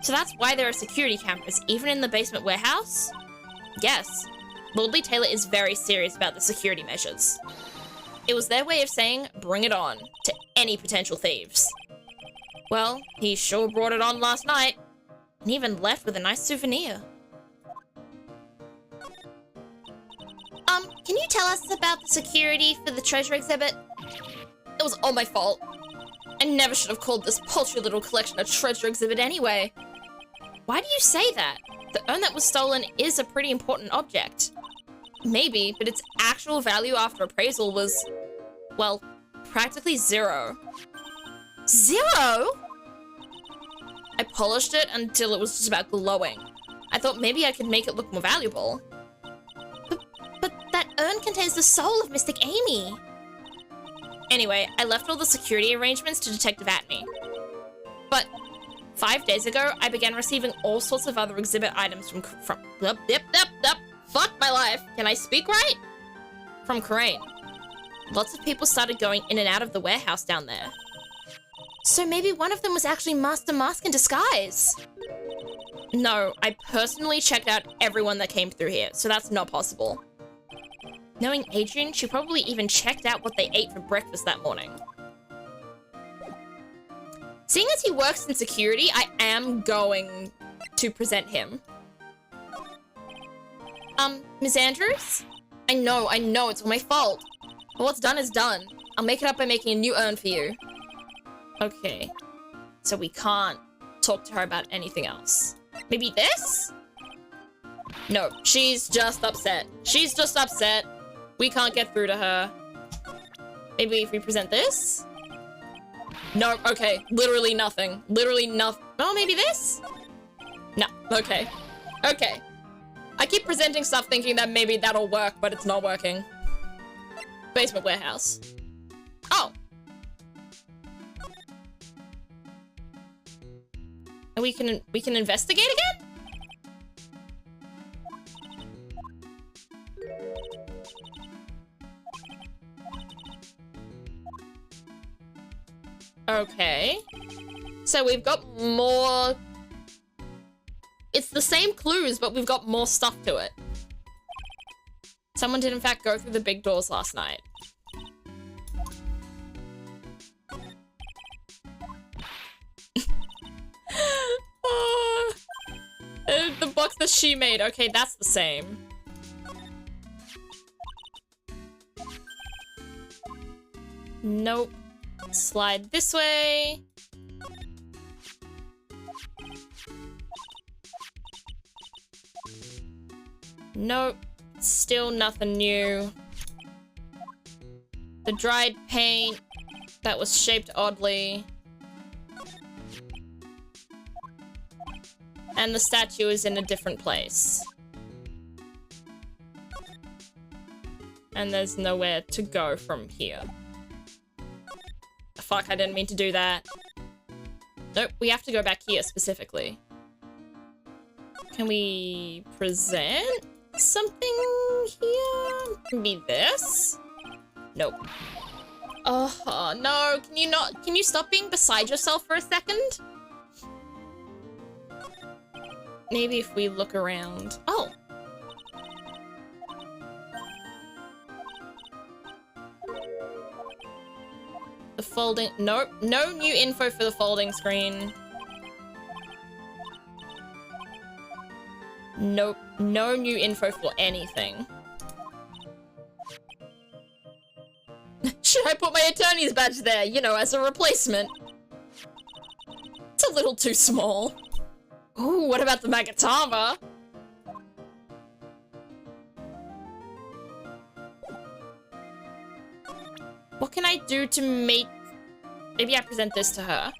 A: So that's why there are security cameras even in the basement warehouse? Yes. Lordly Taylor is very serious about the security measures. It was their way of saying, bring it on, to any potential thieves. Well, he sure brought it on last night, and even left with a nice souvenir.
B: can you tell us about the security for the treasure exhibit?
A: It was all my fault. I never should have called this paltry little collection a treasure exhibit anyway. Why do you say that? The urn that was stolen is a pretty important object. Maybe, but its actual value after appraisal was, well, practically 0.
B: 0?
A: I polished it until it was just about glowing. I thought maybe I could make it look more valuable.
B: But that urn contains the soul of Mystic Amy.
A: Anyway, I left all the security arrangements to Detective Atney. But 5 days ago, I began receiving all sorts of other exhibit items from fuck my life. Can I speak right? From Crane. Lots of people started going in and out of the warehouse down there.
B: So maybe one of them was actually Master Mask in disguise.
A: No, I personally checked out everyone that came through here, so that's not possible. Knowing Adrian, she probably even checked out what they ate for breakfast that morning. Seeing as he works in security, I am going to present him. Ms. Andrews? I know, it's all my fault. But what's done is done. I'll make it up by making a new urn for you. Okay. So we can't talk to her about anything else. Maybe this? No, she's just upset. She's just upset. We can't get through to her. Maybe if we present this? No, okay. Literally nothing. Literally nothing. Oh, maybe this? No, okay. Okay. I keep presenting stuff thinking that maybe that'll work, but it's not working. Basement warehouse. Oh. And we can investigate again? Okay. So we've got more... It's the same clues, but we've got more stuff to it. Someone did in fact go through the big doors last night. Oh, the box that she made. Okay, that's the same. Nope. Slide this way. Nope. Still nothing new. The dried paint that was shaped oddly. And the statue is in a different place. And there's nowhere to go from here. Fuck, I didn't mean to do that. Nope, we have to go back here specifically. Can we present something here? Maybe this? Nope. Oh, no, can you stop being beside yourself for a second? Maybe if we look around. Oh. The folding, nope, no new info for the folding screen. Nope, no new info for anything. Should I put my attorney's badge there, you know, as a replacement? It's a little too small. Ooh, what about the Magatama? What can I do to make... Maybe I present this to her.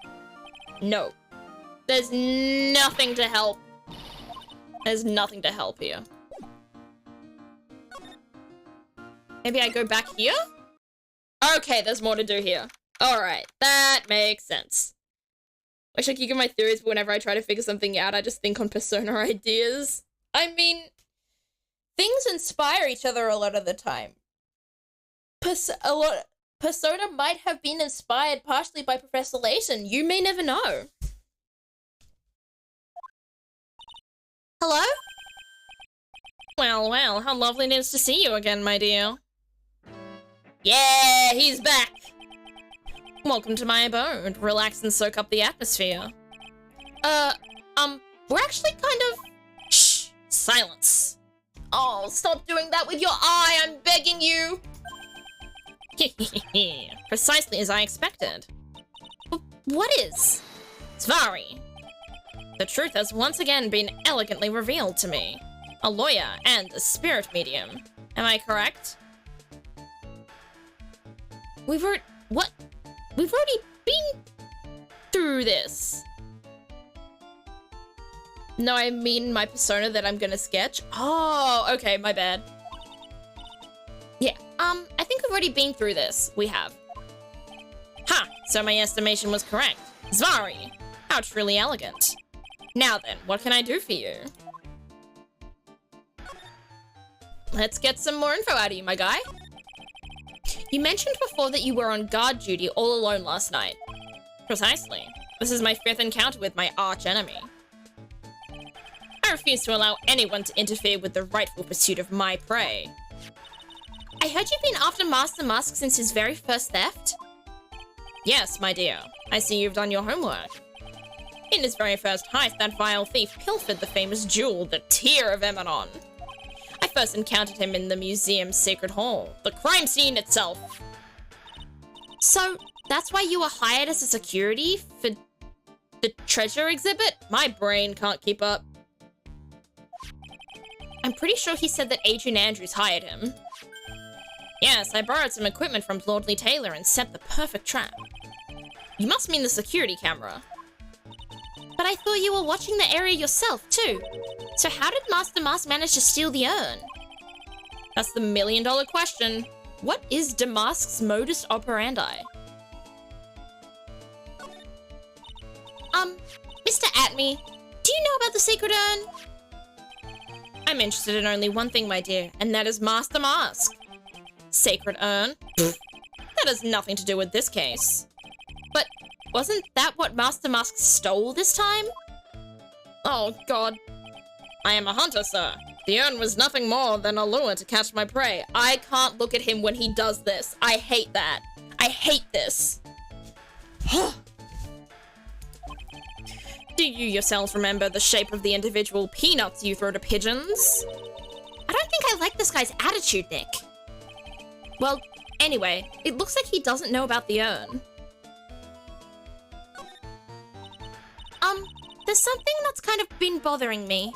A: No. There's nothing to help. There's nothing to help here. Maybe I go back here? Okay, there's more to do here. Alright, that makes sense. Wish I could give my theories, but whenever I try to figure something out, I just think on Persona ideas. I mean, things inspire each other a lot of the time. Persona might have been inspired partially by Professor Layton. You may never know.
B: Hello?
A: Well, well, how lovely it is to see you again, my dear. Yeah, he's back! Welcome to my abode. Relax and soak up the atmosphere. We're actually kind of... Shh! Silence. Oh, stop doing that with your eye, I'm begging you! Precisely as I expected.
B: What is?
A: Svari. The truth has once again been elegantly revealed to me. A lawyer and a spirit medium. Am I correct? We've already been through this. No, I mean my persona that I'm gonna sketch. Oh, okay, my bad. Yeah, I think we've already been through this. We have. Ha! So my estimation was correct. Svari! How truly elegant. Now then, what can I do for you? Let's get some more info out of you, my guy. You mentioned before that you were on guard duty all alone last night. Precisely. This is my 5th encounter with my arch enemy. I refuse to allow anyone to interfere with the rightful pursuit of my prey.
B: I heard you've been after Master Mask since his very first theft?
A: Yes, my dear. I see you've done your homework. In his very first heist, that vile thief pilfered the famous jewel, the Tear of Emanon. I first encountered him in the museum's sacred hall, the crime scene itself.
B: So, that's why you were hired as a security for
A: the treasure exhibit? My brain can't keep up. I'm pretty sure he said that Adrian Andrews hired him. Yes, I borrowed some equipment from Lordly Taylor and set the perfect trap. You must mean the security camera.
B: But I thought you were watching the area yourself, too. So how did Master Mask manage to steal the urn?
A: That's the million-dollar question. What is Damask's modus operandi?
B: Mr. Atme, do you know about the secret urn?
A: I'm interested in only one thing, my dear, and that is Master Mask. Sacred urn? That has nothing to do with this case. But wasn't that what Master Mask stole this time? Oh, God. I am a hunter, sir. The urn was nothing more than a lure to catch my prey. I can't look at him when he does this. I hate that. I hate this. Do you yourselves remember the shape of the individual peanuts you throw to pigeons?
B: I don't think I like this guy's attitude, Nick.
A: Well, anyway, it looks like he doesn't know about the urn.
B: There's something that's kind of been bothering me.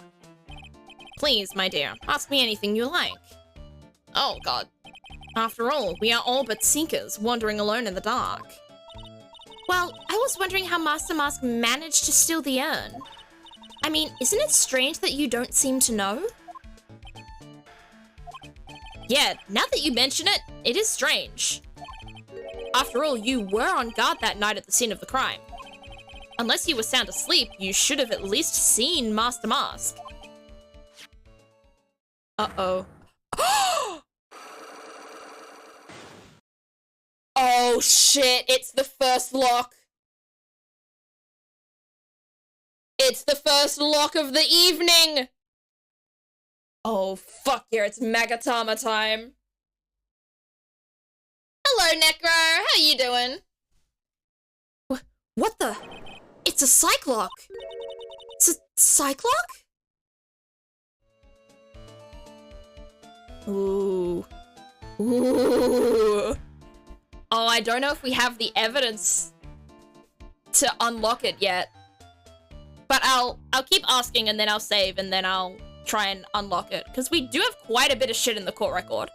A: Please, my dear, ask me anything you like. Oh, God. After all, we are all but seekers, wandering alone in the dark.
B: Well, I was wondering how Master Mask managed to steal the urn. I mean, isn't it strange that you don't seem to know?
A: Yeah, now that you mention it, it is strange. After all, you were on guard that night at the scene of the crime. Unless you were sound asleep, you should have at least seen Master Mask. Uh-oh. Oh, shit, it's the first lock. It's the first lock of the evening. Oh, fuck yeah, it's Magatama time. Hello, Necro. How you doing?
B: What the? It's a Cyclock. It's a Cyclock?
A: Ooh. Ooh. Oh, I don't know if we have the evidence to unlock it yet. But I'll keep asking and then I'll save and then I'll try and unlock it. Because we do have quite a bit of shit in the court record.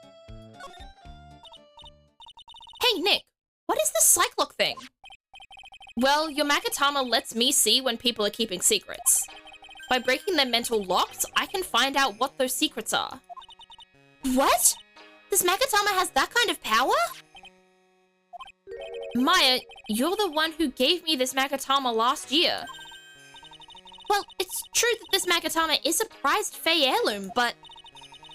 A: Hey, Nick, what is this Cyclock thing? Well, your Magatama lets me see when people are keeping secrets. By breaking their mental locks, I can find out what those secrets are.
B: What? This Magatama has that kind of power?
A: Maya, you're the one who gave me this Magatama last year.
B: Well, it's true that this Magatama is a prized Fey heirloom, but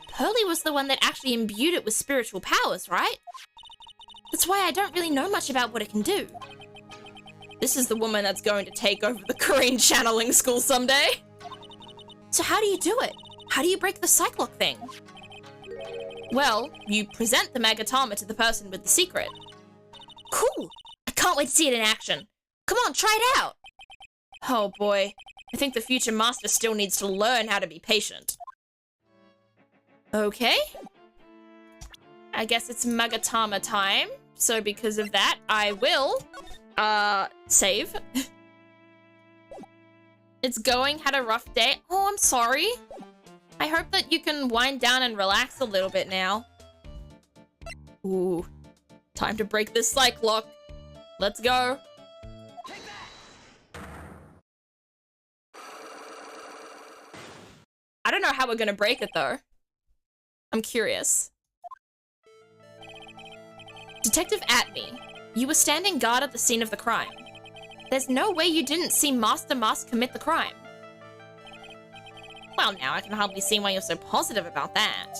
B: Pearly was the one that actually imbued it with spiritual powers, right? That's why I don't really know much about what it can do.
A: This is the woman that's going to take over the Korean channeling school someday.
B: So how do you do it? How do you break the Cyclock thing?
A: Well, you present the Magatama to the person with the secret.
B: Cool! I can't wait to see it in action. Come on, try it out!
A: Oh boy, I think the future master still needs to learn how to be patient. Okay. I guess it's Magatama time. So because of that, I will, save. It's going, had a rough day. Oh, I'm sorry. I hope that you can wind down and relax a little bit now. Ooh. Time to break this psych lock. Let's go. I don't know how we're gonna break it though. I'm curious. Detective Atme, you were standing guard at the scene of the crime. There's no way you didn't see Master Mask commit the crime. Well, now I can hardly see why you're so positive about that.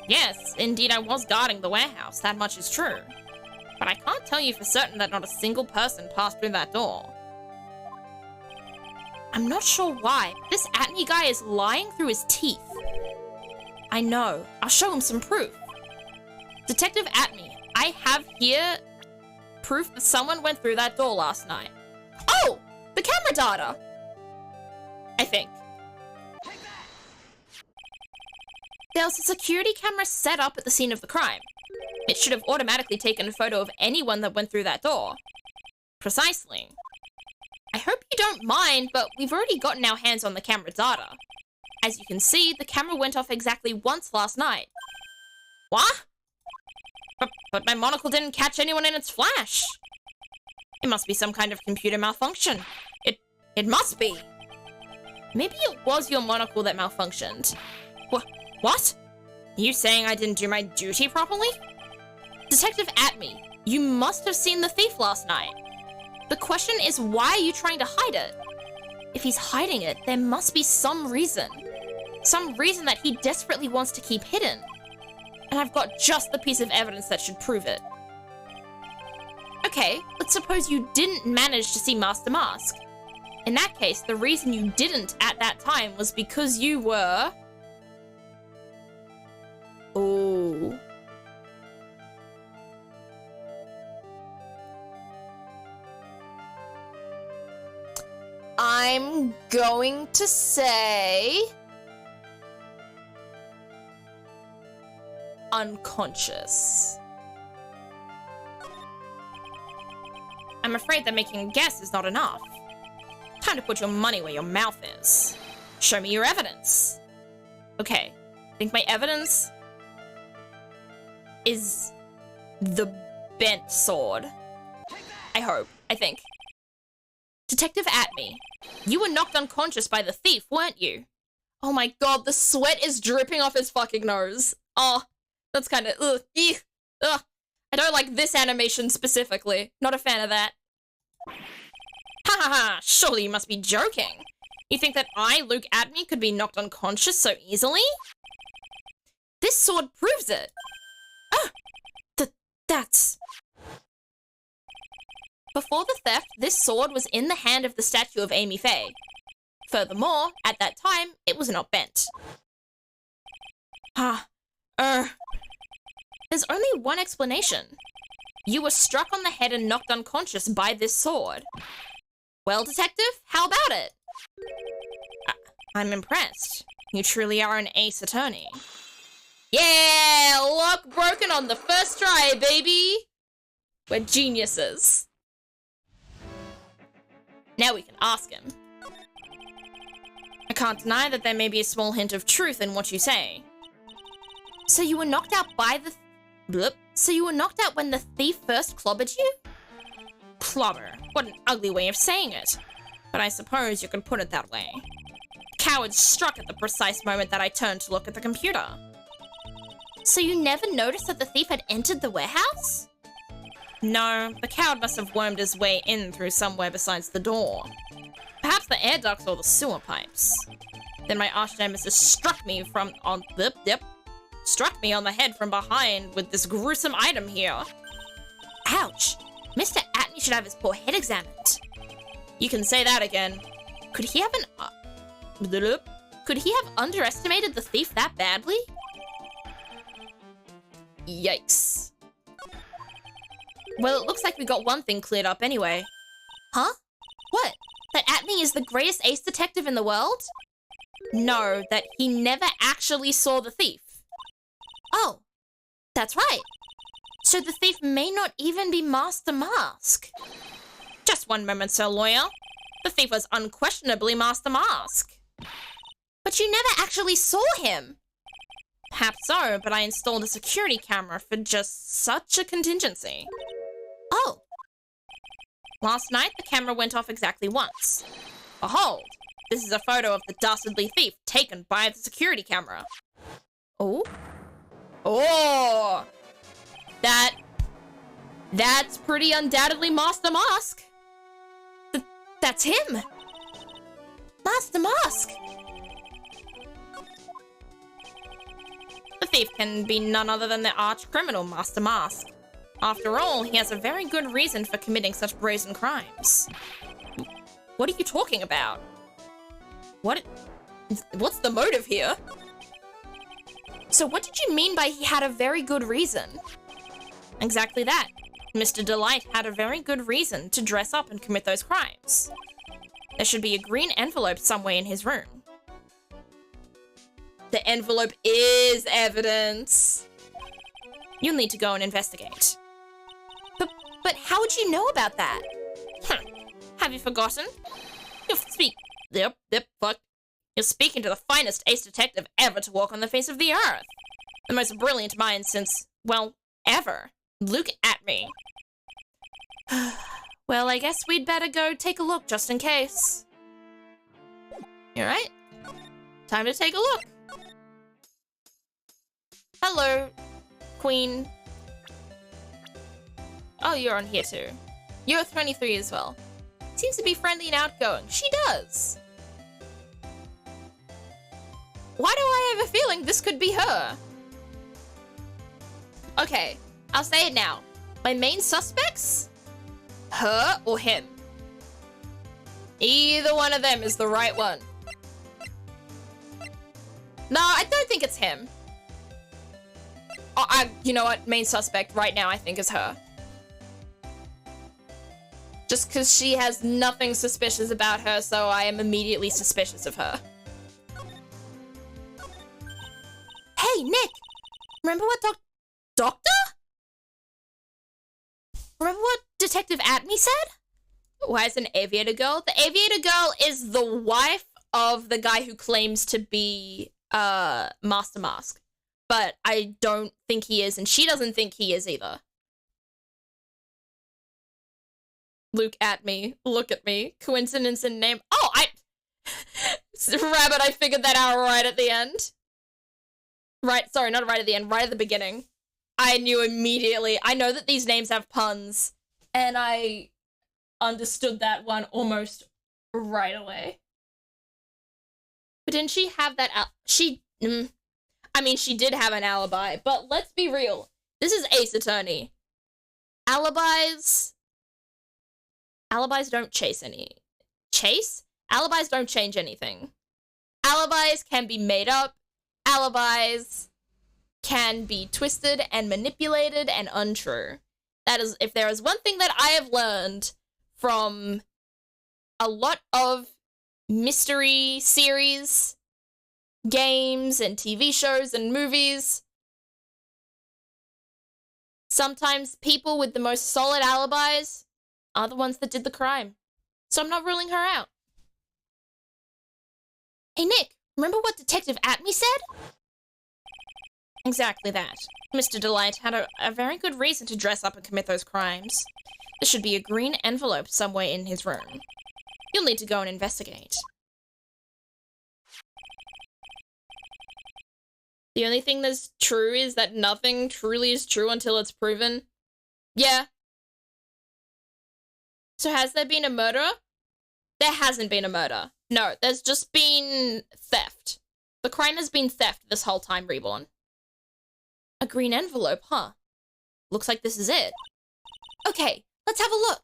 A: Yes, indeed I was guarding the warehouse, that much is true. But I can't tell you for certain that not a single person passed through that door. I'm not sure why, but this Atme guy is lying through his teeth. I know, I'll show him some proof. Detective Atme, I have here proof that someone went through that door last night. Oh, the camera data. I think. There was a security camera set up at the scene of the crime. It should have automatically taken a photo of anyone that went through that door. Precisely. I hope you don't mind, but we've already gotten our hands on the camera data. As you can see, the camera went off exactly once last night. What? But my monocle didn't catch anyone in its flash. It must be some kind of computer malfunction. It must be. Maybe it was your monocle that malfunctioned. What? Are you saying I didn't do my duty properly? Detective Atme, you must have seen the thief last night. The question is, why are you trying to hide it? If he's hiding it, there must be some reason. Some reason that he desperately wants to keep hidden. And I've got just the piece of evidence that should prove it. Okay, let's suppose you didn't manage to see Master Mask. In that case, the reason you didn't at that time was because you were... Oh. I'm going to say... unconscious. I'm afraid that making a guess is not enough. Time to put your money where your mouth is. Show me your evidence. Okay, I think my evidence is the bent sword. I think. Detective Atme, you were knocked unconscious by the thief, weren't you? Oh my god, the sweat is dripping off his fucking nose. Oh, that's kind of, ugh. I don't like this animation specifically. Not a fan of that. Ha ha ha, surely you must be joking. You think that I, Luke Atme, could be knocked unconscious so easily? This sword proves it. Ah, that's... Before the theft, this sword was in the hand of the statue of Amy Faye. Furthermore, at that time, it was not bent. There's only one explanation. You were struck on the head and knocked unconscious by this sword. Well, detective, how about it? I'm impressed. You truly are an ace attorney. Yeah, lock broken on the first try, baby. We're geniuses. Now we can ask him. I can't deny that there may be a small hint of truth in what you say. So you were knocked out by the... So you were knocked out when the thief first clobbered you? Clobber. What an ugly way of saying it. But I suppose you could put it that way. Coward struck at the precise moment that I turned to look at the computer. So you never noticed that the thief had entered the warehouse? No, the coward must have wormed his way in through somewhere besides the door. Perhaps the air ducts or the sewer pipes. Then my arch nemesis struck me on the head from behind with this gruesome item here. Ouch! Mr. Atme should have his poor head examined. You can say that again. Could he have underestimated the thief that badly? Yikes. Well, it looks like we got one thing cleared up anyway. Huh? What? That Atme is the greatest ace detective in the world? know that he never actually saw the thief.
B: Oh, that's right. So the thief may not even be Master Mask.
A: Just one moment, Sir Lawyer. The thief was unquestionably Master Mask.
B: But you never actually saw him.
A: Perhaps so, but I installed a security camera for just such a contingency.
B: Oh.
A: Last night, the camera went off exactly once. Behold, this is a photo of the dastardly thief taken by the security camera.
B: Oh?
A: Oh! That's pretty undoubtedly Master Mask.
B: That's him. Master Mask.
A: The thief can be none other than the arch criminal, Master Mask. After all, he has a very good reason for committing such brazen crimes. What are you talking about? What's the motive here?
B: So what did you mean by he had a very good reason?
A: Exactly that. Mr. Delight had a very good reason to dress up and commit those crimes. There should be a green envelope somewhere in his room. The envelope is evidence. You'll need to go and investigate.
B: But how would you know about that?
A: Have you forgotten? You're speaking to the finest ace detective ever to walk on the face of the earth. The most brilliant mind since, well, ever. Look at me. Well, I guess we'd better go take a look just in case. You alright? Time to take a look. Hello, Queen. Oh, you're on here too. You're 23 as well. Seems to be friendly and outgoing. She does. Why do I have a feeling this could be her? Okay, I'll say it now. My main suspects? Her or him? Either one of them is the right one. No, I don't think it's him. You know what? Main suspect right now I think is her. Just because she has nothing suspicious about her, so I am immediately suspicious of her.
B: Hey, Nick! Remember what Doctor? Remember what Detective Atme said?
A: Why is an aviator girl? The aviator girl is the wife of the guy who claims to be Master Mask. But I don't think he is, and she doesn't think he is either. Look at me. Look at me. Coincidence in name. Oh, Rabbit, I figured that out right at the end. Right, sorry, not right at the end, right at the beginning. I knew immediately. I know that these names have puns, and I understood that one almost right away. But didn't she have that I mean, she did have an alibi, but let's be real. This is Ace Attorney. Alibis don't Alibis don't change anything. Alibis can be made up. Alibis can be twisted and manipulated and untrue. That is, if there is one thing that I have learned from a lot of mystery series, games, and TV shows and movies, sometimes people with the most solid alibis are the ones that did the crime. So I'm not ruling her out.
B: Hey, Nick, remember what Detective Atme said?
A: Exactly that. Mr. Delight had a very good reason to dress up and commit those crimes. There should be a green envelope somewhere in his room. You'll need to go and investigate. The only thing that's true is that nothing truly is true until it's proven. Yeah. So has there been a murderer? There hasn't been a murder. No, there's just been theft. The crime has been theft this whole time, Reborn. A green envelope, huh? Looks like this is it.
B: Okay, let's have a look.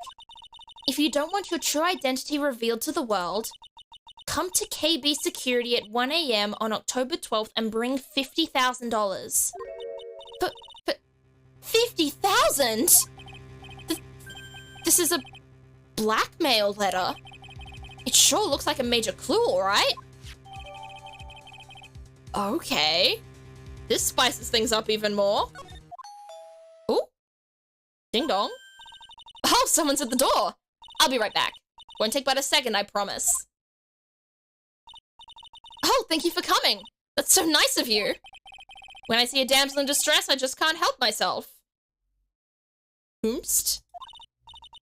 B: If you don't want your true identity revealed to the world, come to KB Security at 1 a.m. on October 12th and bring $50,000. But $50,000?
A: This is a blackmail letter. It sure looks like a major clue, alright? Okay. This spices things up even more. Oh. Ding dong. Oh, someone's at the door. I'll be right back. Won't take but a second, I promise. Oh, thank you for coming. That's so nice of you. When I see a damsel in distress, I just can't help myself. Oomst.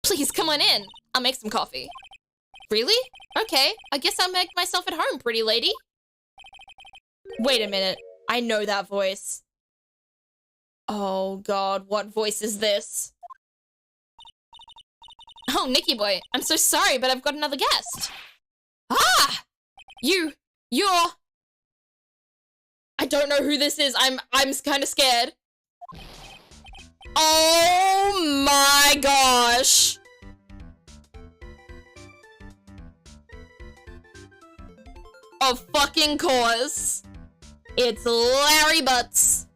A: Please, come on in. I'll make some coffee. Really? Okay, I guess I'll make myself at home, pretty lady. Wait a minute. I know that voice. Oh god, what voice is this? Oh, Nicky boy, I'm so sorry, but I've got another guest. Ah! You're... I don't know who this is. I'm kind of scared. Oh my gosh. Of fucking course. It's Larry Butts.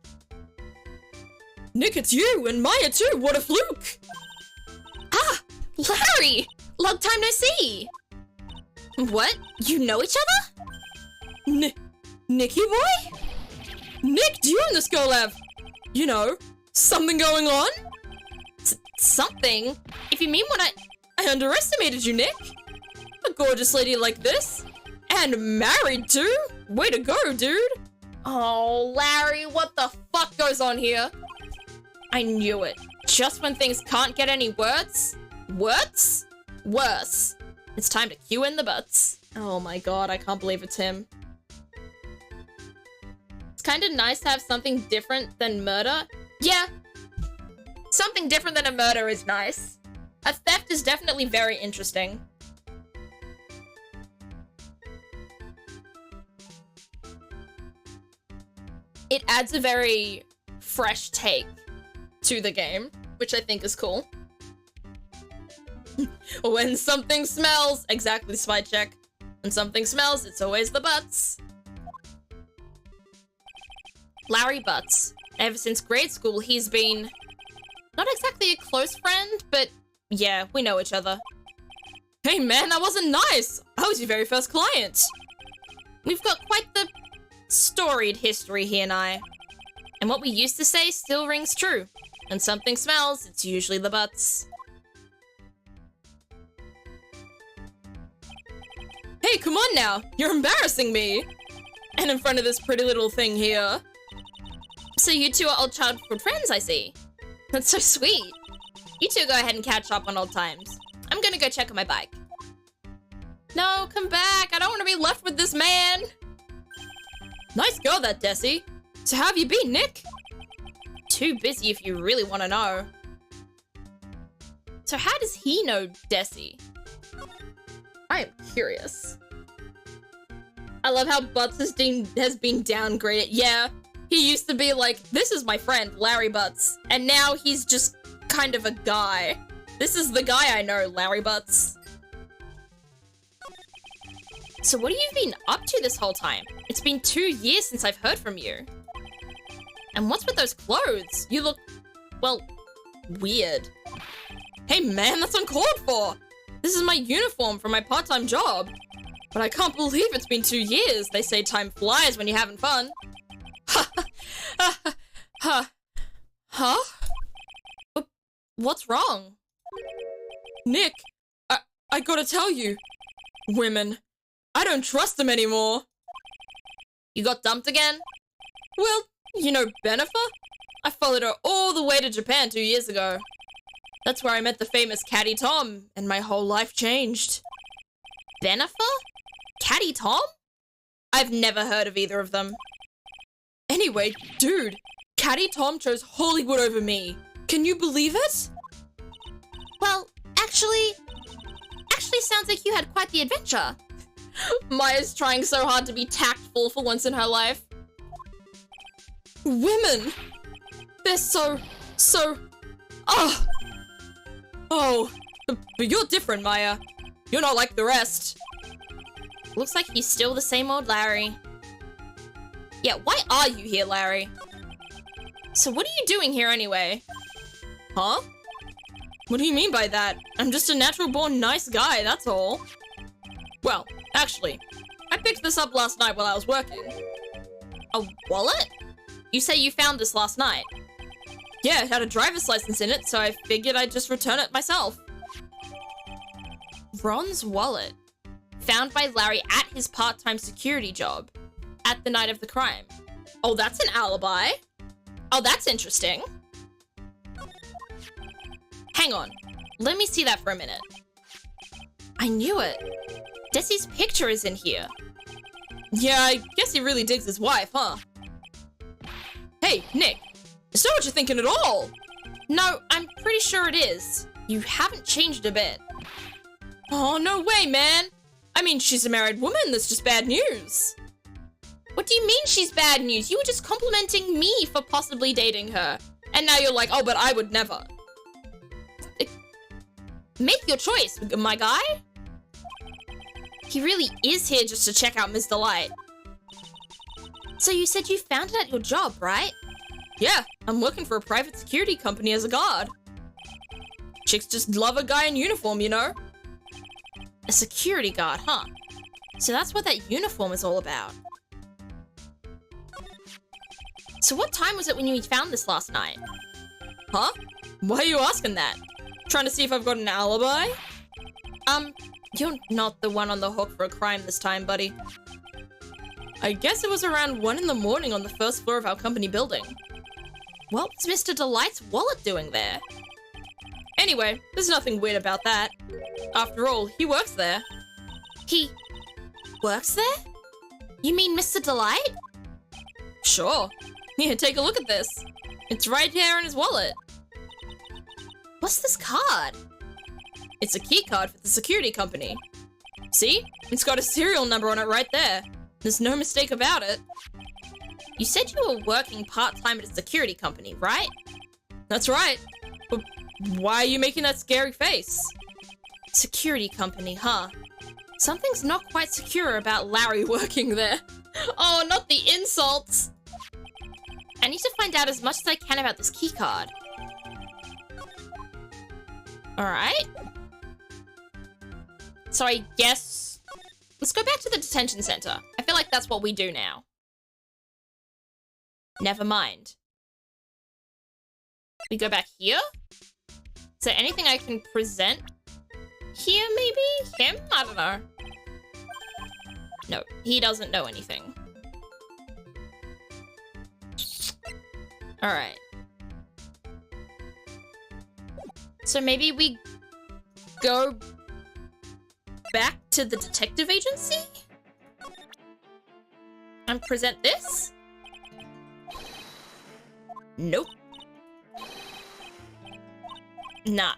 A: Nick, it's you, and Maya too. What a fluke. Ah, Larry. Long time no see. What? You know each other? Nicky boy? Nick, do you and this girl have, you know, something going on? Something? If you mean what I underestimated you, Nick. A gorgeous lady like this. And married too? Way to go, dude. Oh, Larry, what the fuck goes on here? I knew it. Just when things can't get any worse. Worse? It's time to cue in the butts. Oh my god, I can't believe it's him. It's kind of nice to have something different than murder. Yeah. Something different than a murder is nice. A theft is definitely very interesting. It adds a very fresh take to the game, which I think is cool. When something smells, exactly, spy check. When something smells, it's always the butts. Larry Butts. Ever since grade school, he's been not exactly a close friend, but yeah, we know each other. Hey man, that wasn't nice. I was your very first client. We've got quite the storied history, he and I. And what we used to say still rings true. When something smells, it's usually the butts. Hey, come on now. You're embarrassing me. And in front of this pretty little thing here. So you two are old childhood friends, I see. That's so sweet. You two go ahead and catch up on old times. I'm gonna go check on my bike. No, come back. I don't want to be left with this man. Nice girl, that Desi. So how have you been, Nick? Too busy if you really want to know. So how does he know Desi? I am curious. I love how Butts has been downgraded. Yeah, he used to be like, this is my friend, Larry Butts. And now he's just kind of a guy. This is the guy I know, Larry Butts. So what have you been up to this whole time? It's been 2 years since I've heard from you. And what's with those clothes? You look, well, weird. Hey man, that's uncalled for. This is my uniform for my part-time job. But I can't believe it's been 2 years. They say time flies when you're having fun. Huh? What's wrong? Nick, I gotta tell you. Women. I don't trust them anymore. You got dumped again? Well, you know Benifer? I followed her all the way to Japan 2 years ago. That's where I met the famous Caddy Tom, and my whole life changed. Benifer? Caddy Tom? I've never heard of either of them. Anyway, dude, Caddy Tom chose Hollywood over me. Can you believe it?
B: Well, actually sounds like you had quite the adventure.
A: Maya's trying so hard to be tactful for once in her life. Women! They're so... Oh, but you're different, Maya. You're not like the rest. Looks like he's still the same old Larry. Yeah, why are you here, Larry? So what are you doing here anyway? Huh? What do you mean by that? I'm just a natural-born nice guy, that's all. Well, actually, I picked this up last night while I was working. A wallet? You say you found this last night. Yeah, it had a driver's license in it, so I figured I'd just return it myself. Ron's wallet. Found by Larry at his part-time security job at the night of the crime. Oh, that's an alibi. Oh, that's interesting. Hang on. Let me see that for a minute. I knew it. Desi's picture is in here. Yeah, I guess he really digs his wife, huh? Hey, Nick. It's not what you're thinking at all. No, I'm pretty sure it is. You haven't changed a bit. Oh, no way, man. I mean, she's a married woman. That's just bad news. What do you mean she's bad news? You were just complimenting me for possibly dating her. And now you're like, oh, but I would never. Make your choice, my guy. He really is here just to check out Miss Delight. So you said you found it at your job, right? Yeah, I'm working for a private security company as a guard. Chicks just love a guy in uniform, you know? A security guard, huh? So that's what that uniform is all about. So what time was it when you found this last night? Huh? Why are you asking that? Trying to see if I've got an alibi? You're not the one on the hook for a crime this time, buddy. I guess it was around 1 in the morning on the first floor of our company building. What was Mr. Delight's wallet doing there? Anyway, there's nothing weird about that. After all, he works there. He works there? You mean Mr. Delight? Sure. Here, take a look at this. It's right here in his wallet. What's this card? It's a key card for the security company. See? It's got a serial number on it right there. There's no mistake about it. You said you were working part-time at a security company, right? That's right. But why are you making that scary face? Security company, huh? Something's not quite secure about Larry working there. Oh, not the insults! I need to find out as much as I can about this key card. Alright. So I guess... let's go back to the detention center. I feel like that's what we do now. Never mind. We go back here? Is there anything I can present here, maybe? Him? I don't know. No, he doesn't know anything. Alright. So maybe we go back to the detective agency? And present this? Nope. Nah.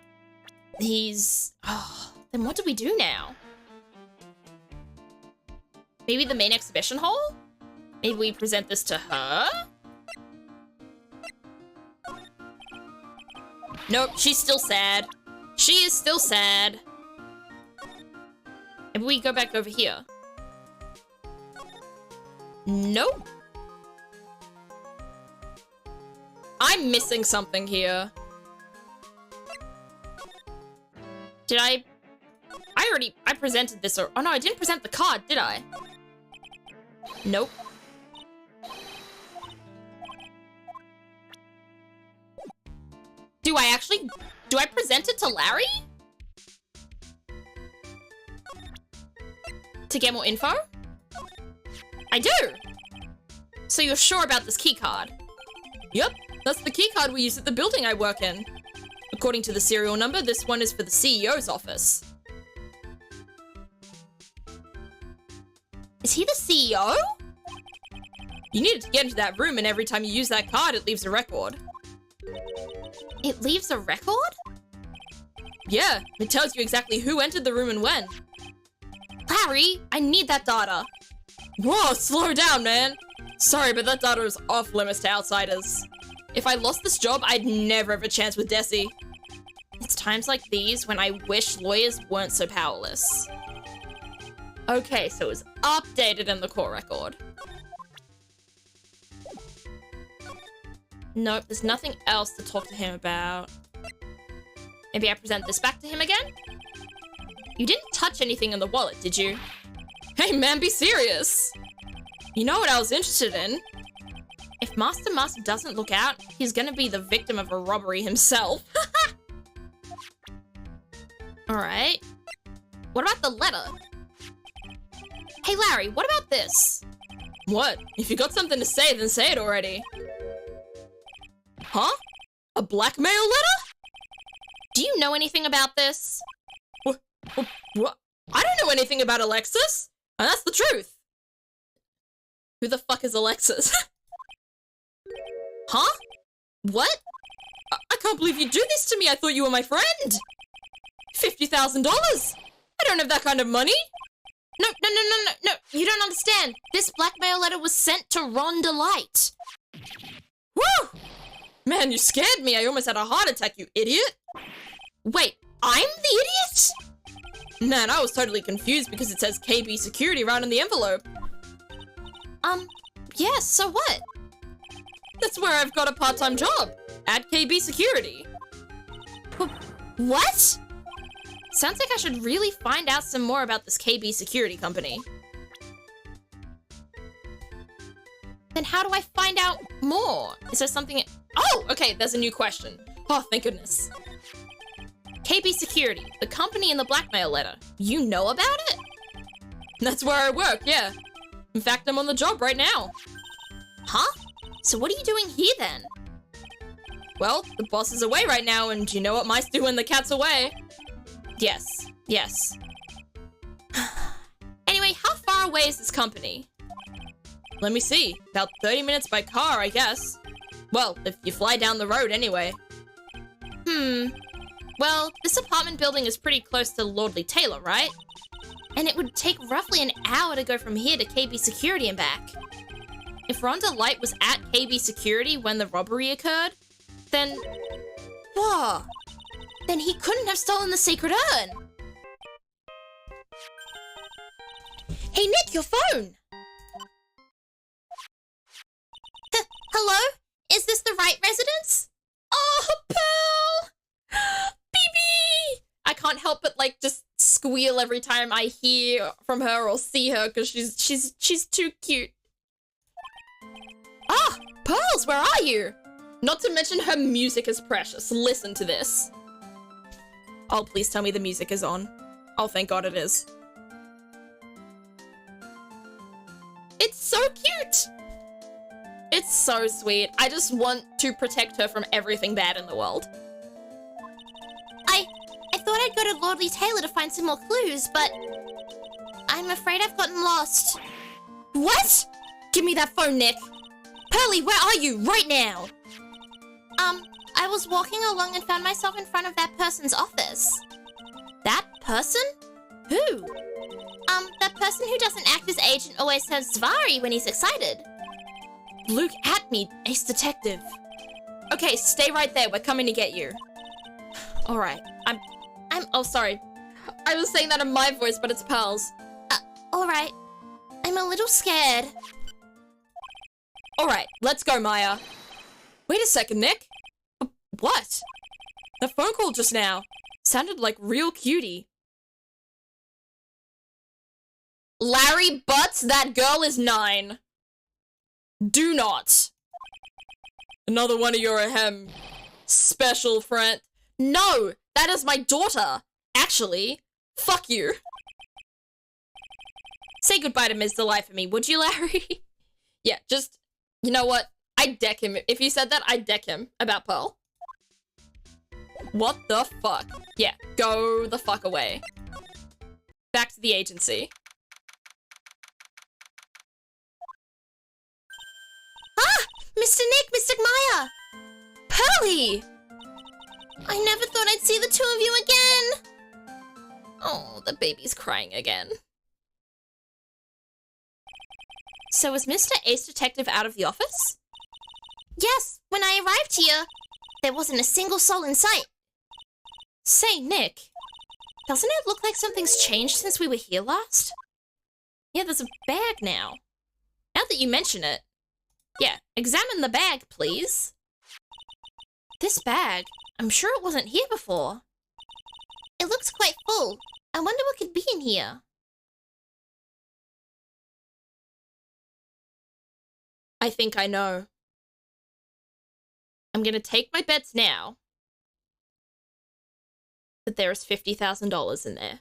A: He's... oh, then what do we do now? Maybe the main exhibition hall? Maybe we present this to her? Nope, she's still sad. She is still sad. Maybe we go back over here. Nope. I'm missing something here. Did I presented this, or... oh no, I didn't present the card, did I? Nope. Do I present it to Larry? To get more info? I do! So you're sure about this key card? Yep, that's the key card we use at the building I work in. According to the serial number, this one is for the CEO's office. Is he the CEO? You needed to get into that room, and every time you use that card, it leaves a record. It leaves a record? Yeah, it tells you exactly who entered the room and when. Larry, I need that data. Whoa, slow down, man. Sorry, but that data is off limits to outsiders. If I lost this job, I'd never have a chance with Desi. It's times like these when I wish lawyers weren't so powerless. Okay, so it was updated in the court record. Nope, there's nothing else to talk to him about. Maybe I present this back to him again? You didn't touch anything in the wallet, did you? Hey man, be serious! You know what I was interested in? If Master doesn't look out, he's gonna be the victim of a robbery himself. Alright. What about the letter? Hey Larry, what about this? What? If you got something to say, then say it already. Huh? A blackmail letter? Do you know anything about this? What? I don't know anything about Alexis, and that's the truth. Who the fuck is Alexis? Huh? What? I can't believe you do this to me. I thought you were my friend. $50,000. I don't have that kind of money. No. You don't understand. This blackmail letter was sent to Rhonda Light. Woo! Man, you scared me. I almost had a heart attack, you idiot. Wait, I'm the idiot? Man, I was totally confused because it says KB Security right on the envelope. Yeah, so what? That's where I've got a part-time job. At KB Security. What? Sounds like I should really find out some more about this KB Security company. Then how do I find out more? Is there something... Oh, okay, there's a new question. Oh, thank goodness. KB Security, the company in the blackmail letter. You know about it? That's where I work, yeah. In fact, I'm on the job right now. Huh? So what are you doing here then? Well, the boss is away right now, and you know what mice do when the cat's away. Yes. Anyway, how far away is this company? Let me see. About 30 minutes by car, I guess. Well, if you fly down the road anyway. Well, this apartment building is pretty close to Lordly Taylor, right? And it would take roughly an hour to go from here to KB Security and back. If Rhonda Light was at KB Security when the robbery occurred, then... Whoa! Then he couldn't have stolen the secret urn! Hey Nick, your phone!
B: Hello? Is this the Wright residence?
A: Oh, Pearl! BB! I can't help but like just squeal every time I hear from her or see her because she's too cute. Ah, Pearls, where are you? Not to mention her music is precious. Listen to this. Oh, please tell me the music is on. Oh, thank God it is. It's so cute. It's so sweet. I just want to protect her from everything bad in the world.
B: I thought I'd go to Lordly Taylor to find some more clues, but I'm afraid I've gotten lost.
A: What? Give me that phone, Nick. Pearly, where are you right now?
B: I was walking along and found myself in front of that person's office.
A: That person? Who?
B: That person who doesn't act as agent always says Zvari when he's excited.
A: Look at me, Ace Detective. Okay, stay right there. We're coming to get you. All right. Oh, sorry. I was saying that in my voice, but it's Pearl's.
B: All right. I'm a little scared.
A: All right, let's go, Maya. Wait a second, Nick. What? The phone call just now sounded like real cutie. Larry Butts, that girl is 9. Do not. Another one of your special friend. No, that is my daughter. Actually, fuck you. Say goodbye to Ms. Delight for me, would you, Larry? Yeah, just, you know what? I'd deck him. If you said that, I'd deck him about Pearl. What the fuck? Yeah, go the fuck away. Back to the agency.
B: Ah! Mr. Nick, Mr. Maya!
A: Pearly!
B: I never thought I'd see the two of you again!
A: Oh, the baby's crying again. So is Mr. Ace Detective out of the office?
B: Yes, when I arrived here, there wasn't a single soul in sight.
A: Say, Nick, doesn't it look like something's changed since we were here last? Yeah, there's a bag now. Now that you mention it. Yeah, examine the bag, please. This bag, I'm sure it wasn't here before.
B: It looks quite full. I wonder what could be in here.
A: I think I know. I'm gonna take my bets now that there is $50,000 in there.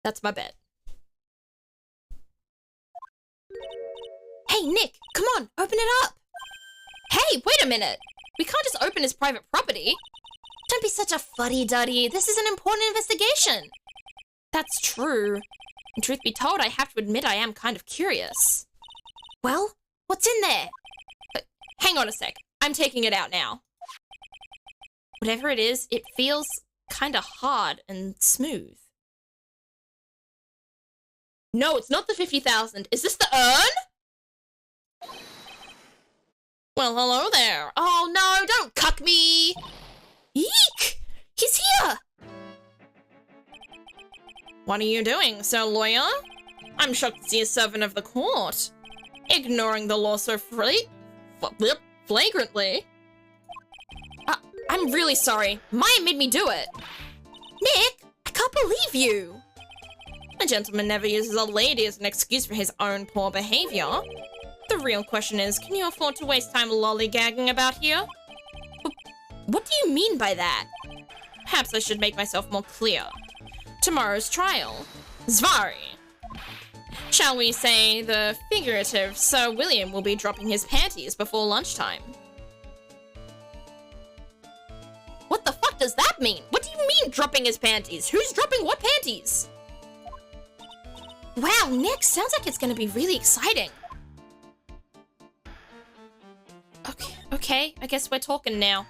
A: That's my bet. Hey, Nick, come on, open it up. Hey, wait a minute. We can't just open his private property.
B: Don't be such a fuddy-duddy. This is an important investigation.
A: That's true. And truth be told, I have to admit I am kind of curious.
B: Well, what's in there?
A: Hang on a sec. I'm taking it out now. Whatever it is, it feels kind of hard and smooth. No, it's not the 50,000. Is this the urn? Well, hello there. Oh no, don't cuck me.
B: Eek! He's here!
A: What are you doing, sir lawyer? I'm shocked to see a servant of the court ignoring the law so flagrantly. I'm really sorry. Maya made me do it.
B: Nick, I can't believe you.
A: A gentleman never uses a lady as an excuse for his own poor behavior. The real question is, can you afford to waste time lollygagging about here? What do you mean by that? Perhaps I should make myself more clear. Tomorrow's trial. Zvari. Shall we say the figurative Sir William will be dropping his panties before lunchtime. What the fuck does that mean? What do you mean dropping his panties? Who's dropping what panties?
B: Wow, Nick, sounds like it's gonna be really exciting.
A: Okay, I guess we're talking now.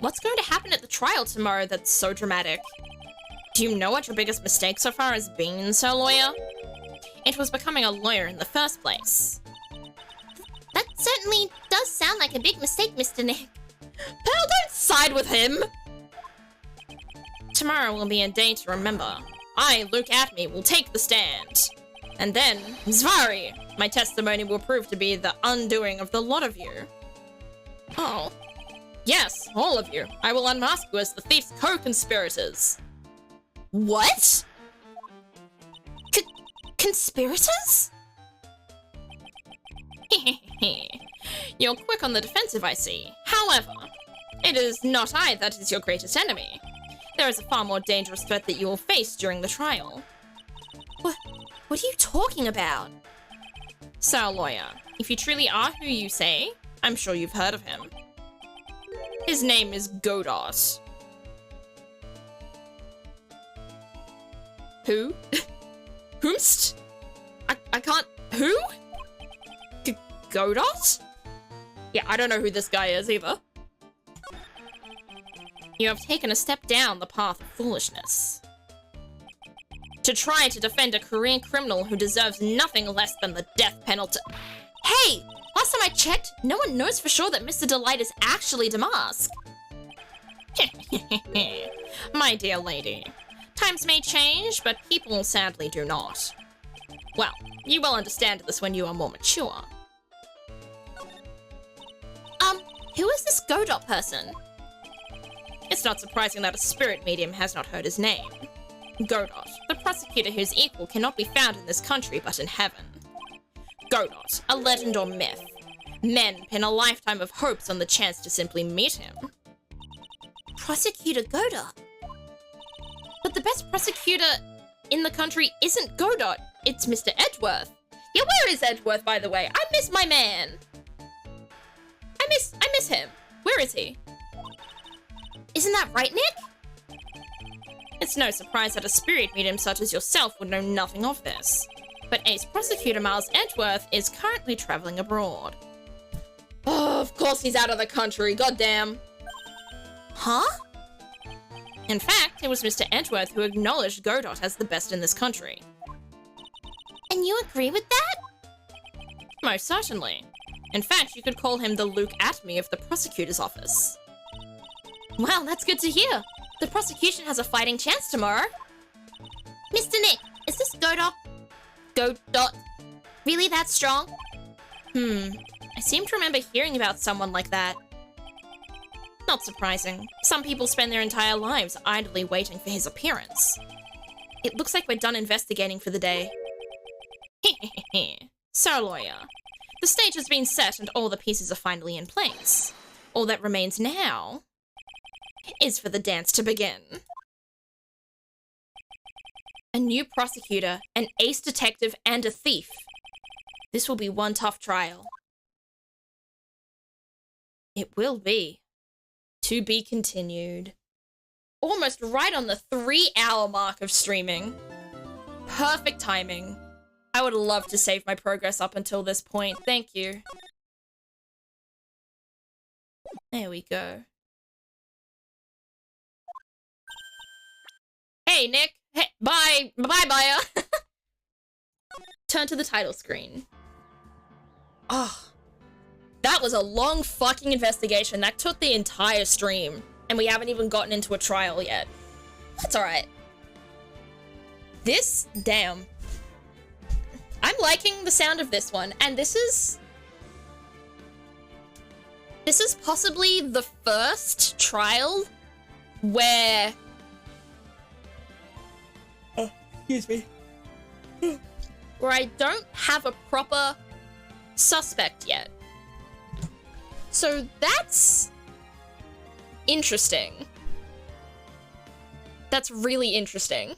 A: What's going to happen at the trial tomorrow that's so dramatic? Do you know what your biggest mistake so far has been, sir lawyer? It was becoming a lawyer in the first place.
B: That certainly does sound like a big mistake, Mr. Nick.
A: Pearl, don't side with him! Tomorrow will be a day to remember. I, Luke Atme, will take the stand. And then, Zvari, my testimony will prove to be the undoing of the lot of you. Oh. Yes, all of you. I will unmask you as the thief's co-conspirators.
B: What? Conspirators?
A: You're quick on the defensive, I see. However, it is not I that is your greatest enemy. There is a far more dangerous threat that you will face during the trial.
B: What are you talking about?
A: So, lawyer, if you truly are who you say, I'm sure you've heard of him. His name is Godot. Who? Whomst? I can't... Who? Godot? Yeah, I don't know who this guy is either. You have taken a step down the path of foolishness. To try to defend a career criminal who deserves nothing less than the death penalty.
B: Hey! Last time I checked, no one knows for sure that Mr. Delight is actually Damask.
A: My dear lady, times may change, but people sadly do not. Well, you will understand this when you are more mature.
B: Who is this Godot person?
A: It's not surprising that a spirit medium has not heard his name. Godot, the prosecutor whose equal cannot be found in this country but in heaven. Godot, a legend or myth. Men pin a lifetime of hopes on the chance to simply meet him.
B: Prosecutor Godot?
A: But the best prosecutor in the country isn't Godot, it's Mr. Edgeworth. Yeah, where is Edgeworth, by the way? I miss my man. I miss him. Where is he?
B: Isn't that right, Nick?
A: It's no surprise that a spirit medium such as yourself would know nothing of this. But Ace Prosecutor Miles Edgeworth is currently traveling abroad. Oh, of course he's out of the country, goddamn.
B: Huh?
A: In fact, it was Mr. Edgeworth who acknowledged Godot as the best in this country.
B: And you agree with that?
A: Most certainly. In fact, you could call him the Luke Atme of the prosecutor's office.
B: Wow, that's good to hear. The prosecution has a fighting chance tomorrow. Mr. Nick, is this Godot really that strong?
A: I seem to remember hearing about someone like that. Not surprising. Some people spend their entire lives idly waiting for his appearance. It looks like we're done investigating for the day. So, lawyer, the stage has been set and all the pieces are finally in place. All that remains now is for the dance to begin. A new prosecutor, an ace detective, and a thief. This will be one tough trial. It will be. To be continued. Almost right on the 3-hour mark of streaming. Perfect timing. I would love to save my progress up until this point. Thank you. There we go. Hey, Nick. Hey, bye. Bye, buyer. Turn to the title screen. Oh. That was a long fucking investigation. That took the entire stream. And we haven't even gotten into a trial yet. That's alright. This, damn. I'm liking the sound of this one. And this is possibly the first trial where... Oh, excuse me. Where I don't have a proper suspect yet. So that's interesting. That's really interesting.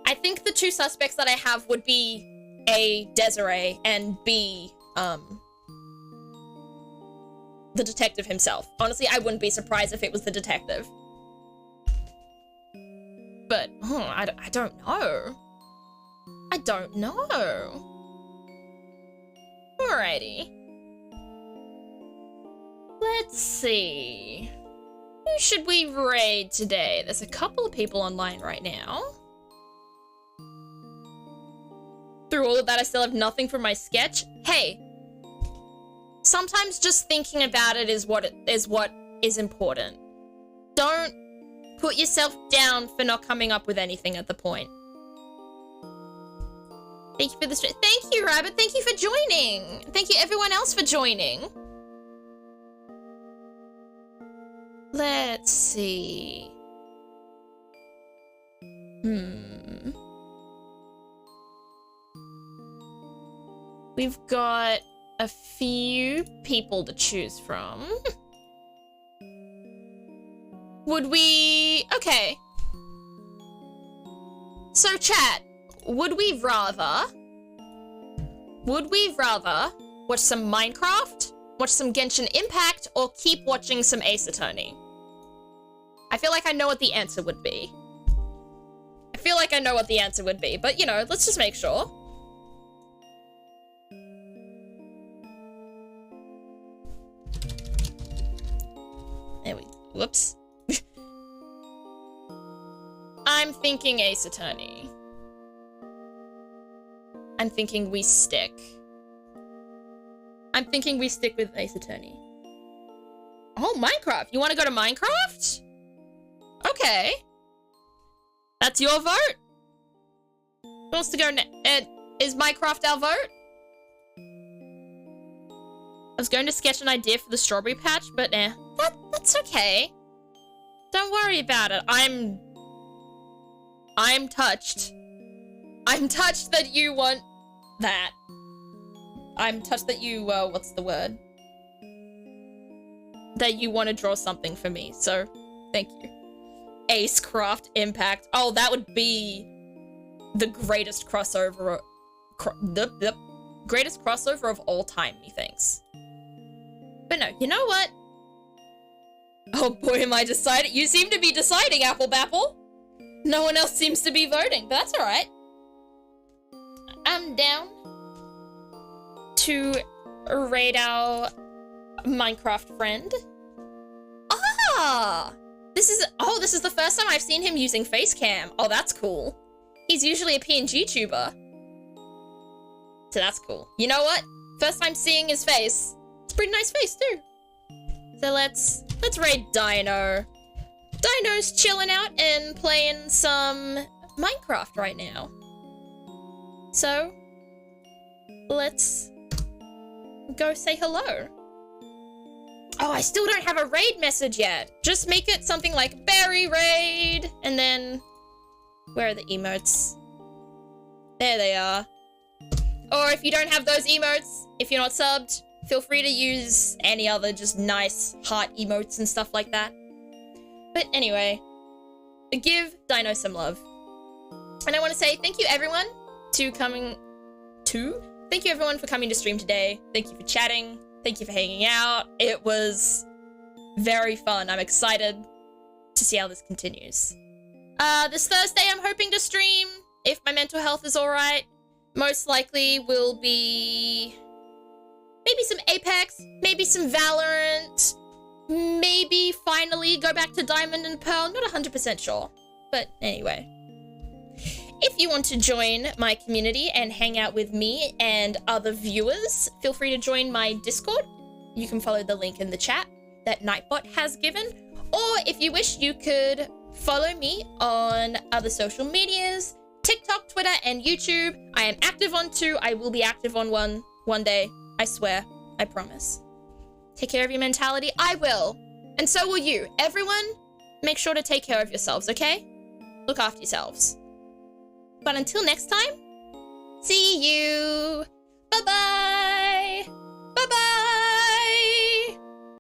A: I think the two suspects that I have would be A, Desiree, and B, the detective himself. Honestly, I wouldn't be surprised if it was the detective. But, I don't know. I don't know. Alrighty. Let's see. Who should we raid today? There's a couple of people online right now. Through all of that, I still have nothing for my sketch. Hey, sometimes just thinking about it is what is important. Don't put yourself down for not coming up with anything at the point. Thank you for the stream. Thank you, Rabbit. Thank you for joining. Thank you, everyone else, for joining. Let's see. We've got a few people to choose from. Would we... Okay. So, chat, would we rather watch some Minecraft, watch some Genshin Impact, or keep watching some Ace Attorney? I feel like I know what the answer would be. But, you know, let's just make sure. There we go. Whoops. I'm thinking Ace Attorney. I'm thinking we stick with Ace Attorney. Oh, Minecraft. You want to go to Minecraft? Okay. That's your vote? Who wants to go is Minecraft our vote? I was going to sketch an idea for the strawberry patch, but that's okay. Don't worry about it. I'm touched. I'm touched that you want that. I'm touched that you, what's the word? That you want to draw something for me, so thank you. Ace Craft Impact. Oh, that would be the greatest crossover. The greatest crossover of all time, methinks. But no, you know what? Oh boy, am I deciding. You seem to be deciding, Apple Bapple. No one else seems to be voting, but that's alright. I'm down to raid our Minecraft friend. Ah! This is the first time I've seen him using Facecam. Oh, that's cool. He's usually a PNG tuber. So that's cool. You know what? First time seeing his face. It's a pretty nice face too. So let's raid Dino. Dino's chilling out and playing some Minecraft right now. So let's go say hello. Oh, I still don't have a raid message yet. Just make it something like berry raid, and then Where are the emotes? There they are. Or if you don't have those emotes, if you're not subbed, feel free to use any other just nice heart emotes and stuff like that. But anyway, give Dino some love. And I want to say thank you everyone Thank you everyone for coming to stream today. Thank you for chatting. Thank you for hanging out. It was very fun. I'm excited to see how this continues. This Thursday I'm hoping to stream, if my mental health is alright. Most likely will be maybe some Apex, maybe some Valorant, maybe finally go back to Diamond and Pearl. Not 100% sure. But anyway. If you want to join my community and hang out with me and other viewers, feel free to join my Discord. You can follow the link in the chat that Nightbot has given. Or if you wish, you could follow me on other social medias, TikTok, Twitter, and YouTube. I am active on 2. I will be active on one day. I swear. I promise. Take care of your mentality. I will. And so will you. Everyone, make sure to take care of yourselves, okay? Look after yourselves. But until next time, see you!